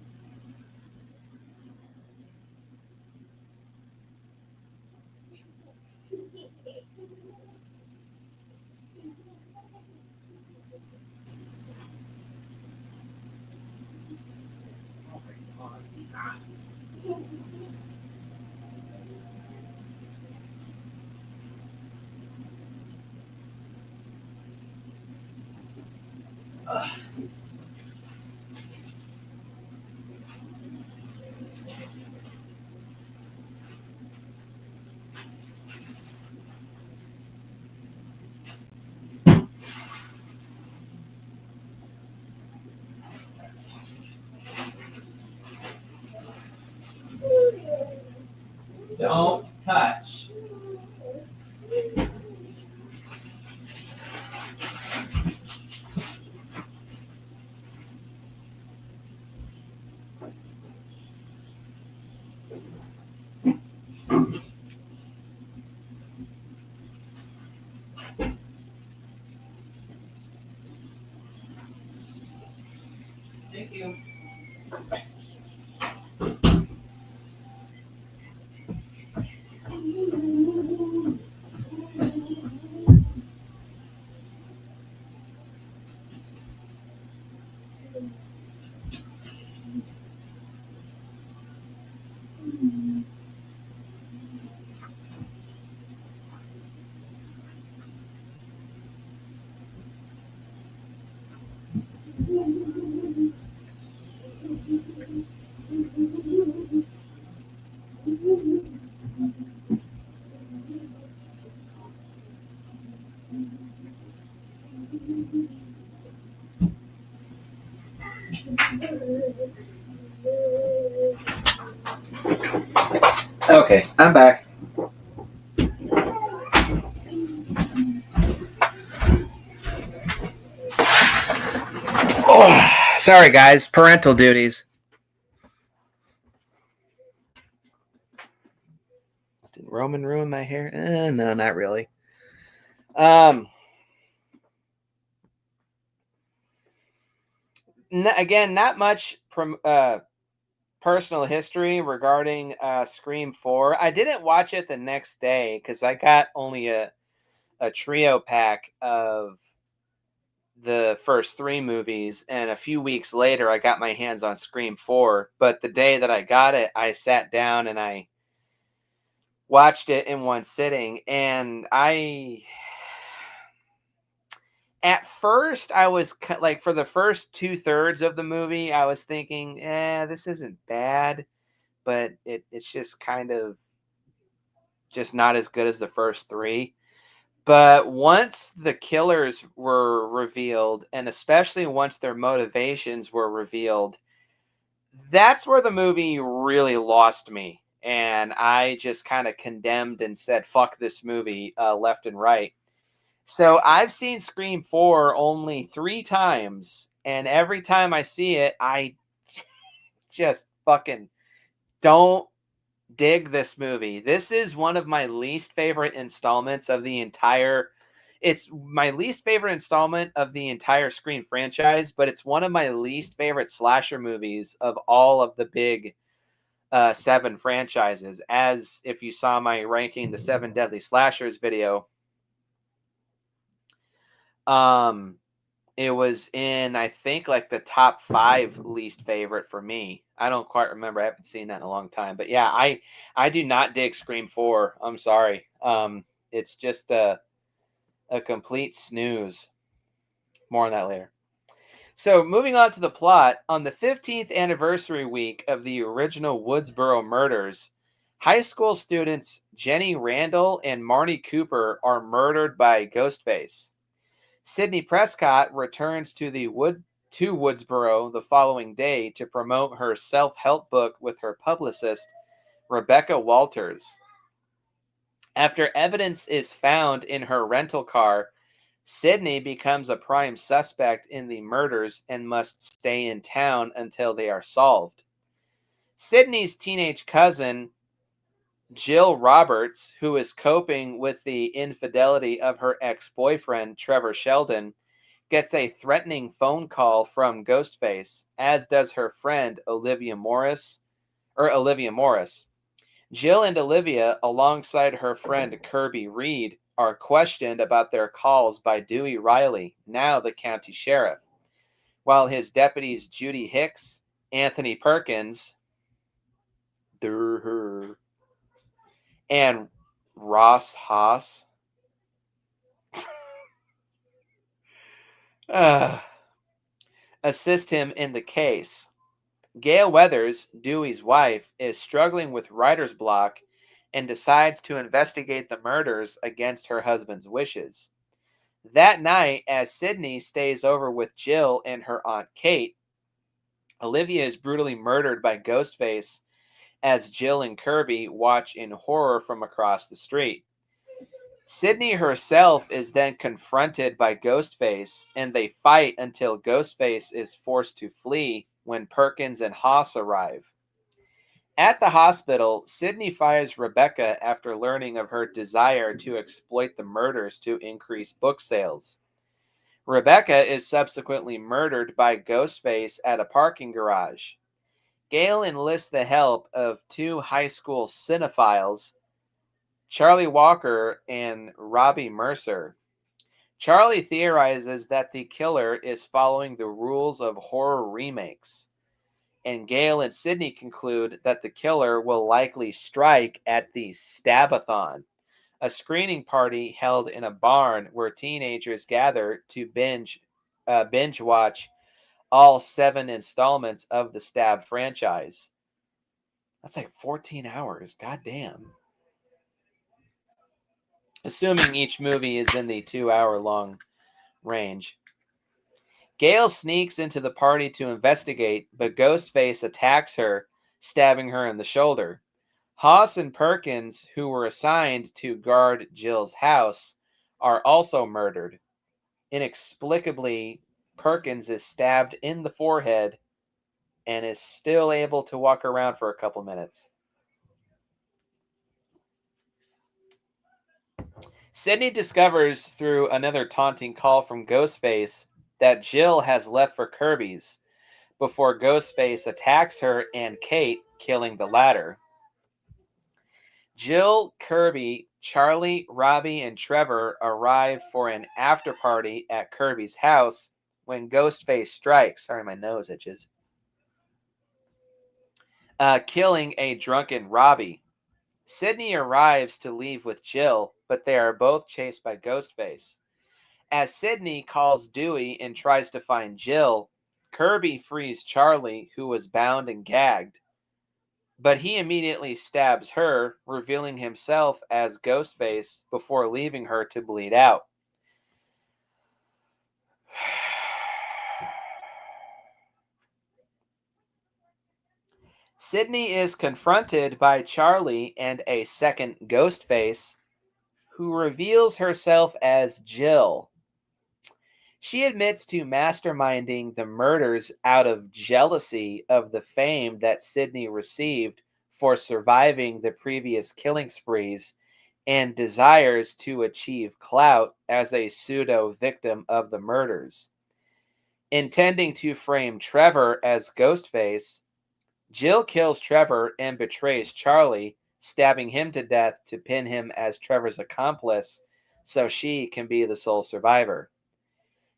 Oh my God. Don't touch. Thank you. Okay, I'm back. Oh, sorry, guys. Parental duties. Did Roman ruin my hair? No, not really. Again, not much personal history regarding Scream 4. I didn't watch it the next day because I got only a trio pack of the first three movies, and a few weeks later I got my hands on Scream 4. But the day that I got it, I sat down and I watched it in one sitting, and at first I was like, for the first 2/3 of the movie I was thinking, this isn't bad, but it's just kind of just not as good as the first three. But once the killers were revealed, and especially once their motivations were revealed, that's where the movie really lost me. And I just kind of condemned and said, fuck this movie, left and right. So I've seen Scream 4 only 3 times. And every time I see it, I just fucking don't dig this movie. This is one of my least favorite installments of the entire. It's my least favorite installment of the entire Scream franchise, but it's one of my least favorite slasher movies of all of the big 7 franchises. As if you saw my ranking the 7 deadly slashers video, It was in, I think, like the top 5 least favorite for me. I don't quite remember. I haven't seen that in a long time. But yeah, I do not dig Scream 4. I'm sorry. It's just a complete snooze. More on that later. So, moving on to the plot, on the 15th anniversary week of the original Woodsboro murders, high school students Jenny Randall and Marnie Cooper are murdered by Ghostface. Sidney Prescott returns to Woodsboro the following day to promote her self-help book with her publicist, Rebecca Walters. After evidence is found in her rental car, Sidney becomes a prime suspect in the murders and must stay in town until they are solved. Sidney's teenage cousin, Jill Roberts, who is coping with the infidelity of her ex-boyfriend, Trevor Sheldon, gets a threatening phone call from Ghostface, as does her friend Olivia Morris. Jill and Olivia, alongside her friend Kirby Reed, are questioned about their calls by Dewey Riley, now the county sheriff, while his deputies Judy Hicks, Anthony Perkins, and Ross Haas assist him in the case. Gail Weathers, Dewey's wife, is struggling with writer's block and decides to investigate the murders against her husband's wishes. That night, as Sidney stays over with Jill and her Aunt Kate, Olivia is brutally murdered by Ghostface as Jill and Kirby watch in horror from across the street. Sidney herself is then confronted by Ghostface, and they fight until Ghostface is forced to flee when Perkins and Haas arrive. At the hospital, Sidney fires Rebecca after learning of her desire to exploit the murders to increase book sales. Rebecca is subsequently murdered by Ghostface at a parking garage. Gail enlists the help of 2 high school cinephiles, Charlie Walker and Robbie Mercer. Charlie theorizes that the killer is following the rules of horror remakes, and Gail and Sidney conclude that the killer will likely strike at the Stabathon, a screening party held in a barn where teenagers gather to binge watch all 7 installments of the Stab franchise. That's like 14 hours. God damn. Assuming each movie is in the 2-hour long range. Gail sneaks into the party to investigate, but Ghostface attacks her, stabbing her in the shoulder. Haas and Perkins, who were assigned to guard Jill's house, are also murdered. Inexplicably, Perkins is stabbed in the forehead and is still able to walk around for a couple minutes. Sidney discovers through another taunting call from Ghostface that Jill has left for Kirby's before Ghostface attacks her and Kate, killing the latter. Jill, Kirby, Charlie, Robbie, and Trevor arrive for an after party at Kirby's house when Ghostface strikes. Sorry, my nose itches. Killing a drunken Robbie. Sidney arrives to leave with Jill, but they are both chased by Ghostface. As Sidney calls Dewey and tries to find Jill, Kirby frees Charlie, who was bound and gagged. But he immediately stabs her, revealing himself as Ghostface before leaving her to bleed out. Sidney is confronted by Charlie and a second Ghostface, who reveals herself as Jill. She admits to masterminding the murders out of jealousy of the fame that Sidney received for surviving the previous killing sprees and desires to achieve clout as a pseudo-victim of the murders. Intending to frame Trevor as Ghostface, Jill kills Trevor and betrays Charlie, stabbing him to death to pin him as Trevor's accomplice so she can be the sole survivor.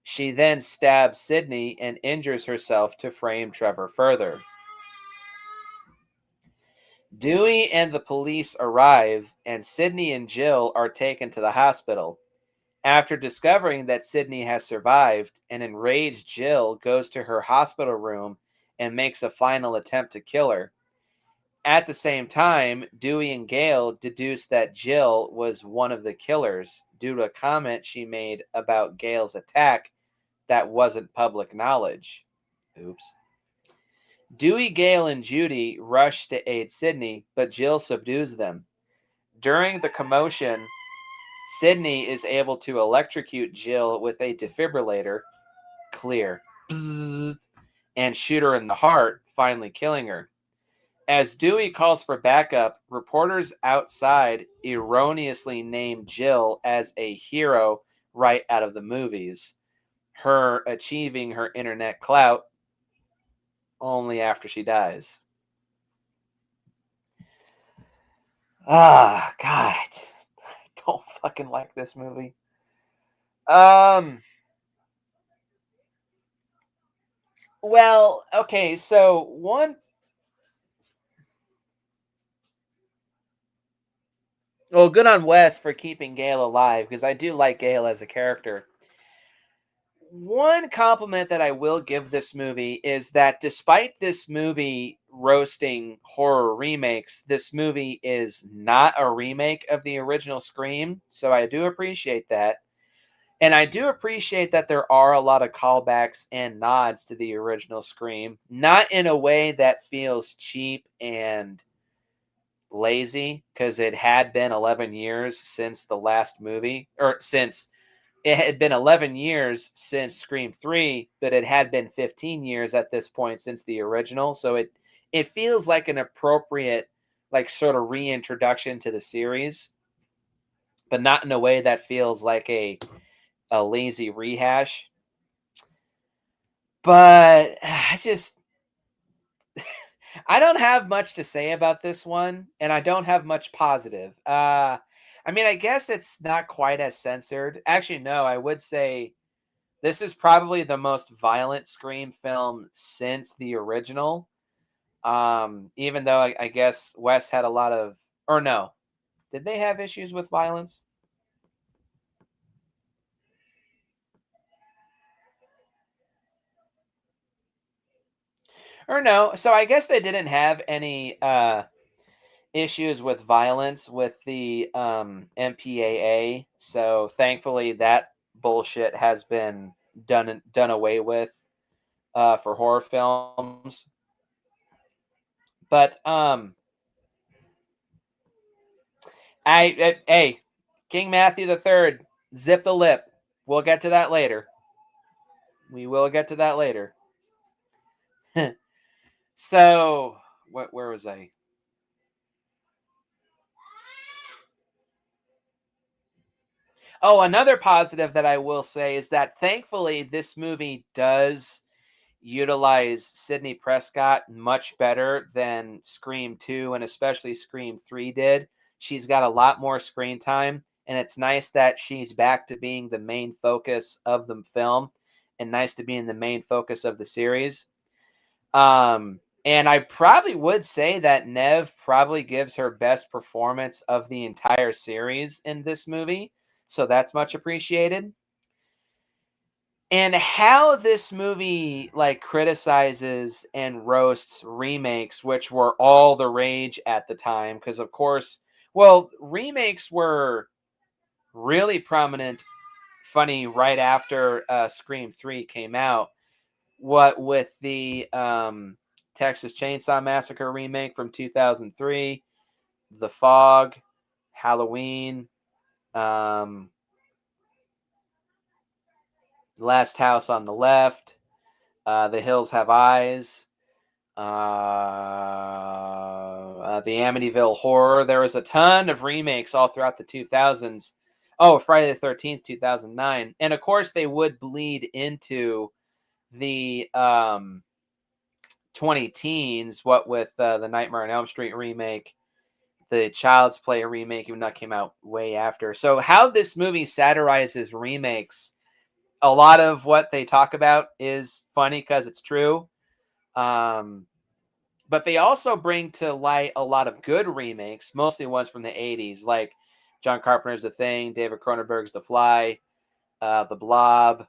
She then stabs Sydney and injures herself to frame Trevor further. Dewey and the police arrive, and Sydney and Jill are taken to the hospital. After discovering that Sydney has survived, an enraged Jill goes to her hospital room and makes a final attempt to kill her. At the same time, Dewey and Gale deduce that Jill was one of the killers due to a comment she made about Gale's attack that wasn't public knowledge. Oops. Dewey, Gale, and Judy rush to aid Sydney, but Jill subdues them. During the commotion, Sydney is able to electrocute Jill with a defibrillator, clear, bzzz, and shoot her in the heart, finally killing her. As Dewey calls for backup, reporters outside erroneously name Jill as a hero right out of the movies, her achieving her internet clout only after she dies. Ah, God. I don't fucking like this movie. Well, okay, so one. Well, good on Wes for keeping Gale alive, because I do like Gale as a character. One compliment that I will give this movie is that despite this movie roasting horror remakes, this movie is not a remake of the original Scream, so I do appreciate that. And I do appreciate that there are a lot of callbacks and nods to the original Scream, not in a way that feels cheap and lazy, because it had been 11 years since the last movie, or since it had been 11 years since Scream 3, but it had been 15 years at this point since the original. So it feels like an appropriate, like, sort of reintroduction to the series, but not in a way that feels like a lazy rehash. But I don't have much to say about this one, and I don't have much positive. I mean, I guess it's not quite as censored. Actually, no, I would say this is probably the most violent Scream film since the original. Even though I guess Wes had a lot of, or no, did they have issues with violence? Or no, so I guess they didn't have any issues with violence with the MPAA. So thankfully, that bullshit has been done away with for horror films. But hey, King Matthew III, zip the lip. We'll get to that later. We will get to that later. So, where was I? Oh, another positive that I will say is that thankfully this movie does utilize Sidney Prescott much better than Scream 2 and especially Scream 3 did. She's got a lot more screen time, and it's nice that she's back to being the main focus of the film and nice to be in the main focus of the series. And I probably would say that Nev probably gives her best performance of the entire series in this movie. So that's much appreciated. And how this movie like criticizes and roasts remakes, which were all the rage at the time, because of course, well, remakes were really prominent, funny right after Scream 3 came out. What with the Texas Chainsaw Massacre remake from 2003, The Fog, Halloween, um, Last House on the Left, The Hills Have Eyes, the Amityville Horror. There was a ton of remakes all throughout the 2000s. Oh, Friday the 13th, 2009. And of course, they would bleed into the 20 teens, what with the Nightmare on Elm Street remake, the Child's Play remake, even though that came out way after. So how this movie satirizes remakes a lot of what they talk about is funny because it's true. But they also bring to light a lot of good remakes, mostly ones from the 80s, like John Carpenter's The Thing, David Cronenberg's The Fly, The Blob,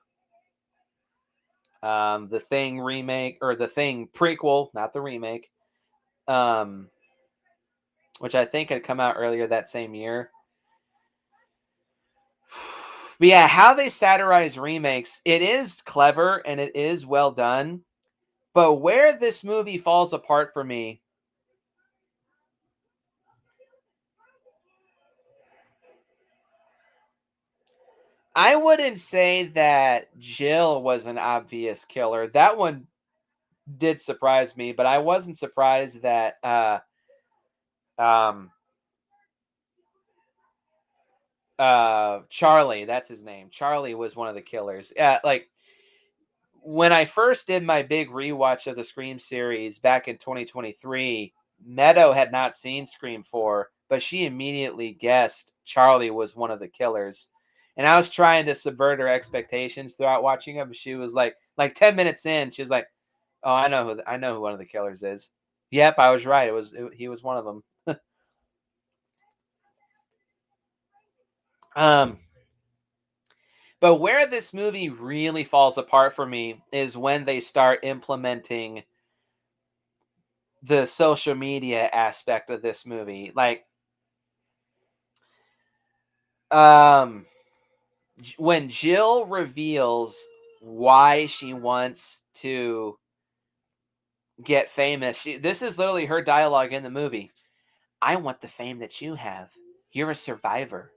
The Thing remake, or The Thing prequel, not the remake, which I think had come out earlier that same year. But yeah, how they satirize remakes, it is clever and it is well done. But where this movie falls apart for me, I wouldn't say that Jill was an obvious killer. That one did surprise me, but I wasn't surprised that um Charlie, that's his name. Charlie was one of the killers. Like when I first did my big rewatch of the Scream series back in 2023, Meadow had not seen Scream 4, but she immediately guessed Charlie was one of the killers. And I was trying to subvert her expectations throughout watching it, but she was like 10 minutes in, she was like, "Oh, I know who one of the killers is." Yep, I was right. He was one of them. Um But where this movie really falls apart for me is when they start implementing the social media aspect of this movie. Like, um, when Jill reveals why she wants to get famous, this is literally her dialogue in the movie. I want the fame that you have. You're a survivor.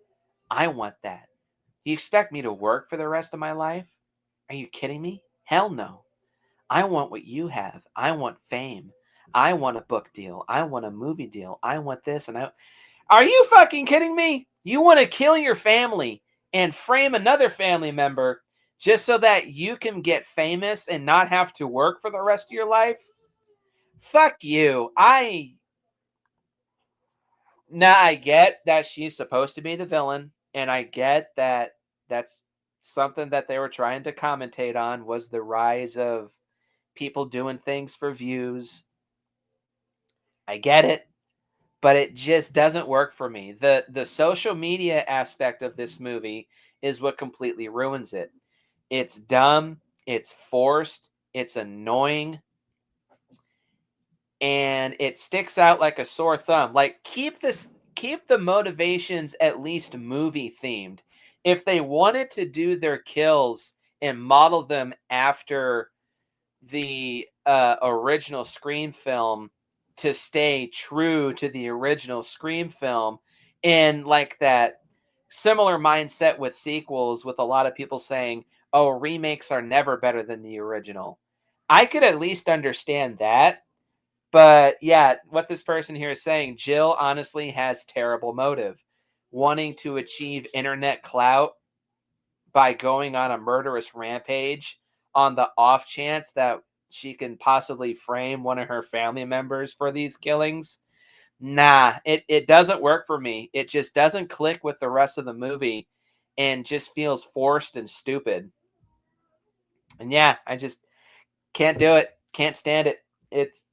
I want that. You expect me to work for the rest of my life? Are you kidding me? Hell no. I want what you have. I want fame. I want a book deal. I want a movie deal. I want this and I. Are you fucking kidding me? You want to kill your family and frame another family member just so that you can get famous and not have to work for the rest of your life? Fuck you. I get that she's supposed to be the villain, and I get that that's something that they were trying to commentate on was the rise of people doing things for views. I get it, but it just doesn't work for me. The social media aspect of this movie is what completely ruins it. It's dumb, it's forced, it's annoying, and it sticks out like a sore thumb. Like keep the motivations at least movie themed. If they wanted to do their kills and model them after the original Scream film to stay true to the original Scream film, and like that similar mindset with sequels, with a lot of people saying, oh, remakes are never better than the original. I could at least understand that. But yeah, what this person here is saying, Jill honestly has terrible motive. Wanting to achieve internet clout by going on a murderous rampage on the off chance that she can possibly frame one of her family members for these killings. Nah, it doesn't work for me. It just doesn't click with the rest of the movie and just feels forced and stupid. And yeah, I just can't do it. Can't stand it. It's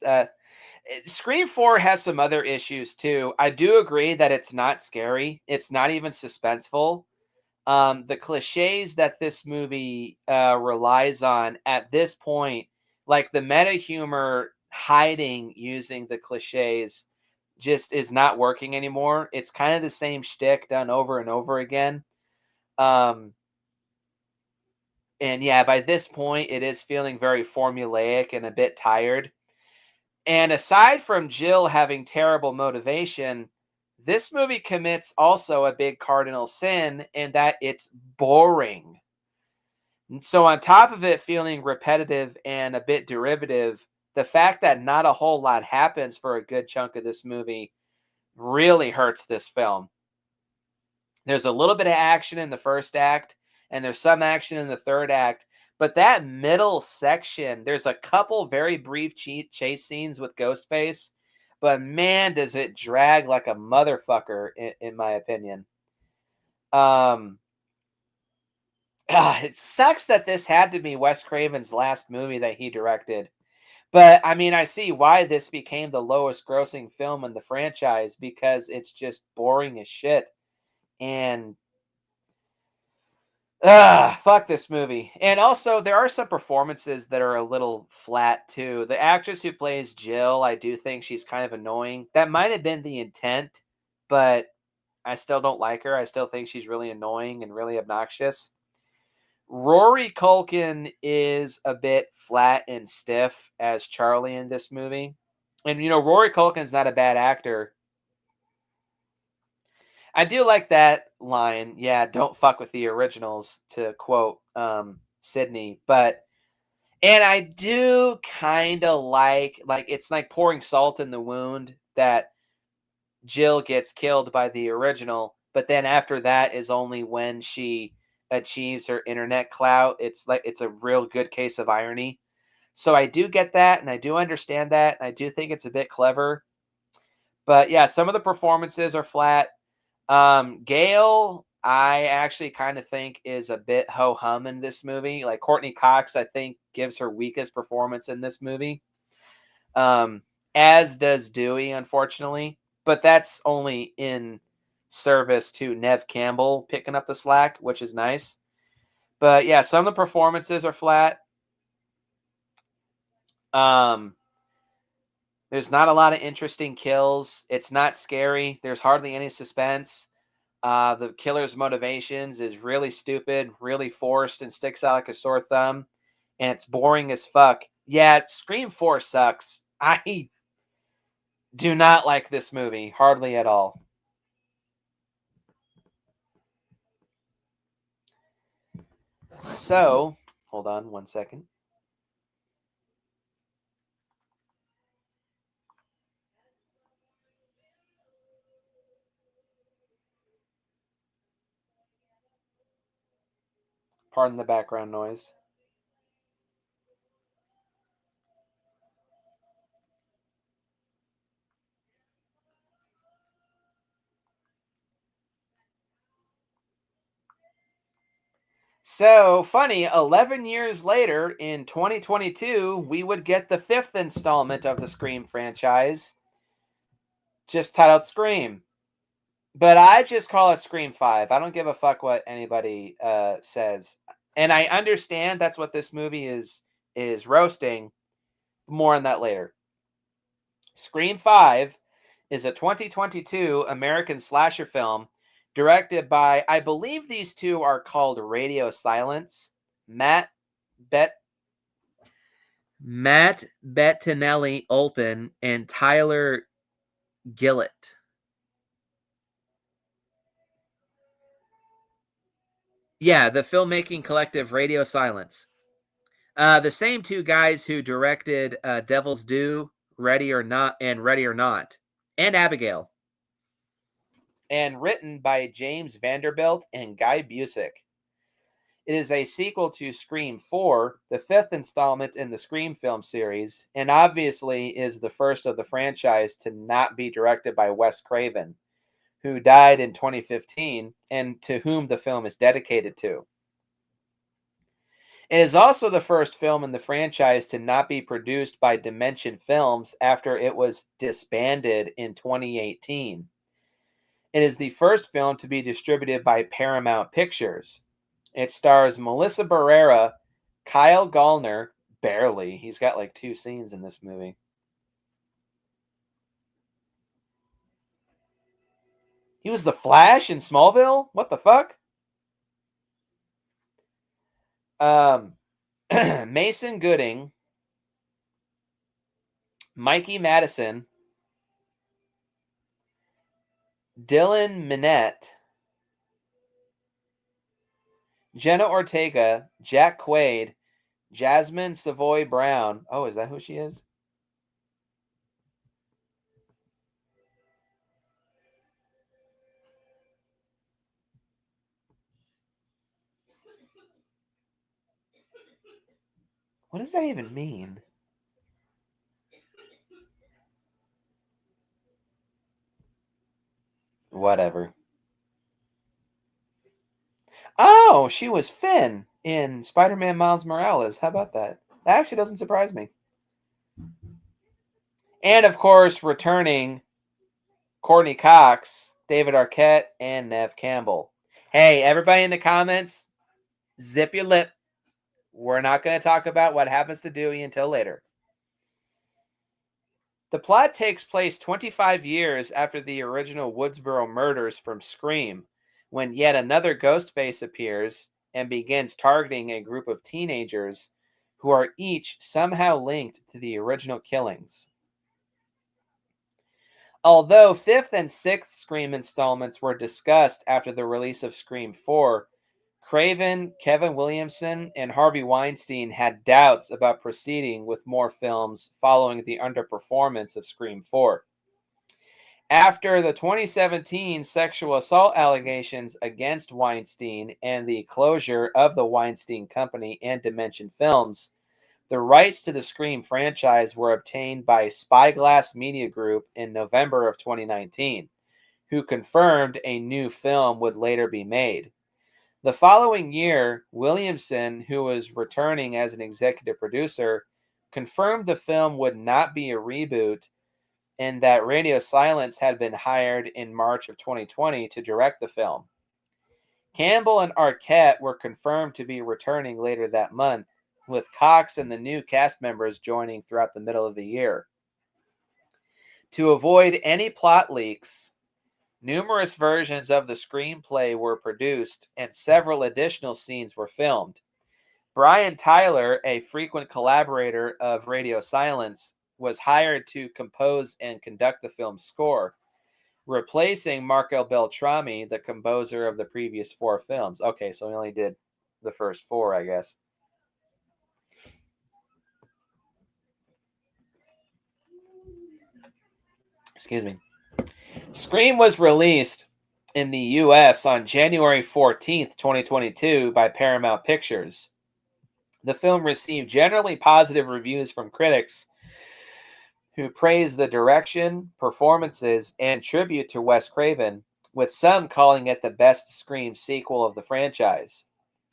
Scream 4 has some other issues too. I do agree that it's not scary. It's not even suspenseful. The cliches that this movie relies on at this point, like the meta humor hiding using the cliches, just is not working anymore. It's kind of the same shtick done over and over again. Um, and yeah, by this point, it is feeling very formulaic and a bit tired. And aside from Jill having terrible motivation, this movie commits also a big cardinal sin in that it's boring. And so, on top of it feeling repetitive and a bit derivative, the fact that not a whole lot happens for a good chunk of this movie really hurts this film. There's a little bit of action in the first act, and there's some action in the third act. But that middle section, there's a couple very brief chase scenes with Ghostface. But man, does it drag like a motherfucker, in my opinion. Um, It sucks that this had to be Wes Craven's last movie that he directed. But I mean, I see why this became the lowest grossing film in the franchise because it's just boring as shit. And fuck this movie. And also, there are some performances that are a little flat too. The actress who plays Jill, I do think she's kind of annoying. That might have been the intent, but I still don't like her. I still think she's really annoying and really obnoxious. Rory Culkin is a bit flat and stiff as Charlie in this movie. And Rory Culkin's not a bad actor. I do like that line, yeah, don't fuck with the originals, to quote Sydney. And I do kind of like it's like pouring salt in the wound that Jill gets killed by the original, but then after that is only when she achieves her internet clout. It's like it's a real good case of irony. So I do get that, and I do understand that, and I do think it's a bit clever. But yeah, some of the performances are flat. Gail, I actually kind of think is a bit ho hum in this movie. Like Courtney Cox, I think gives her weakest performance in this movie. Um, as does Dewey, unfortunately, but that's only in service to Nev Campbell picking up the slack, which is nice. But yeah, some of the performances are flat. Um, there's not a lot of interesting kills. It's not scary. There's hardly any suspense. The killer's motivations is really stupid, really forced, and sticks out like a sore thumb. And it's boring as fuck. Yeah, Scream 4 sucks. I do not like this movie, hardly at all. So, hold on one second. Pardon the background noise. So, funny, 11 years later in 2022, we would get the fifth installment of the Scream franchise, just titled Scream. But I just call it Scream 5. I don't give a fuck what anybody says. And I understand that's what this movie is roasting. More on that later. Scream 5 is a 2022 American slasher film directed by, I believe these two are called Radio Silence, Matt Bet Matt Bettinelli Olpin and Tyler Gillett. Yeah, the filmmaking collective Radio Silence. The same two guys who directed Devil's Due, Ready or Not, and Abigail. And written by James Vanderbilt and Guy Busick. It is a sequel to Scream 4, the fifth installment in the Scream film series, and obviously is the first of the franchise to not be directed by Wes Craven, who died in 2015 and to whom the film is dedicated to. It is also the first film in the franchise to not be produced by Dimension Films after it was disbanded in 2018. It is the first film to be distributed by Paramount Pictures. It stars Melissa Barrera, Kyle Gallner, barely. He's got like 2 scenes in this movie. He was the Flash in Smallville? What the fuck? Mason Gooding, Mikey Madison, Dylan Minette, Jenna Ortega, Jack Quaid, Jasmine Savoy Brown. Oh, is that who she is? What does that even mean? Whatever. Oh, she was Finn in Spider-Man Miles Morales. How about that? That actually doesn't surprise me. And of course, returning Courtney Cox, David Arquette, and Nev Campbell. Hey, everybody in the comments, zip your lip. We're not going to talk about what happens to Dewey until later. The plot takes place 25 years after the original Woodsboro murders from Scream, when yet another Ghostface appears and begins targeting a group of teenagers who are each somehow linked to the original killings. Although 5th and 6th Scream installments were discussed after the release of Scream 4, Craven, Kevin Williamson, and Harvey Weinstein had doubts about proceeding with more films following the underperformance of Scream 4. After the 2017 sexual assault allegations against Weinstein and the closure of the Weinstein Company and Dimension Films, the rights to the Scream franchise were obtained by Spyglass Media Group in November of 2019, who confirmed a new film would later be made. The following year, Williamson, who was returning as an executive producer, confirmed the film would not be a reboot and that Radio Silence had been hired in March of 2020 to direct the film. Campbell and Arquette were confirmed to be returning later that month, with Cox and the new cast members joining throughout the middle of the year. To avoid any plot leaks, numerous versions of the screenplay were produced and several additional scenes were filmed. Brian Tyler, a frequent collaborator of Radio Silence, was hired to compose and conduct the film's score, replacing Marco Beltrami, the composer of the previous 4 films. Okay, so he only did the first 4, I guess. Excuse me. Scream was released in the U.S. on January 14th, 2022 by Paramount Pictures. The film received generally positive reviews from critics who praised the direction, performances, and tribute to Wes Craven, with some calling it the best Scream sequel of the franchise.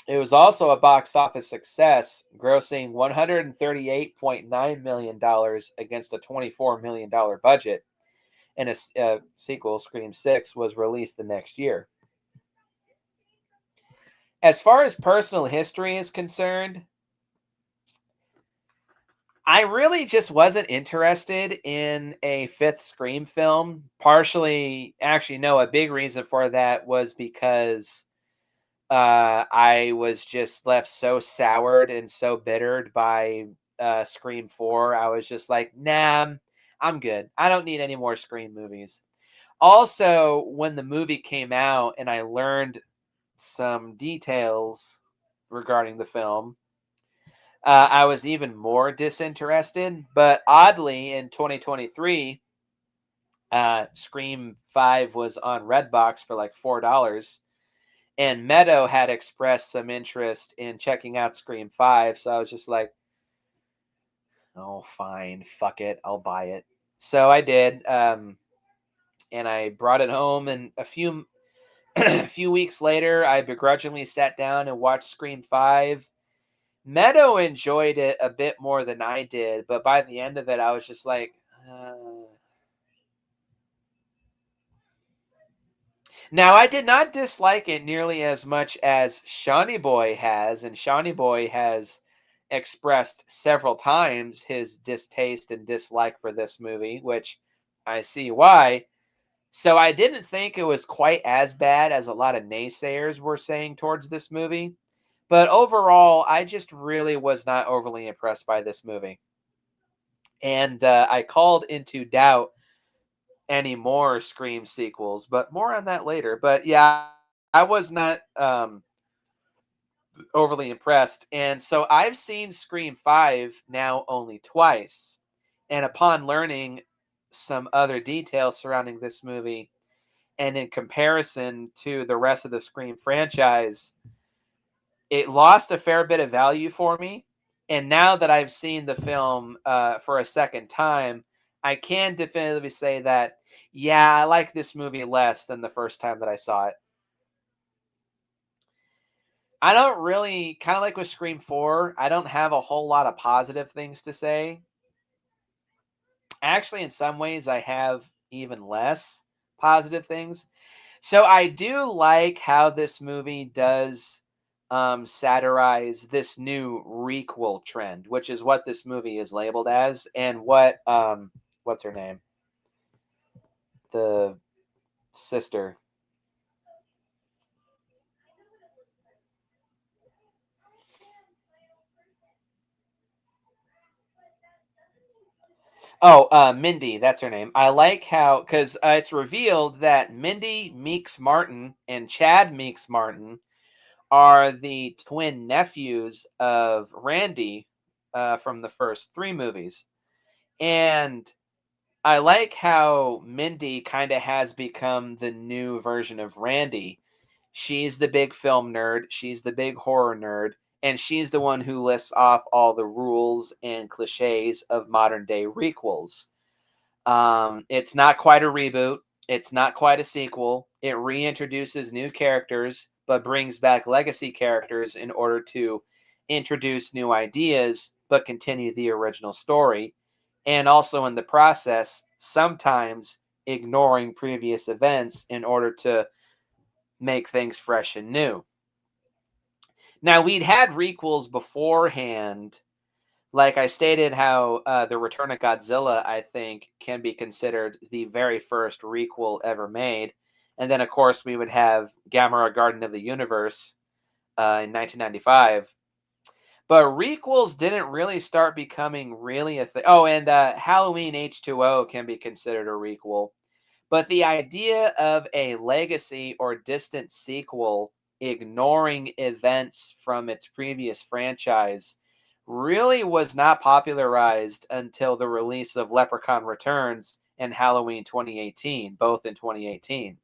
It was also a box office success, grossing $138.9 million against a $24 million budget, and a sequel, Scream 6, was released the next year. As far as personal history is concerned, I really just wasn't interested in a 5th Scream film. Partially, actually, no, a big reason for that was because I was just left so soured and so bittered by Scream 4. I was just like, nah, I'm good. I don't need any more Scream movies. Also, when the movie came out and I learned some details regarding the film, I was even more disinterested. But oddly, in 2023, Scream 5 was on Redbox for like $4. And Meadow had expressed some interest in checking out Scream 5. So I was just like, oh, fine. Fuck it. I'll buy it. So I did. And I brought it home. And a few weeks later, I begrudgingly sat down and watched Scream 5. Meadow enjoyed it a bit more than I did, but by the end of it, I was just like, Now, I did not dislike it nearly as much as Shawnee Boy has, and Shawnee Boy has expressed several times his distaste and dislike for this movie, which I see why. So I didn't think it was quite as bad as a lot of naysayers were saying towards this movie. But overall, I just really was not overly impressed by this movie. And I called into doubt any more Scream sequels, but more on that later. But yeah, I was not overly impressed. And so I've seen Scream 5 now only twice. And upon learning some other details surrounding this movie, and in comparison to the rest of the Scream franchise, it lost a fair bit of value for me. And now that I've seen the film for a second time, I can definitively say that, yeah, I like this movie less than the first time that I saw it. I don't really, kind of like with Scream 4, I don't have a whole lot of positive things to say. Actually, in some ways, I have even less positive things. So I do like how this movie does satirize this new requel trend, which is what this movie is labeled as, and what's her name? The sister. Oh, Mindy, that's her name. I like how, because it's revealed that Mindy Meeks Martin and Chad Meeks Martin are the twin nephews of Randy from the first three movies. And I like how Mindy kind of has become the new version of Randy. She's the big film nerd, she's the big horror nerd, and she's the one who lists off all the rules and cliches of modern day requels. It's not quite a reboot. It's not quite a sequel. It reintroduces new characters, but brings back legacy characters in order to introduce new ideas, but continue the original story. And also, in the process, sometimes ignoring previous events in order to make things fresh and new. Now, we'd had requels beforehand, like I stated, how the Return of Godzilla, I think, can be considered the very first requel ever made. And then, of course, we would have Gamera Garden of the Universe in 1995. But requels didn't really start becoming really a thing. Oh, and Halloween H2O can be considered a requel. But the idea of a legacy or distant sequel ignoring events from its previous franchise really was not popularized until the release of Leprechaun Returns and Halloween 2018, both in 2018.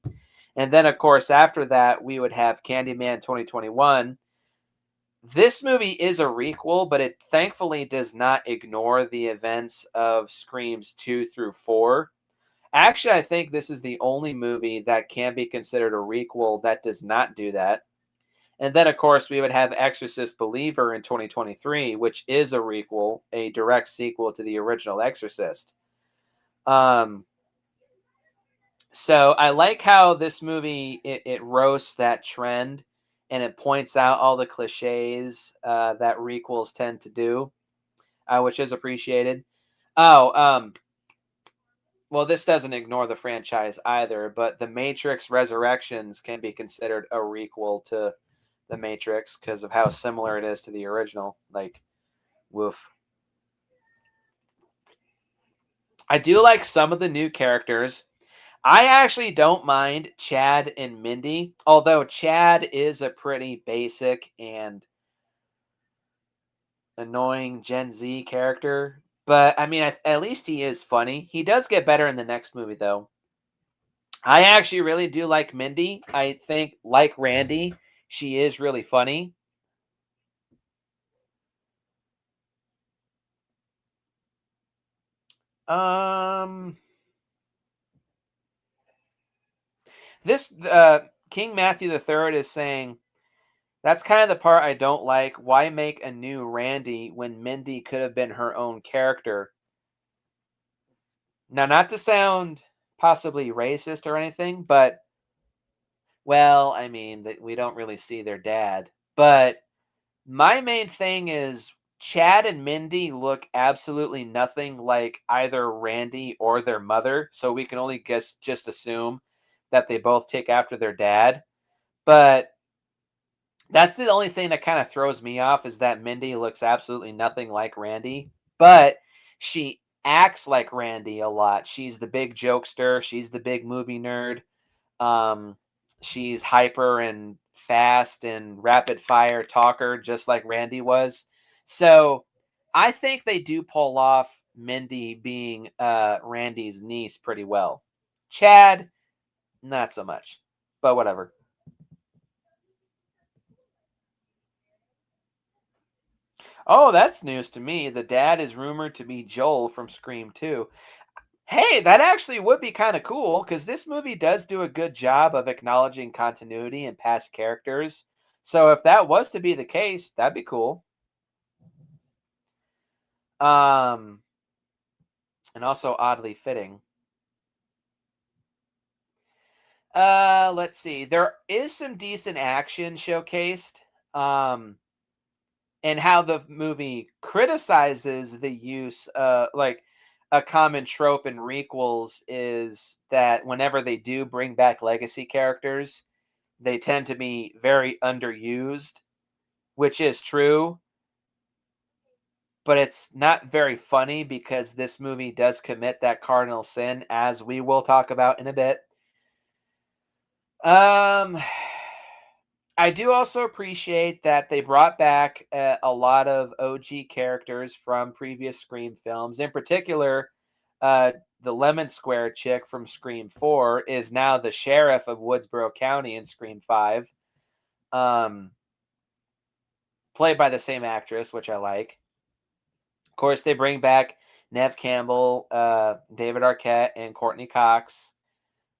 And then, of course, after that, we would have Candyman 2021. This movie is a requel, but it thankfully does not ignore the events of Screams 2 through 4. Actually, I think this is the only movie that can be considered a requel that does not do that. And then, of course, we would have Exorcist Believer in 2023, which is a requel, a direct sequel to the original Exorcist. Um, so I like how this movie it roasts that trend, and it points out all the cliches that requels tend to do, which is appreciated. Oh, well, this doesn't ignore the franchise either, but The Matrix Resurrections can be considered a requel to The Matrix because of how similar it is to the original. Like, woof. I do like some of the new characters. I actually don't mind Chad and Mindy, although Chad is a pretty basic and annoying Gen Z character. But I mean, at least he is funny. He does get better in the next movie, though. I actually really do like Mindy. I think, like Randy, she is really funny. Um, this King Matthew the Third is saying that's kind of the part I don't like. Why make a new Randy when Mindy could have been her own character? Now, not to sound possibly racist or anything, but well, I mean, that we don't really see their dad. But my main thing is Chad and Mindy look absolutely nothing like either Randy or their mother, so we can only just assume that they both take after their dad. But that's the only thing that kind of throws me off is that Mindy looks absolutely nothing like Randy, but she acts like Randy a lot. She's the big jokester, she's the big movie nerd. Um, she's hyper and fast and rapid fire talker, just like Randy was. So I think they do pull off Mindy being Randy's niece pretty well. Chad, not so much, but whatever. Oh, that's news to me. The dad is rumored to be Joel from Scream 2. Hey, that actually would be kind of cool because this movie does do a good job of acknowledging continuity and past characters. So if that was to be the case, that'd be cool. And also oddly fitting. Let's see. There is some decent action showcased. And how the movie criticizes the use, like a common trope in requels is that whenever they do bring back legacy characters, they tend to be very underused, which is true, but it's not very funny because this movie does commit that cardinal sin, as we will talk about in a bit. Um, I do also appreciate that they brought back a lot of OG characters from previous Scream films. In particular, uh, the Lemon Square chick from Scream 4 is now the sheriff of Woodsboro County in Scream 5, um, played by the same actress, which I like. Of course, they bring back Nev Campbell, David Arquette, and Courtney Cox.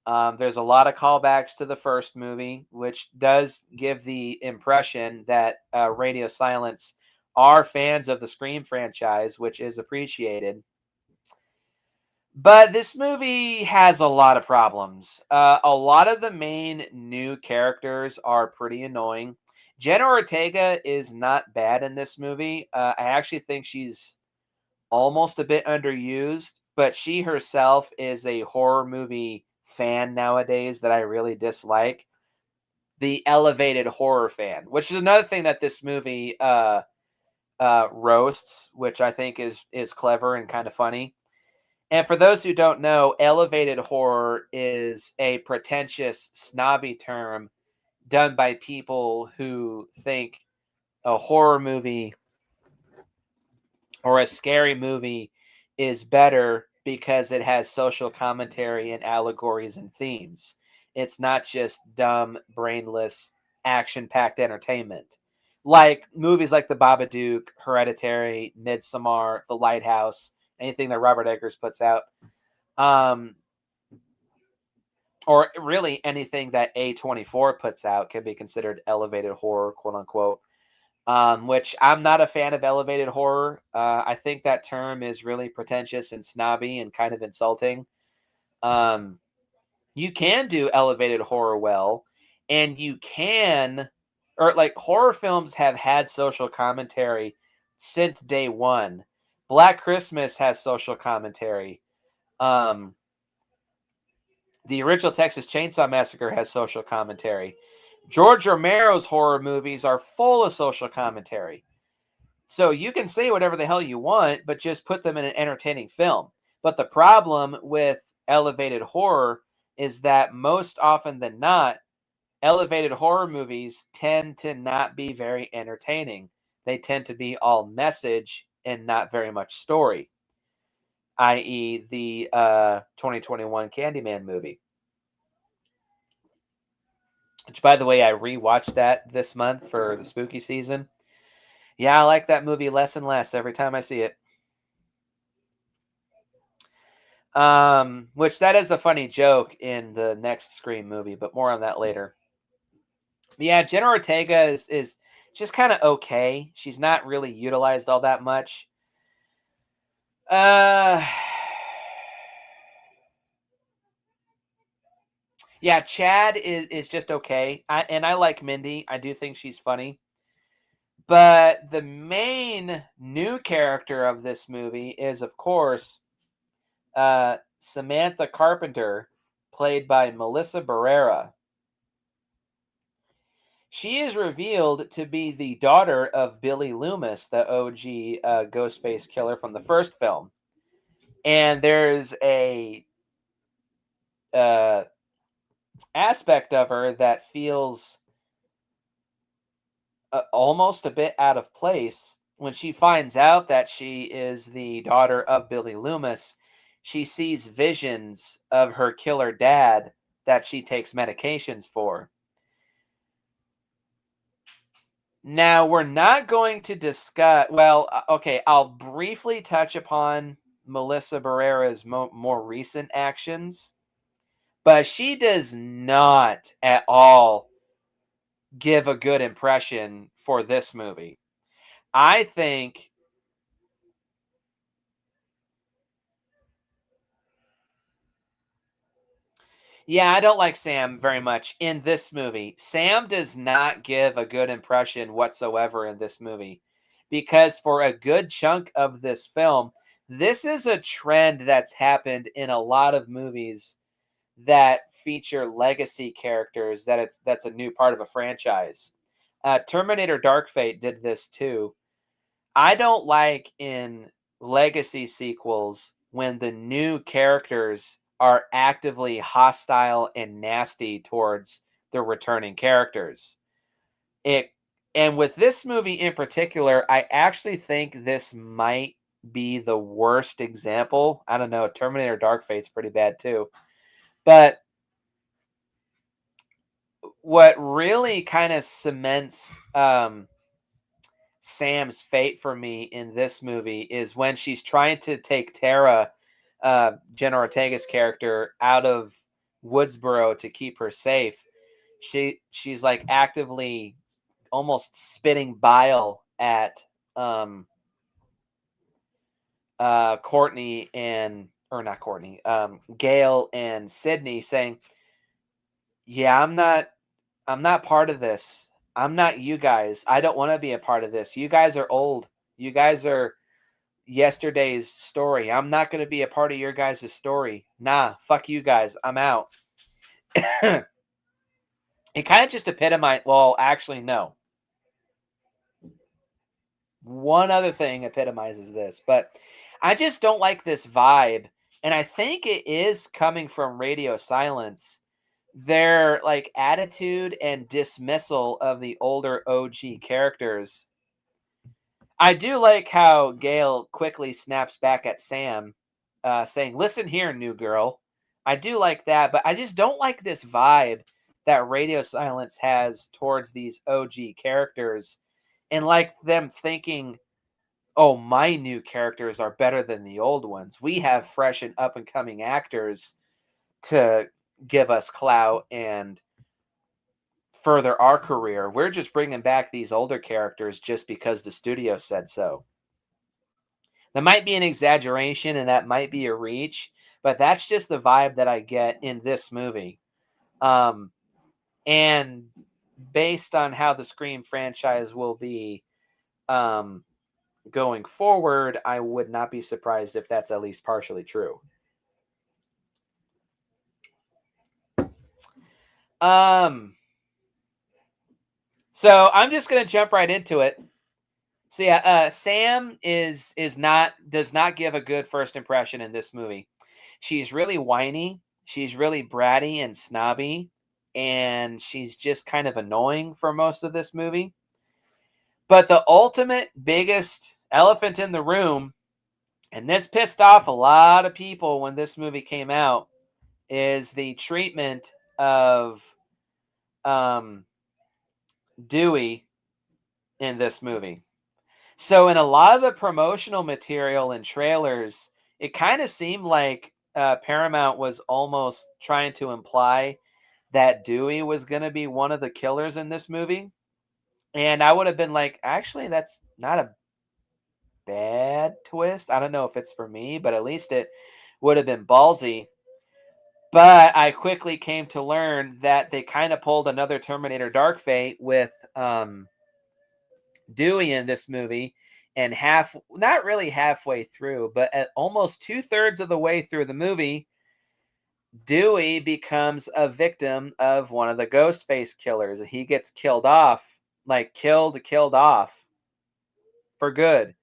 There's a lot of callbacks to the first movie, which does give the impression that Radio Silence are fans of the Scream franchise, which is appreciated. But this movie has a lot of problems. A lot of the main new characters are pretty annoying. Jenna Ortega is not bad in this movie. I actually think she's almost a bit underused, but she herself is a horror movie fan nowadays that I really dislike. The elevated horror fan, which is another thing that this movie roasts, which I think is clever and kind of funny. And for those who don't know, elevated horror is a pretentious, snobby term done by people who think a horror movie or a scary movie is better because it has social commentary and allegories and themes. It's not just dumb, brainless, action packed entertainment. Like movies like The Babadook, Hereditary, Midsommar, The Lighthouse, anything that Robert Eggers puts out. Um, or really anything that A24 puts out can be considered elevated horror, quote unquote. Which I'm not a fan of elevated horror. I think that term is really pretentious and snobby and kind of insulting. Um, you can do elevated horror well, and you can, or like horror films have had social commentary since day one. Black Christmas has social commentary. Um, the original Texas Chainsaw Massacre has social commentary. George Romero's horror movies are full of social commentary. So you can say whatever the hell you want, but just put them in an entertaining film. But the problem with elevated horror is that most often than not, elevated horror movies tend to not be very entertaining. They tend to be all message and not very much story, i.e., the 2021 Candyman movie. Which, by the way, I rewatched that this month for the spooky season. Yeah, I like that movie less and less every time I see it. Which that is a funny joke in the next Scream movie, but more on that later. Yeah, Jenna Ortega is just kind of okay. She's not really utilized all that much. Uh, yeah, Chad is just okay. And I like Mindy. I do think she's funny. But the main new character of this movie is, of course, Samantha Carpenter, played by Melissa Barrera. She is revealed to be the daughter of Billy Loomis, the OG Ghostface killer from the first film. And there's a uh, aspect of her that feels almost a bit out of place when she finds out that she is the daughter of Billy Loomis. She sees visions of her killer dad that she takes medications for. Now, we're not going to discuss. Well, okay, I'll briefly touch upon Melissa Barrera's more recent actions, but she does not at all give a good impression for this movie. I think yeah, I don't like Sam very much in this movie. Sam does not give a good impression whatsoever in this movie because for a good chunk of this film, this is a trend that's happened in a lot of movies that feature legacy characters that's a new part of a franchise. Terminator Dark Fate did this too. I don't like in legacy sequels when the new characters are actively hostile and nasty towards the returning characters. It and with this movie in particular, I actually think this might be the worst example. I don't know, Terminator Dark Fate's pretty bad too. But what really kind of cements Sam's fate for me in this movie is when she's trying to take Tara, Jenna Ortega's character, out of Woodsboro to keep her safe. She's like actively almost spitting bile at Courtney and or not Courtney, Gail and Sydney, saying, "Yeah, I'm not part of this. I'm not you guys. I don't want to be a part of this. You guys are old. You guys are yesterday's story. I'm not going to be a part of your guys' story. Nah, fuck you guys. I'm out." It kind of just epitomized, well, actually, no. One other thing epitomizes this, but I just don't like this vibe. And I think it is coming from Radio Silence. Their like attitude and dismissal of the older OG characters. I do like how Gail quickly snaps back at Sam, saying, "Listen here, new girl." I do like that, but I just don't like this vibe that Radio Silence has towards these OG characters, and like them thinking, "Oh, my new characters are better than the old ones. We have fresh and up and coming actors to give us clout and further our career. We're just bringing back these older characters just because the studio said so." That might be an exaggeration and that might be a reach, but that's just the vibe that I get in this movie. Um, and based on how the Scream franchise will be um, going forward, I would not be surprised if that's at least partially true. Um, so I'm just gonna jump right into it. So yeah, Sam is not does not give a good first impression in this movie. She's really whiny. She's really bratty and snobby, and she's just kind of annoying for most of this movie. But the ultimate biggest elephant in the room, and this pissed off a lot of people when this movie came out, is the treatment of um, Dewey in this movie. So in a lot of the promotional material and trailers, it kind of seemed like Paramount was almost trying to imply that Dewey was going to be one of the killers in this movie. And I would have been like, actually, that's not a bad twist. I don't know if it's for me, but at least it would have been ballsy. But I quickly came to learn that they kind of pulled another Terminator Dark Fate with Dewey in this movie, and not really halfway through, but at almost 2/3 of the way through the movie, Dewey becomes a victim of one of the Ghostface killers. He gets killed off, like killed off for good.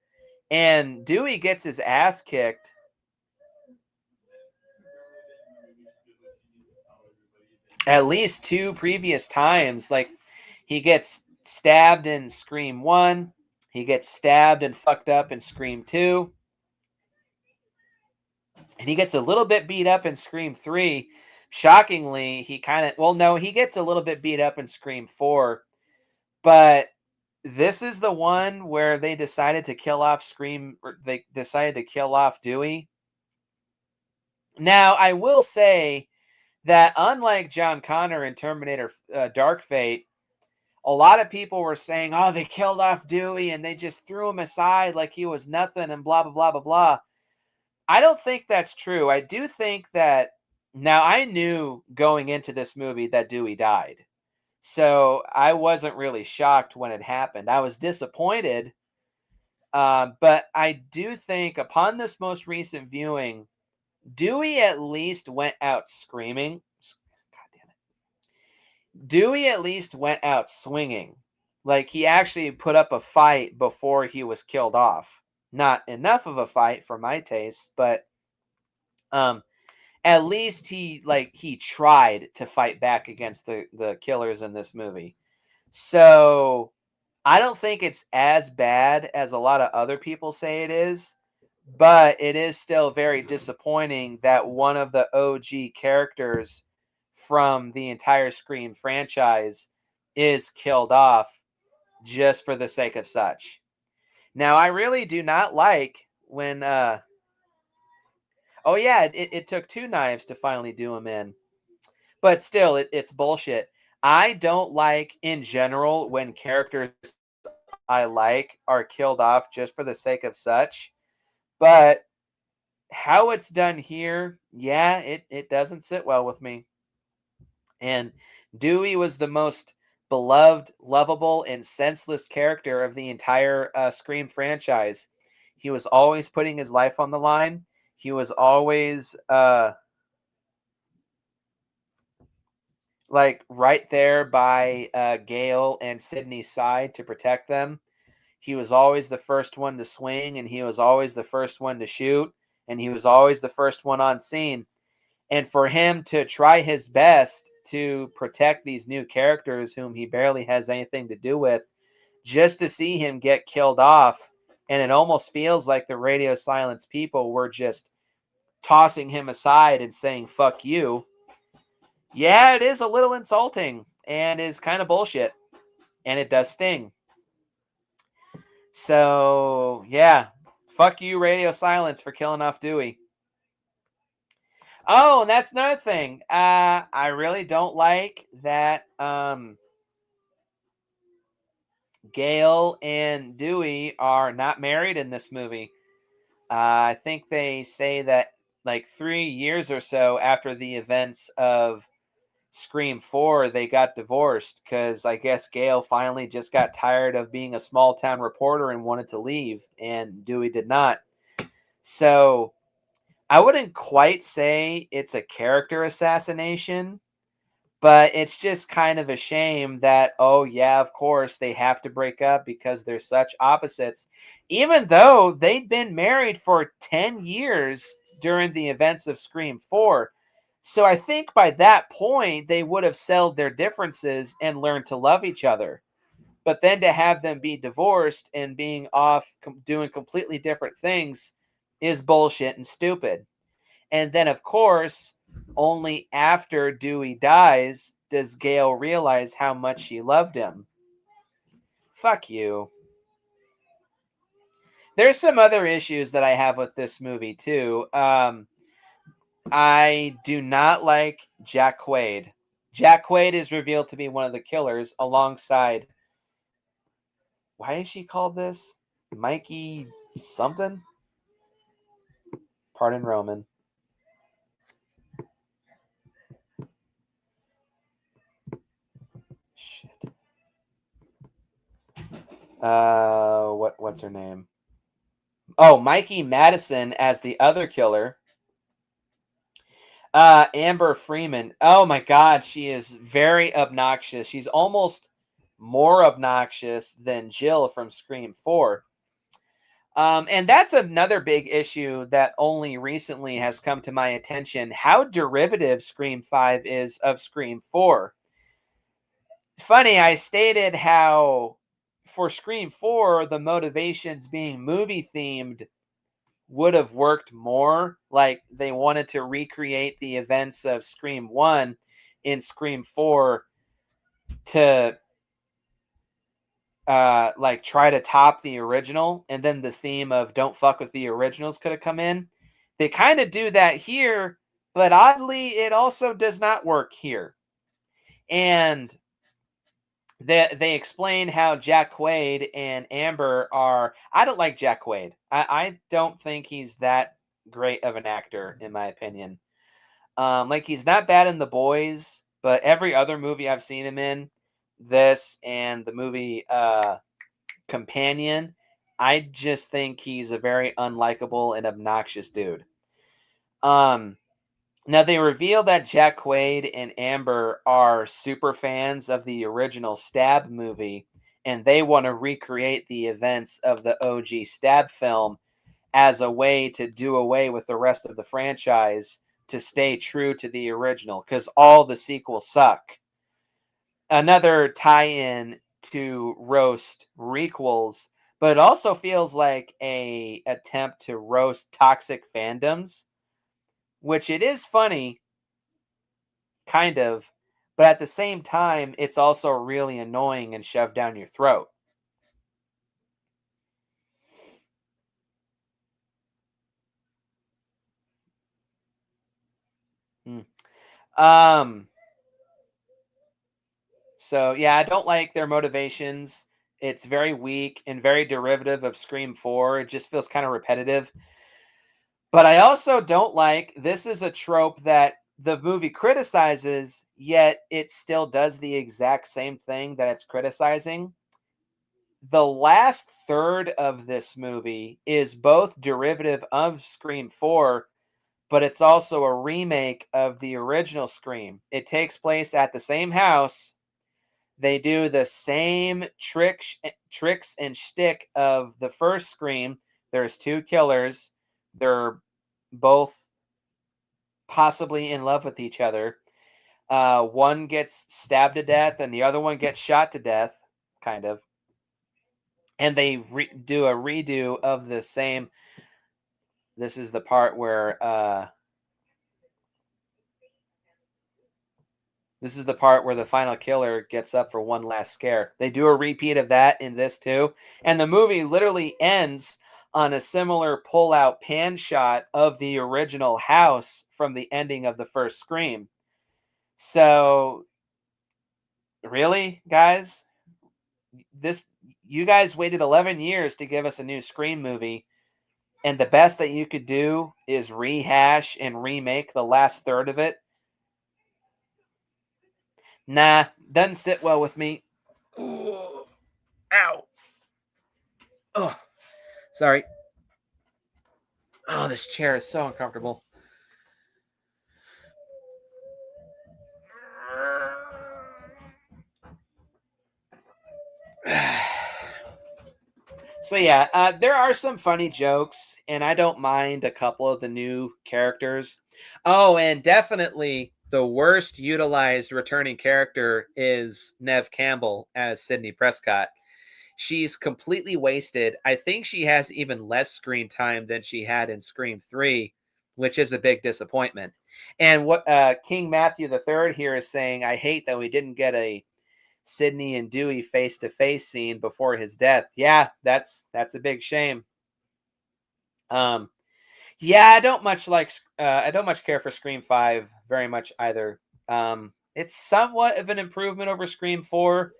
And Dewey gets his ass kicked at least two previous times. Like he gets stabbed in Scream 1, he gets stabbed and fucked up in Scream 2, and he gets a little bit beat up in Scream 3. Shockingly, he kind of, well, no, he gets a little bit beat up in Scream 4, but this is the one where they decided to kill off they decided to kill off Dewey. Now, I will say that unlike John Connor in Terminator Dark Fate, a lot of people were saying, oh, they killed off Dewey and they just threw him aside like he was nothing and blah, blah, blah, blah, blah. I don't think that's true. I do think that now I knew going into this movie that Dewey died. So I wasn't really shocked when it happened. I was disappointed. But I do think upon this most recent viewing, Dewey at least went out screaming. God damn it. Dewey at least went out swinging. Like he actually put up a fight before he was killed off. Not enough of a fight for my taste, but at least he tried to fight back against the killers in this movie. So I don't think it's as bad as a lot of other people say it is, but it is still very disappointing that one of the OG characters from the entire Scream franchise is killed off just for the sake of such. Now, I really do not like when oh yeah, it took 2 knives to finally do him in. But still, it's bullshit. I don't like, in general, when characters I like are killed off just for the sake of such. But how it's done here, yeah, it doesn't sit well with me. And Dewey was the most beloved, lovable, and senseless character of the entire Scream franchise. He was always putting his life on the line. He was always like right there by Gale and Sydney's side to protect them. He was always the first one to swing, and he was always the first one to shoot, and he was always the first one on scene. And for him to try his best to protect these new characters whom he barely has anything to do with, just to see him get killed off, and it almost feels like the radio silence people were just tossing him aside and saying, fuck you. Yeah, it is a little insulting and is kind of bullshit. And it does sting. So, yeah. Fuck you, Radio Silence, for killing off Dewey. Oh, and that's another thing. I really don't like that Gale and Dewey are not married in this movie. I think they say that like 3 years or so after the events of Scream 4, they got divorced because I guess Gale finally just got tired of being a small town reporter and wanted to leave, and Dewey did not. So I wouldn't quite say it's a character assassination, but it's just kind of a shame that, oh yeah, of course they have to break up because they're such opposites, even though they'd been married for 10 years during the events of Scream 4. So I think by that point, they would have settled their differences and learned to love each other. But then to have them be divorced and being off doing completely different things is bullshit and stupid. And then, of course, only after Dewey dies does Gale realize how much she loved him. Fuck you. There's some other issues that I have with this movie, too. I do not like Jack Quaid. Jack Quaid is revealed to be one of the killers alongside... Why is she called this? Mikey something? Pardon Roman. Shit. What's her name? Oh, Mikey Madison as the other killer. Amber Freeman. Oh my God, she is very obnoxious. She's almost more obnoxious than Jill from Scream 4. And that's another big issue that only recently has come to my attention. How derivative Scream 5 is of Scream 4. Funny, I stated how for Scream 4, the motivations being movie themed would have worked more. Like they wanted to recreate the events of Scream 1 in Scream 4 to like try to top the original, and then the theme of don't fuck with the originals could have come in. They kind of do that here, but oddly it also does not work here. And they explain how Jack Quaid and Amber are. I don't like Jack Quaid. I don't think he's that great of an actor, in my opinion. Like he's not bad in The Boys, but every other movie I've seen him in, this and the movie Companion, I just think he's a very unlikable and obnoxious dude. Um, Now they reveal that Jack Quaid and Amber are super fans of the original Stab movie, and they want to recreate the events of the OG Stab film as a way to do away with the rest of the franchise to stay true to the original because all the sequels suck. Another tie-in to roast requels, but it also feels like a attempt to roast toxic fandoms, which it is funny kind of, but at the same time, it's also really annoying and shoved down your throat. Hmm. Um. So yeah, I don't like their motivations. It's very weak and very derivative of Scream 4. It just feels kind of repetitive. But I also don't like this is a trope that the movie criticizes, yet it still does the exact same thing that it's criticizing. The last third of this movie is both derivative of Scream 4, but it's also a remake of the original Scream. It takes place at the same house. They do the same tricks and shtick of the first Scream. There's two killers. They're both possibly in love with each other. One gets stabbed to death, and the other one gets shot to death, kind of. And they do a redo of the same. This is the part where the final killer gets up for one last scare. They do a repeat of that in this too, and the movie literally ends on a similar pull-out pan shot of the original house from the ending of the first Scream. So, really, guys, this you guys waited 11 years to give us a new Scream movie, and the best that you could do is rehash and remake the last third of it. Nah, doesn't sit well with me. Ooh, ow. Oh, sorry. Oh, this chair is so uncomfortable. So yeah, there are some funny jokes, and I don't mind a couple of the new characters. Oh, and definitely the worst utilized returning character is Neve Campbell as Sidney Prescott. She's completely wasted. I think she has even less screen time than she had in Scream 3, which is a big disappointment. And what King Matthew III here is saying, I hate that we didn't get a Sidney and Dewey face-to-face scene before his death. Yeah, that's a big shame. Um, yeah, I don't much care for Scream 5 very much either. It's somewhat of an improvement over Scream 4,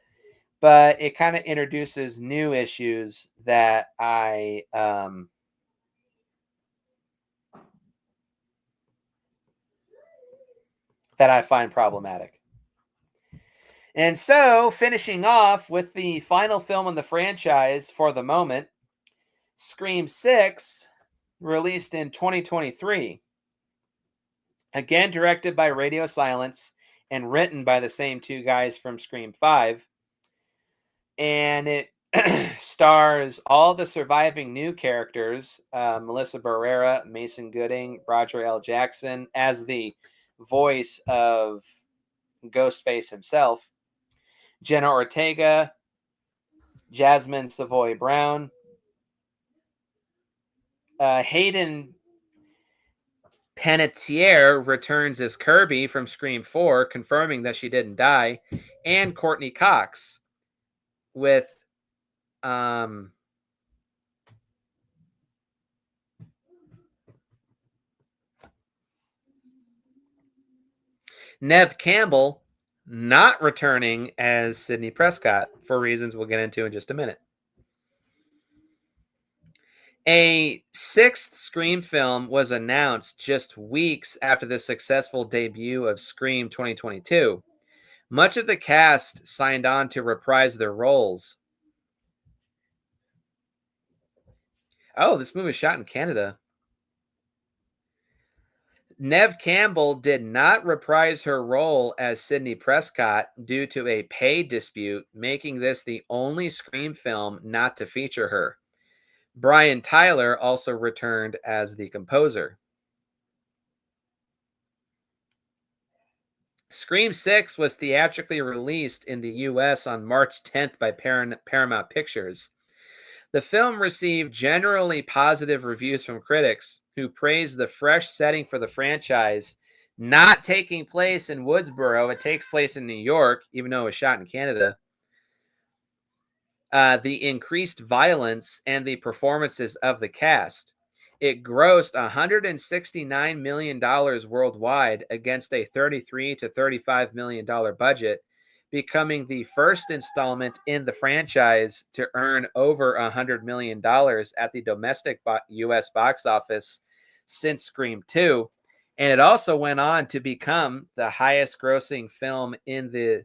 but it kind of introduces new issues that I find problematic. And so, finishing off with the final film in the franchise for the moment, Scream 6, released in 2023. Again, directed by Radio Silence and written by the same two guys from Scream 5. And it stars all the surviving new characters, Melissa Barrera, Mason Gooding, Roger L. Jackson as the voice of Ghostface himself, Jenna Ortega, Jasmine Savoy Brown, Hayden Panettiere returns as Kirby from Scream 4, confirming that she didn't die, and Courtney Cox with um, Neve Campbell not returning as Sidney Prescott for reasons we'll get into in just a minute. A sixth Scream film was announced just weeks after the successful debut of Scream 2022. Much of the cast signed on to reprise their roles. Oh, this movie was shot in Canada. Neve Campbell did not reprise her role as Sidney Prescott due to a pay dispute, making this the only Scream film not to feature her. Brian Tyler also returned as the composer. Scream 6 was theatrically released in the US on March 10th by Paramount Pictures. The film received generally positive reviews from critics who praised the fresh setting for the franchise, not taking place in Woodsboro. It takes place in New York, even though it was shot in Canada. The increased violence and the performances of the cast. It grossed $169 million worldwide against a $33 to $35 million budget, becoming the first installment in the franchise to earn over $100 million at the domestic U.S. box office since Scream 2. And it also went on to become the highest grossing film in the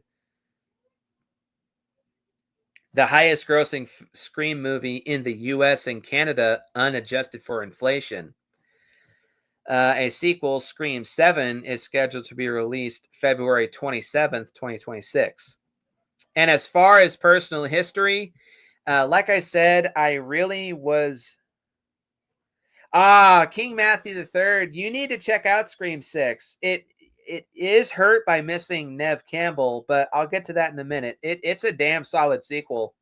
highest grossing Scream movie in the US and Canada, unadjusted for inflation. A sequel, Scream 7, is scheduled to be released February 27th, 2026. And as far as personal history, like I said, I really was... King Matthew III, you need to check out Scream 6. It is hurt by missing Neve Campbell, but I'll get to that in a minute. It's a damn solid sequel.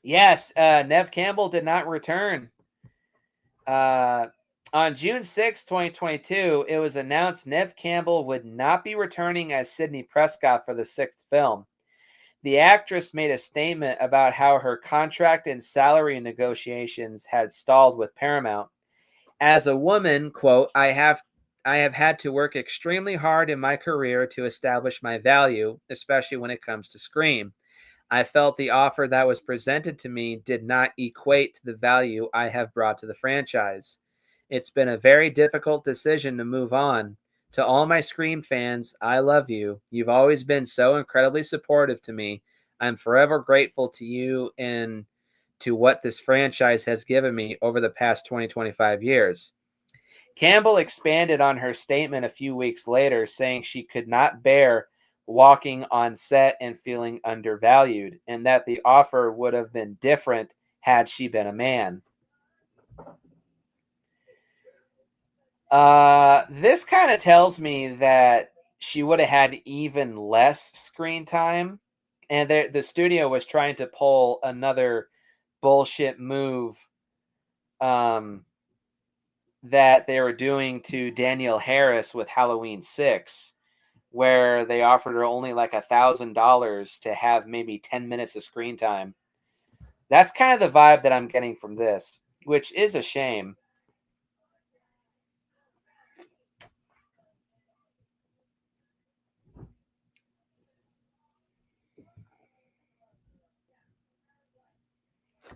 Yes, Neve Campbell did not return. On June 6, 2022, it was announced Neve Campbell would not be returning as Sidney Prescott for the sixth film. The actress made a statement about how her contract and salary negotiations had stalled with Paramount. As a woman, quote, I have had to work extremely hard in my career to establish my value, especially when it comes to Scream. I felt the offer that was presented to me did not equate to the value I have brought to the franchise. It's been a very difficult decision to move on. To all my Scream fans, I love you. You've always been so incredibly supportive to me. I'm forever grateful to you and to what this franchise has given me over the past 25 years. Campbell expanded on her statement a few weeks later, saying she could not bear walking on set and feeling undervalued, and that the offer would have been different had she been a man. This kind of tells me that she would have had even less screen time, and the studio was trying to pull another bullshit move that they were doing to Danielle Harris with Halloween 6, where they offered her only like $1,000 to have maybe 10 minutes of screen time. That's kind of the vibe that I'm getting from this, which is a shame.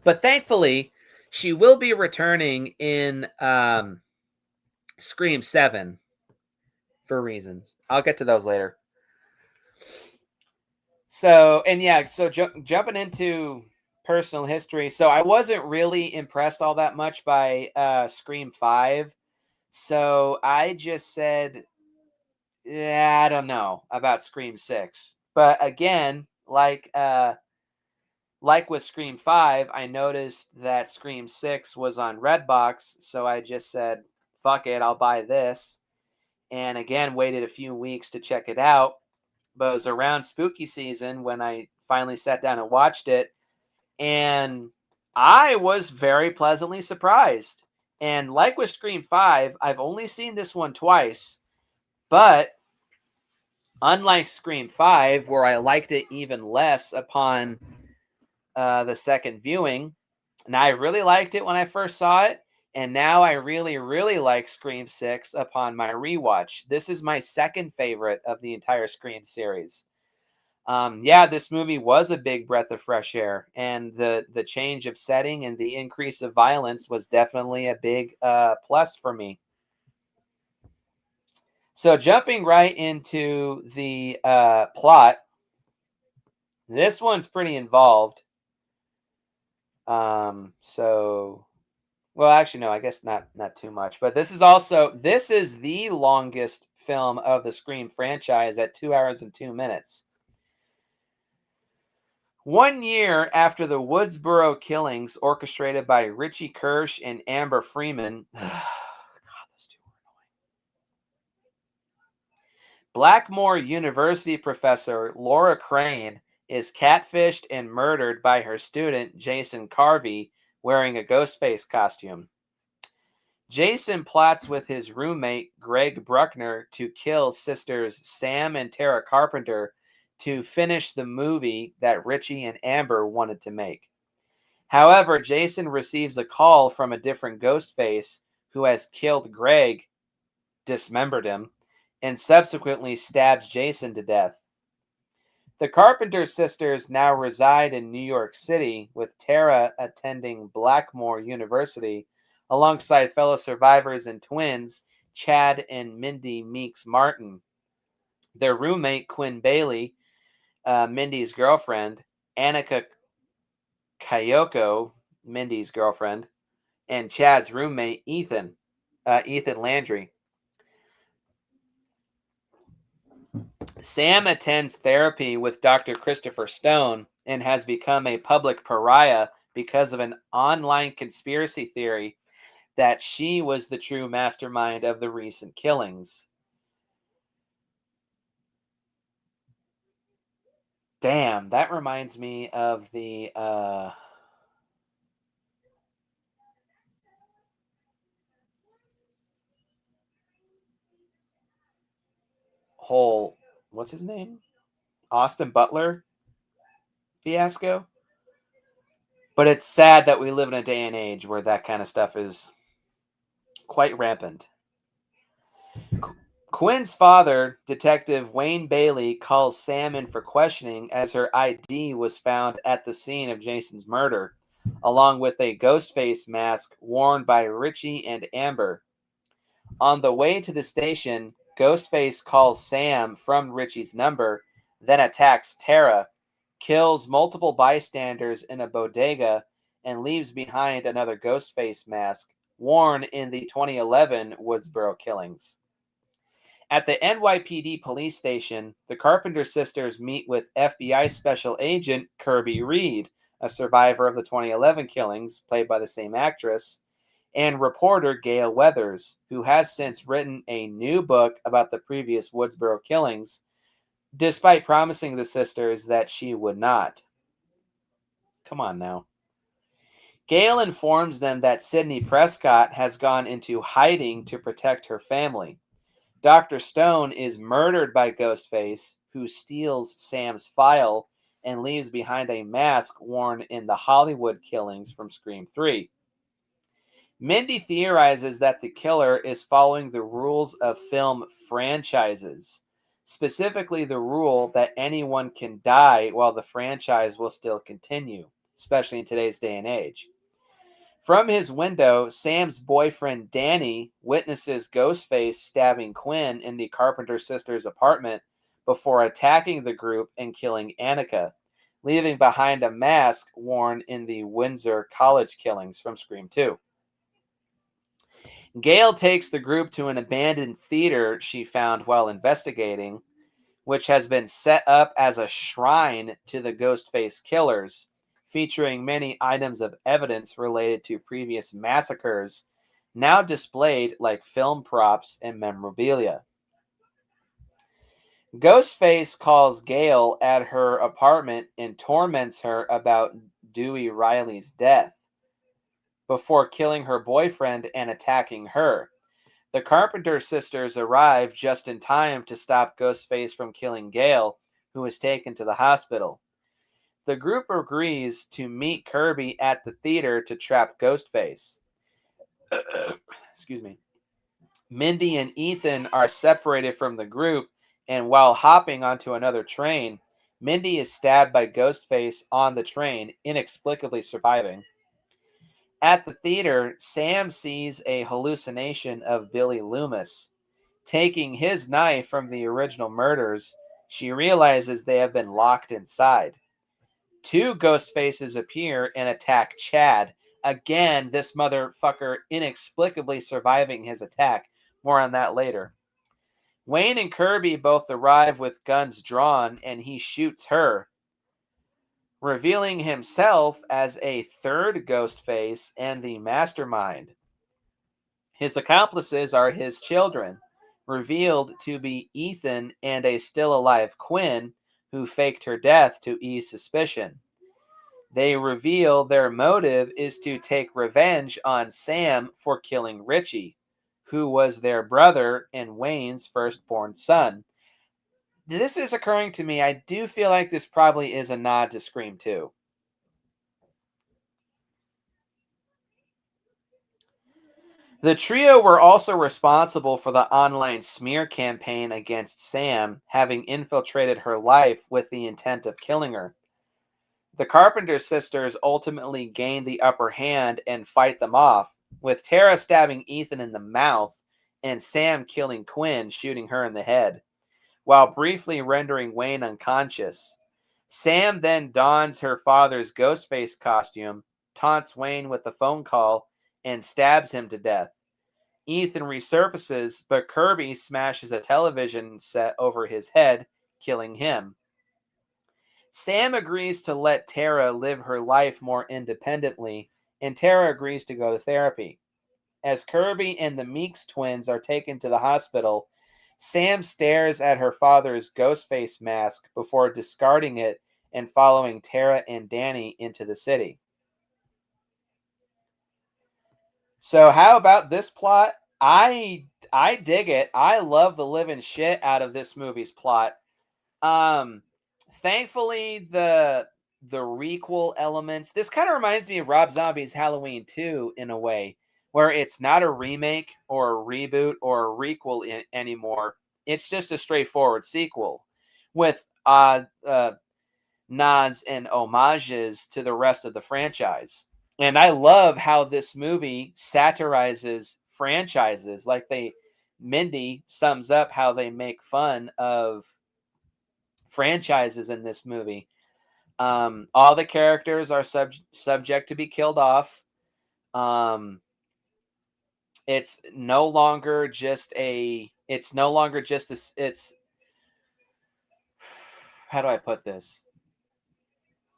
But thankfully, she will be returning in Scream 7 for reasons. I'll get to those later. So, and yeah, so jumping into personal history. So I wasn't really impressed all that much by Scream 5. So I just said, yeah, I don't know about Scream 6. But again, like with Scream 5, I noticed that Scream 6 was on Redbox, so I just said, fuck it, I'll buy this. And again, waited a few weeks to check it out. But it was around spooky season when I finally sat down and watched it. And I was very pleasantly surprised. And like with Scream 5, I've only seen this one twice. But unlike Scream 5, where I liked it even less upon the second viewing, and I really liked it when I first saw it, And now I really, really like Scream 6 upon my rewatch. This is my second favorite of the entire Scream series. Yeah, this movie was a big breath of fresh air, and the change of setting and the increase of violence was definitely a big plus for me. So jumping right into the plot, this one's pretty involved. So well, actually, no, I guess not too much. But this is the longest film of the Scream franchise at 2 hours and 2 minutes. 1 year after the Woodsboro killings, orchestrated by Richie Kirsch and Amber Freeman, God, those two were annoying. Blackmore University professor Laura Crane is catfished and murdered by her student Jason Carvey wearing a Ghostface costume. Jason plots with his roommate Greg Bruckner to kill sisters Sam and Tara Carpenter to finish the movie that Richie and Amber wanted to make. However, Jason receives a call from a different Ghostface who has killed Greg, dismembered him, and subsequently stabs Jason to death. The Carpenter sisters now reside in New York City, with Tara attending Blackmore University alongside fellow survivors and twins Chad and Mindy Meeks Martin. Their roommate, Quinn Bailey, Mindy's girlfriend, Annika Kayoko, Mindy's girlfriend, and Chad's roommate, Ethan Landry. Sam attends therapy with Dr. Christopher Stone and has become a public pariah because of an online conspiracy theory that she was the true mastermind of the recent killings. Damn, that reminds me of the whole, what's his name? Austin Butler fiasco. But it's sad that we live in a day and age where that kind of stuff is quite rampant. Quinn's father, Detective Wayne Bailey, calls Sam in for questioning as her ID was found at the scene of Jason's murder, along with a Ghostface mask worn by Richie and Amber. On the way to the station, Ghostface calls Sam from Richie's number, then attacks Tara, kills multiple bystanders in a bodega, and leaves behind another Ghostface mask worn in the 2011 Woodsboro killings. At the NYPD police station, the Carpenter sisters meet with FBI Special Agent Kirby Reed, a survivor of the 2011 killings, played by the same actress, and reporter Gail Weathers, who has since written a new book about the previous Woodsboro killings, despite promising the sisters that she would not. Come on now. Gail informs them that Sidney Prescott has gone into hiding to protect her family. Dr. Stone is murdered by Ghostface, who steals Sam's file and leaves behind a mask worn in the Hollywood killings from Scream 3. Mindy theorizes that the killer is following the rules of film franchises, specifically the rule that anyone can die while the franchise will still continue, especially in today's day and age. From his window, Sam's boyfriend Danny witnesses Ghostface stabbing Quinn in the Carpenter sisters' apartment before attacking the group and killing Annika, leaving behind a mask worn in the Windsor College killings from Scream 2. Gail takes the group to an abandoned theater she found while investigating, which has been set up as a shrine to the Ghostface killers, featuring many items of evidence related to previous massacres, now displayed like film props and memorabilia. Ghostface calls Gail at her apartment and torments her about Dewey Riley's death, before killing her boyfriend and attacking her. The Carpenter sisters arrive just in time to stop Ghostface from killing Gail, who is taken to the hospital. The group agrees to meet Kirby at the theater to trap Ghostface. excuse me. Mindy and Ethan are separated from the group, and while hopping onto another train, Mindy is stabbed by Ghostface on the train, inexplicably surviving. At the theater, Sam sees a hallucination of Billy Loomis. Taking his knife from the original murders, she realizes they have been locked inside. Two ghost faces appear and attack Chad. Again, this motherfucker inexplicably surviving his attack. More on that later. Wayne and Kirby both arrive with guns drawn, and he shoots her, revealing himself as a third ghost face and the mastermind. His accomplices are his children, revealed to be Ethan and a still alive Quinn, who faked her death to ease suspicion. They reveal their motive is to take revenge on Sam for killing Richie, who was their brother and Wayne's firstborn son. This is occurring to me. I do feel like this probably is a nod to Scream 2. The trio were also responsible for the online smear campaign against Sam, having infiltrated her life with the intent of killing her. The Carpenter sisters ultimately gain the upper hand and fight them off, with Tara stabbing Ethan in the mouth and Sam killing Quinn, shooting her in the head, while briefly rendering Wayne unconscious. Sam then dons her father's Ghostface costume, taunts Wayne with a phone call, and stabs him to death. Ethan resurfaces, but Kirby smashes a television set over his head, killing him. Sam agrees to let Tara live her life more independently, and Tara agrees to go to therapy. As Kirby and the Meeks twins are taken to the hospital, Sam stares at her father's Ghostface mask before discarding it and following Tara and Danny into the city. So how about this plot? I dig it. I love the living shit out of this movie's plot. Thankfully the requel elements. This kind of reminds me of Rob Zombie's Halloween 2 in a way, where it's not a remake or a reboot or a requel anymore. It's just a straightforward sequel with nods and homages to the rest of the franchise. And I love how this movie satirizes franchises. Mindy sums up how they make fun of franchises in this movie. All the characters are subject to be killed off. It's no longer just a. It's no longer just a. It's. How do I put this?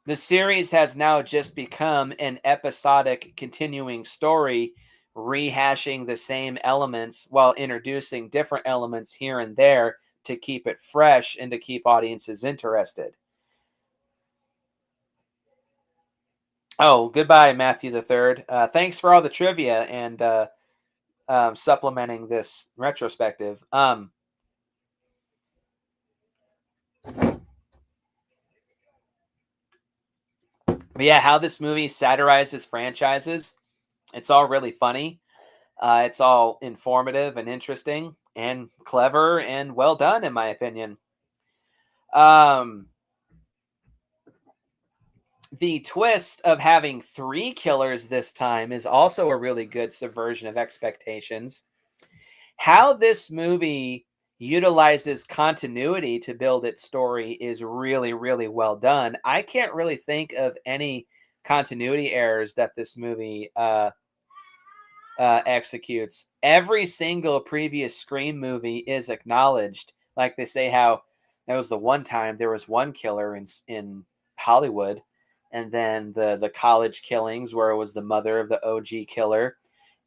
The series has now just become an episodic continuing story, rehashing the same elements while introducing different elements here and there to keep it fresh and to keep audiences interested. Oh, goodbye, Matthew the Third. Thanks for all the trivia and supplementing this retrospective. But yeah, how this movie satirizes franchises, it's all really funny. It's all informative and interesting and clever and well done, in my opinion. The twist of having three killers this time is also a really good subversion of expectations. How this movie utilizes continuity to build its story is really, really well done. I can't really think of any continuity errors that this movie executes. Every single previous Scream movie is acknowledged. Like they say, how that was the one time there was one killer in Hollywood, and then the college killings where it was the mother of the OG killer,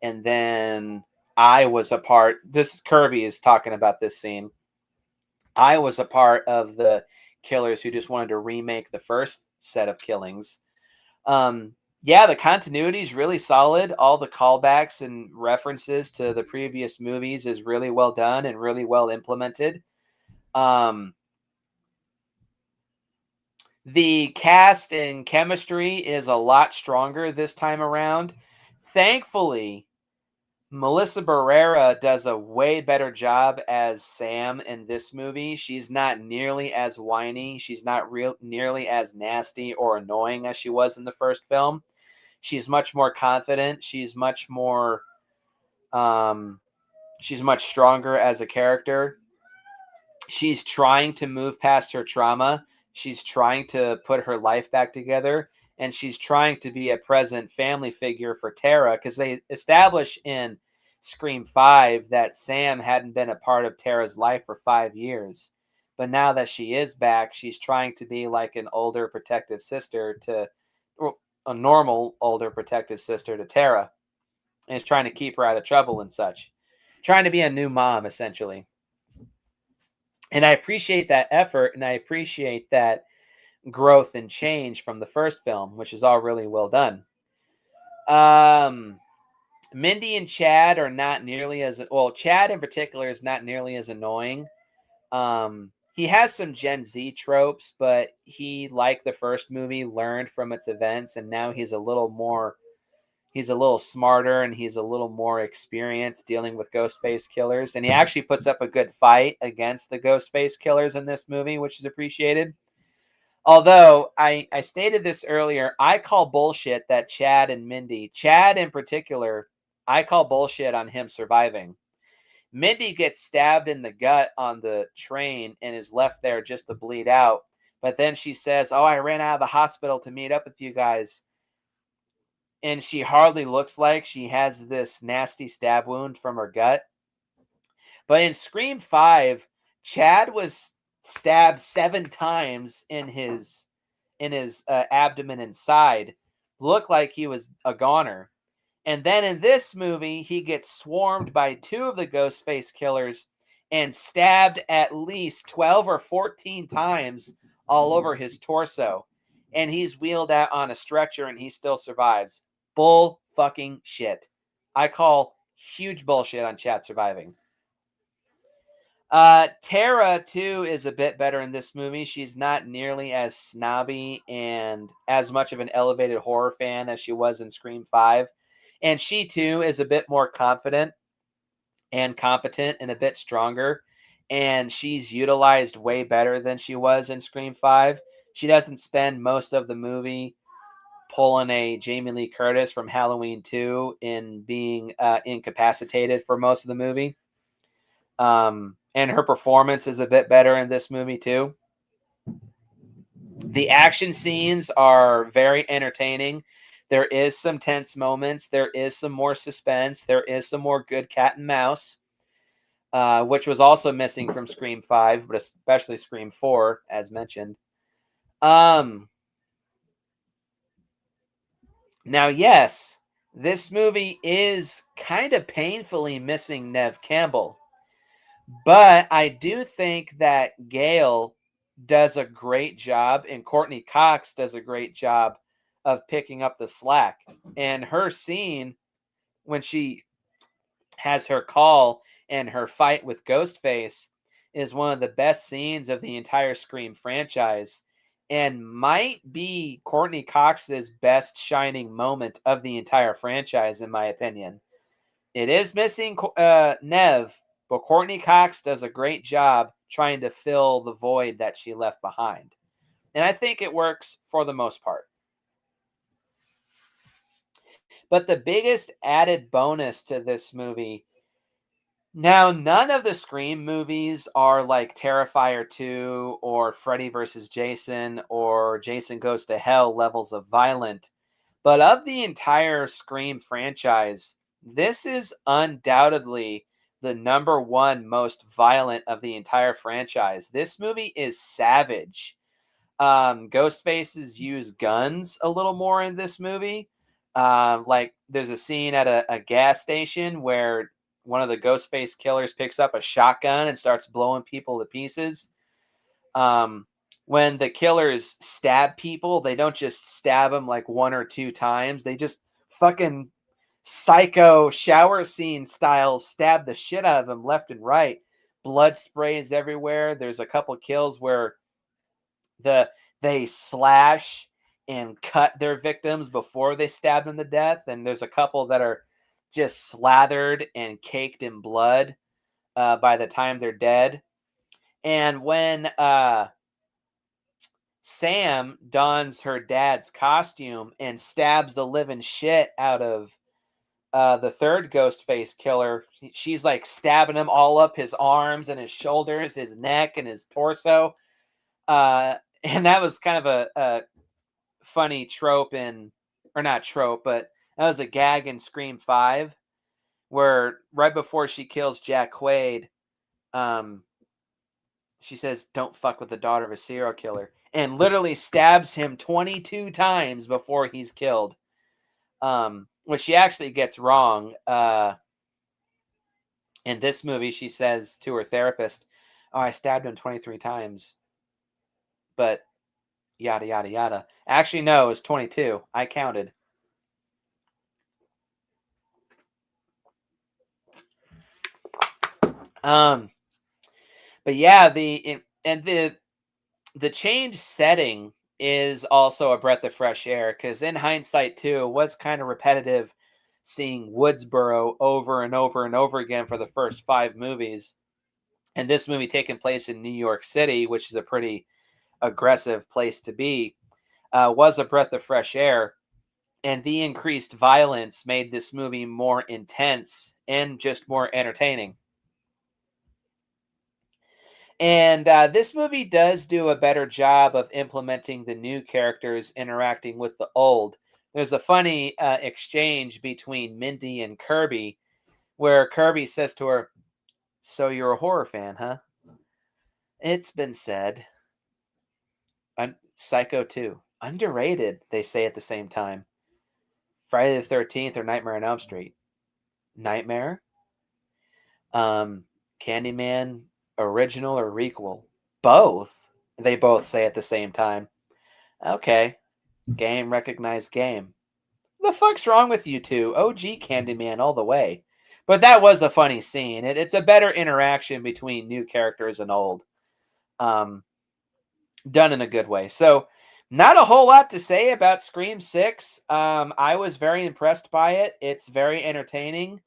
and then I was a part. This Kirby is talking about this scene. I was a part of the killers who just wanted to remake the first set of killings. Yeah, the continuity is really solid. All the callbacks and references to the previous movies is really well done and really well implemented. The cast and chemistry is a lot stronger this time around. Thankfully, Melissa Barrera does a way better job as Sam in this movie. She's not nearly as whiny. She's not nearly as nasty or annoying as she was in the first film. She's much more confident. She's much more she's much stronger as a character. She's trying to move past her trauma. She's trying to put her life back together, and she's trying to be a present family figure for Tara, because they establish in Scream 5 that Sam hadn't been a part of Tara's life for 5 years. But now that she is back, she's trying to be like an older protective sister to, well, a normal older protective sister to Tara, and is trying to keep her out of trouble and such. Trying to be a new mom, essentially. And I appreciate that effort, and I appreciate that growth and change from the first film, which is all really well done. Mindy and Chad are not nearly as well. Chad in particular is not nearly as annoying. He has some Gen Z tropes, but he, like the first movie, learned from its events, and now he's a little smarter, and he's a little more experienced dealing with Ghostface killers. And he actually puts up a good fight against the Ghostface killers in this movie, which is appreciated. Although I stated this earlier, I call bullshit that Chad in particular, I call bullshit on him surviving. Mindy gets stabbed in the gut on the train and is left there just to bleed out. But then she says, "Oh, I ran out of the hospital to meet up with you guys." And she hardly looks like she has this nasty stab wound from her gut. But in Scream 5, Chad was stabbed 7 times in his abdomen and side. Looked like he was a goner. And then in this movie, he gets swarmed by 2 of the Ghostface killers and stabbed at least 12 or 14 times all over his torso. And he's wheeled out on a stretcher and he still survives. Bull fucking shit. I call huge bullshit on Chad surviving. Tara, too, is a bit better in this movie. She's not nearly as snobby and as much of an elevated horror fan as she was in Scream 5. And she, too, is a bit more confident and competent and a bit stronger. And she's utilized way better than she was in Scream 5. She doesn't spend most of the movie pulling a Jamie Lee Curtis from Halloween 2 in being incapacitated for most of the movie. And her performance is a bit better in this movie too. The action scenes are very entertaining. There is some tense moments. There is some more suspense. There is some more good cat and mouse, which was also missing from Scream 5, but especially Scream 4, as mentioned. Now, yes, this movie is kind of painfully missing Neve Campbell. But I do think that Gail does a great job, and Courtney Cox does a great job of picking up the slack. And her scene when she has her call and her fight with Ghostface is one of the best scenes of the entire Scream franchise, and might be Courtney Cox's best shining moment of the entire franchise, in my opinion. It is missing Neve, but Courtney Cox does a great job trying to fill the void that she left behind. And I think it works for the most part. But the biggest added bonus to this movie, now none of the Scream movies are like Terrifier 2 or Freddy vs. Jason or Jason Goes to Hell levels of violent. But of the entire Scream franchise, this is undoubtedly the number one most violent of the entire franchise. This movie is savage. Ghostfaces use guns a little more in this movie. Like there's a scene at a gas station where one of the Ghostface killers picks up a shotgun and starts blowing people to pieces. When the killers stab people, they don't just stab them like 1 or 2 times. They just fucking psycho shower scene style stab the shit out of them left and right. Blood sprays everywhere. There's a couple kills where they slash and cut their victims before they stab them to death, and there's a couple that are just slathered and caked in blood by the time they're dead. And when Sam dons her dad's costume and stabs the living shit out of the third Ghostface killer, she's like stabbing him all up his arms and his shoulders, his neck, and his torso. And that was kind of a funny trope or not trope, but that was a gag in Scream 5, where right before she kills Jack Quaid, she says, "Don't fuck with the daughter of a serial killer," and literally stabs him 22 times before he's killed. Which she actually gets wrong. In this movie, she says to her therapist, "Oh, I stabbed him 23 times, but yada yada yada." Actually, no, it was 22. I counted. But yeah, the change setting is also a breath of fresh air, because in hindsight too, it was kind of repetitive seeing Woodsboro over and over and over again for the first 5 movies, and this movie taking place in New York City, which is a pretty aggressive place to be, was a breath of fresh air. And the increased violence made this movie more intense and just more entertaining. And this movie does do a better job of implementing the new characters interacting with the old. There's a funny exchange between Mindy and Kirby, where Kirby says to her, "So you're a horror fan, huh?" "It's been said." Psycho 2. "Underrated," they say at the same time. "Friday the 13th or Nightmare on Elm Street?" "Nightmare?" um, "Candyman, original or requel?" "Both," they both say at the same time. "Okay. Game recognized game." The fuck's wrong with you two? OG Candyman all the way. But that was a funny scene. It's a better interaction between new characters and old. Um, Done in a good way. So, not a whole lot to say about Scream 6. I was very impressed by it. It's very entertaining.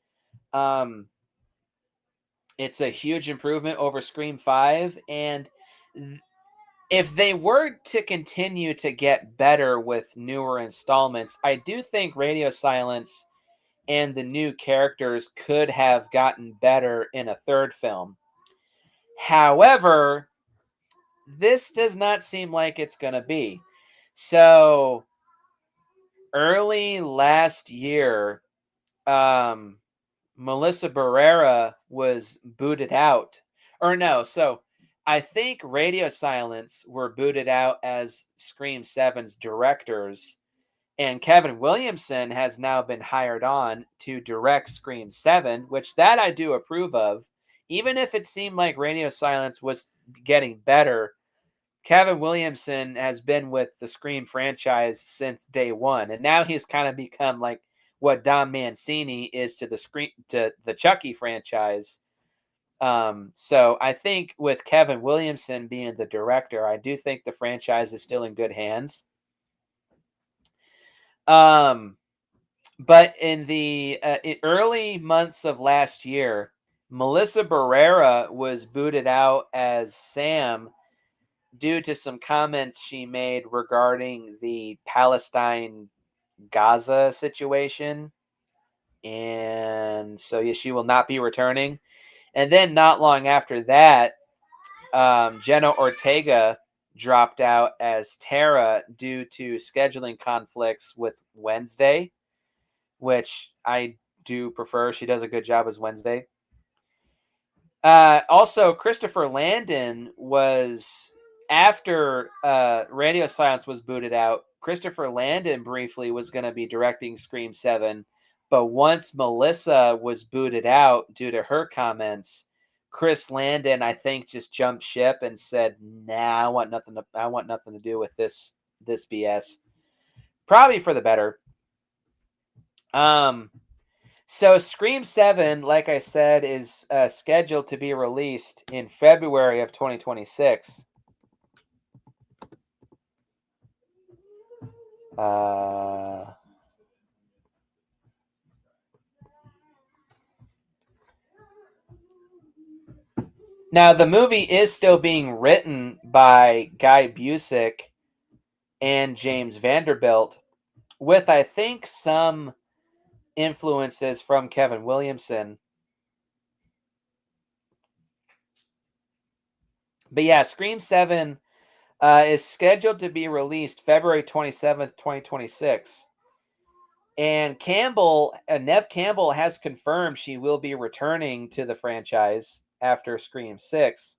Um, it's a huge improvement over Scream 5. And if they were to continue to get better with newer installments, I do think Radio Silence and the new characters could have gotten better in a third film. However, this does not seem like it's going to be. So, early last year, Melissa Barrera was booted out. Or no, so I think Radio Silence were booted out as Scream 7's directors, and Kevin Williamson has now been hired on to direct Scream 7, which that I do approve of. Even if it seemed like Radio Silence was getting better, Kevin Williamson has been with the Scream franchise since day one, and now he's kind of become like what Don Mancini is to the Chucky franchise. So I think with Kevin Williamson being the director, I do think the franchise is still in good hands. But in the early months of last year, Melissa Barrera was booted out as Sam due to some comments she made regarding the Palestine Gaza situation. And so she will not be returning. And then not long after that, Jenna Ortega dropped out as Tara due to scheduling conflicts with Wednesday, which I do prefer. She does a good job as Wednesday. Also, Christopher Landon was, after Radio Silence was booted out, Christopher Landon briefly was going to be directing Scream 7. But once Melissa was booted out due to her comments, Chris Landon, I think, just jumped ship and said, "Nah, I want nothing to do with this BS." Probably for the better. So Scream 7, like I said, is scheduled to be released in February of 2026. Now, the movie is still being written by Guy Busick and James Vanderbilt, with, I think, some influences from Kevin Williamson. But yeah, Scream 7 is scheduled to be released February 27th, 2026. And Neve Campbell has confirmed she will be returning to the franchise after Scream 6.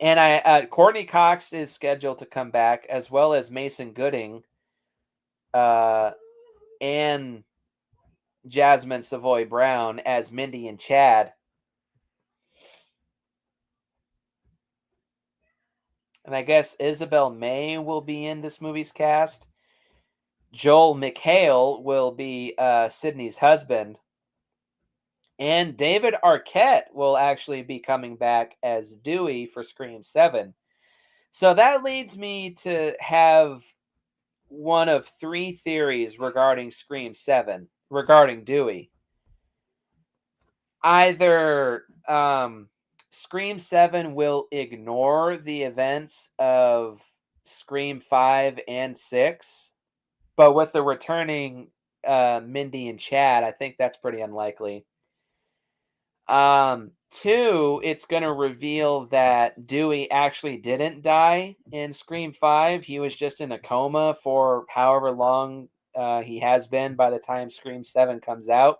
And Courtney Cox is scheduled to come back, as well as Mason Gooding and Jasmine Savoy Brown as Mindy and Chad. And I guess Isabel May will be in this movie's cast. Joel McHale will be Sydney's husband. And David Arquette will actually be coming back as Dewey for Scream 7. So that leads me to have one of three theories regarding Scream 7, regarding Dewey. Either Scream 7 will ignore the events of Scream 5 and 6, but with the returning Mindy and Chad, I think that's pretty unlikely. Two, it's going to reveal that Dewey actually didn't die in Scream 5. He was just in a coma for however long he has been by the time Scream 7 comes out.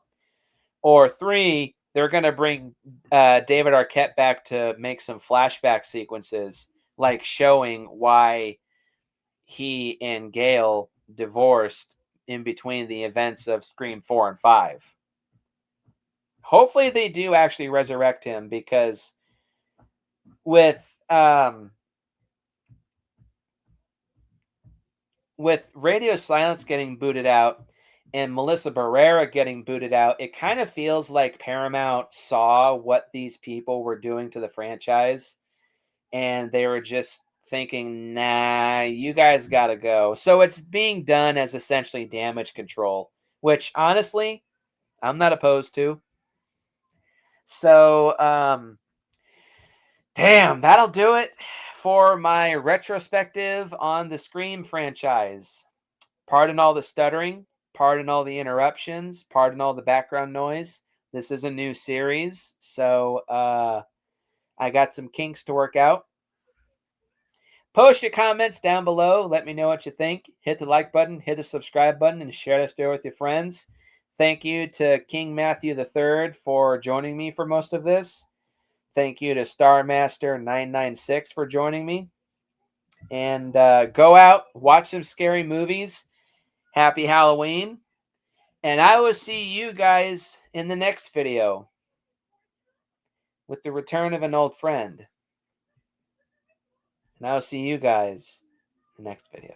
Or three, they're going to bring David Arquette back to make some flashback sequences, like showing why he and Gail divorced in between the events of Scream 4 and 5. Hopefully they do actually resurrect him, because with Radio Silence getting booted out and Melissa Barrera getting booted out, it kind of feels like Paramount saw what these people were doing to the franchise, and they were just thinking, nah, you guys gotta go. So it's being done as essentially damage control, which honestly, I'm not opposed to. So, damn, that'll do it for my retrospective on the Scream franchise. Pardon all the stuttering, pardon all the interruptions, pardon all the background noise. This is a new series, so I got some kinks to work out. Post your comments down below. Let me know what you think. Hit the like button, hit the subscribe button, and share this video with your friends. Thank you to King Matthew III for joining me for most of this. Thank you to StarMaster996 for joining me. And go out, watch some scary movies. Happy Halloween. And I will see you guys in the next video with the return of an old friend. And I will see you guys in the next video.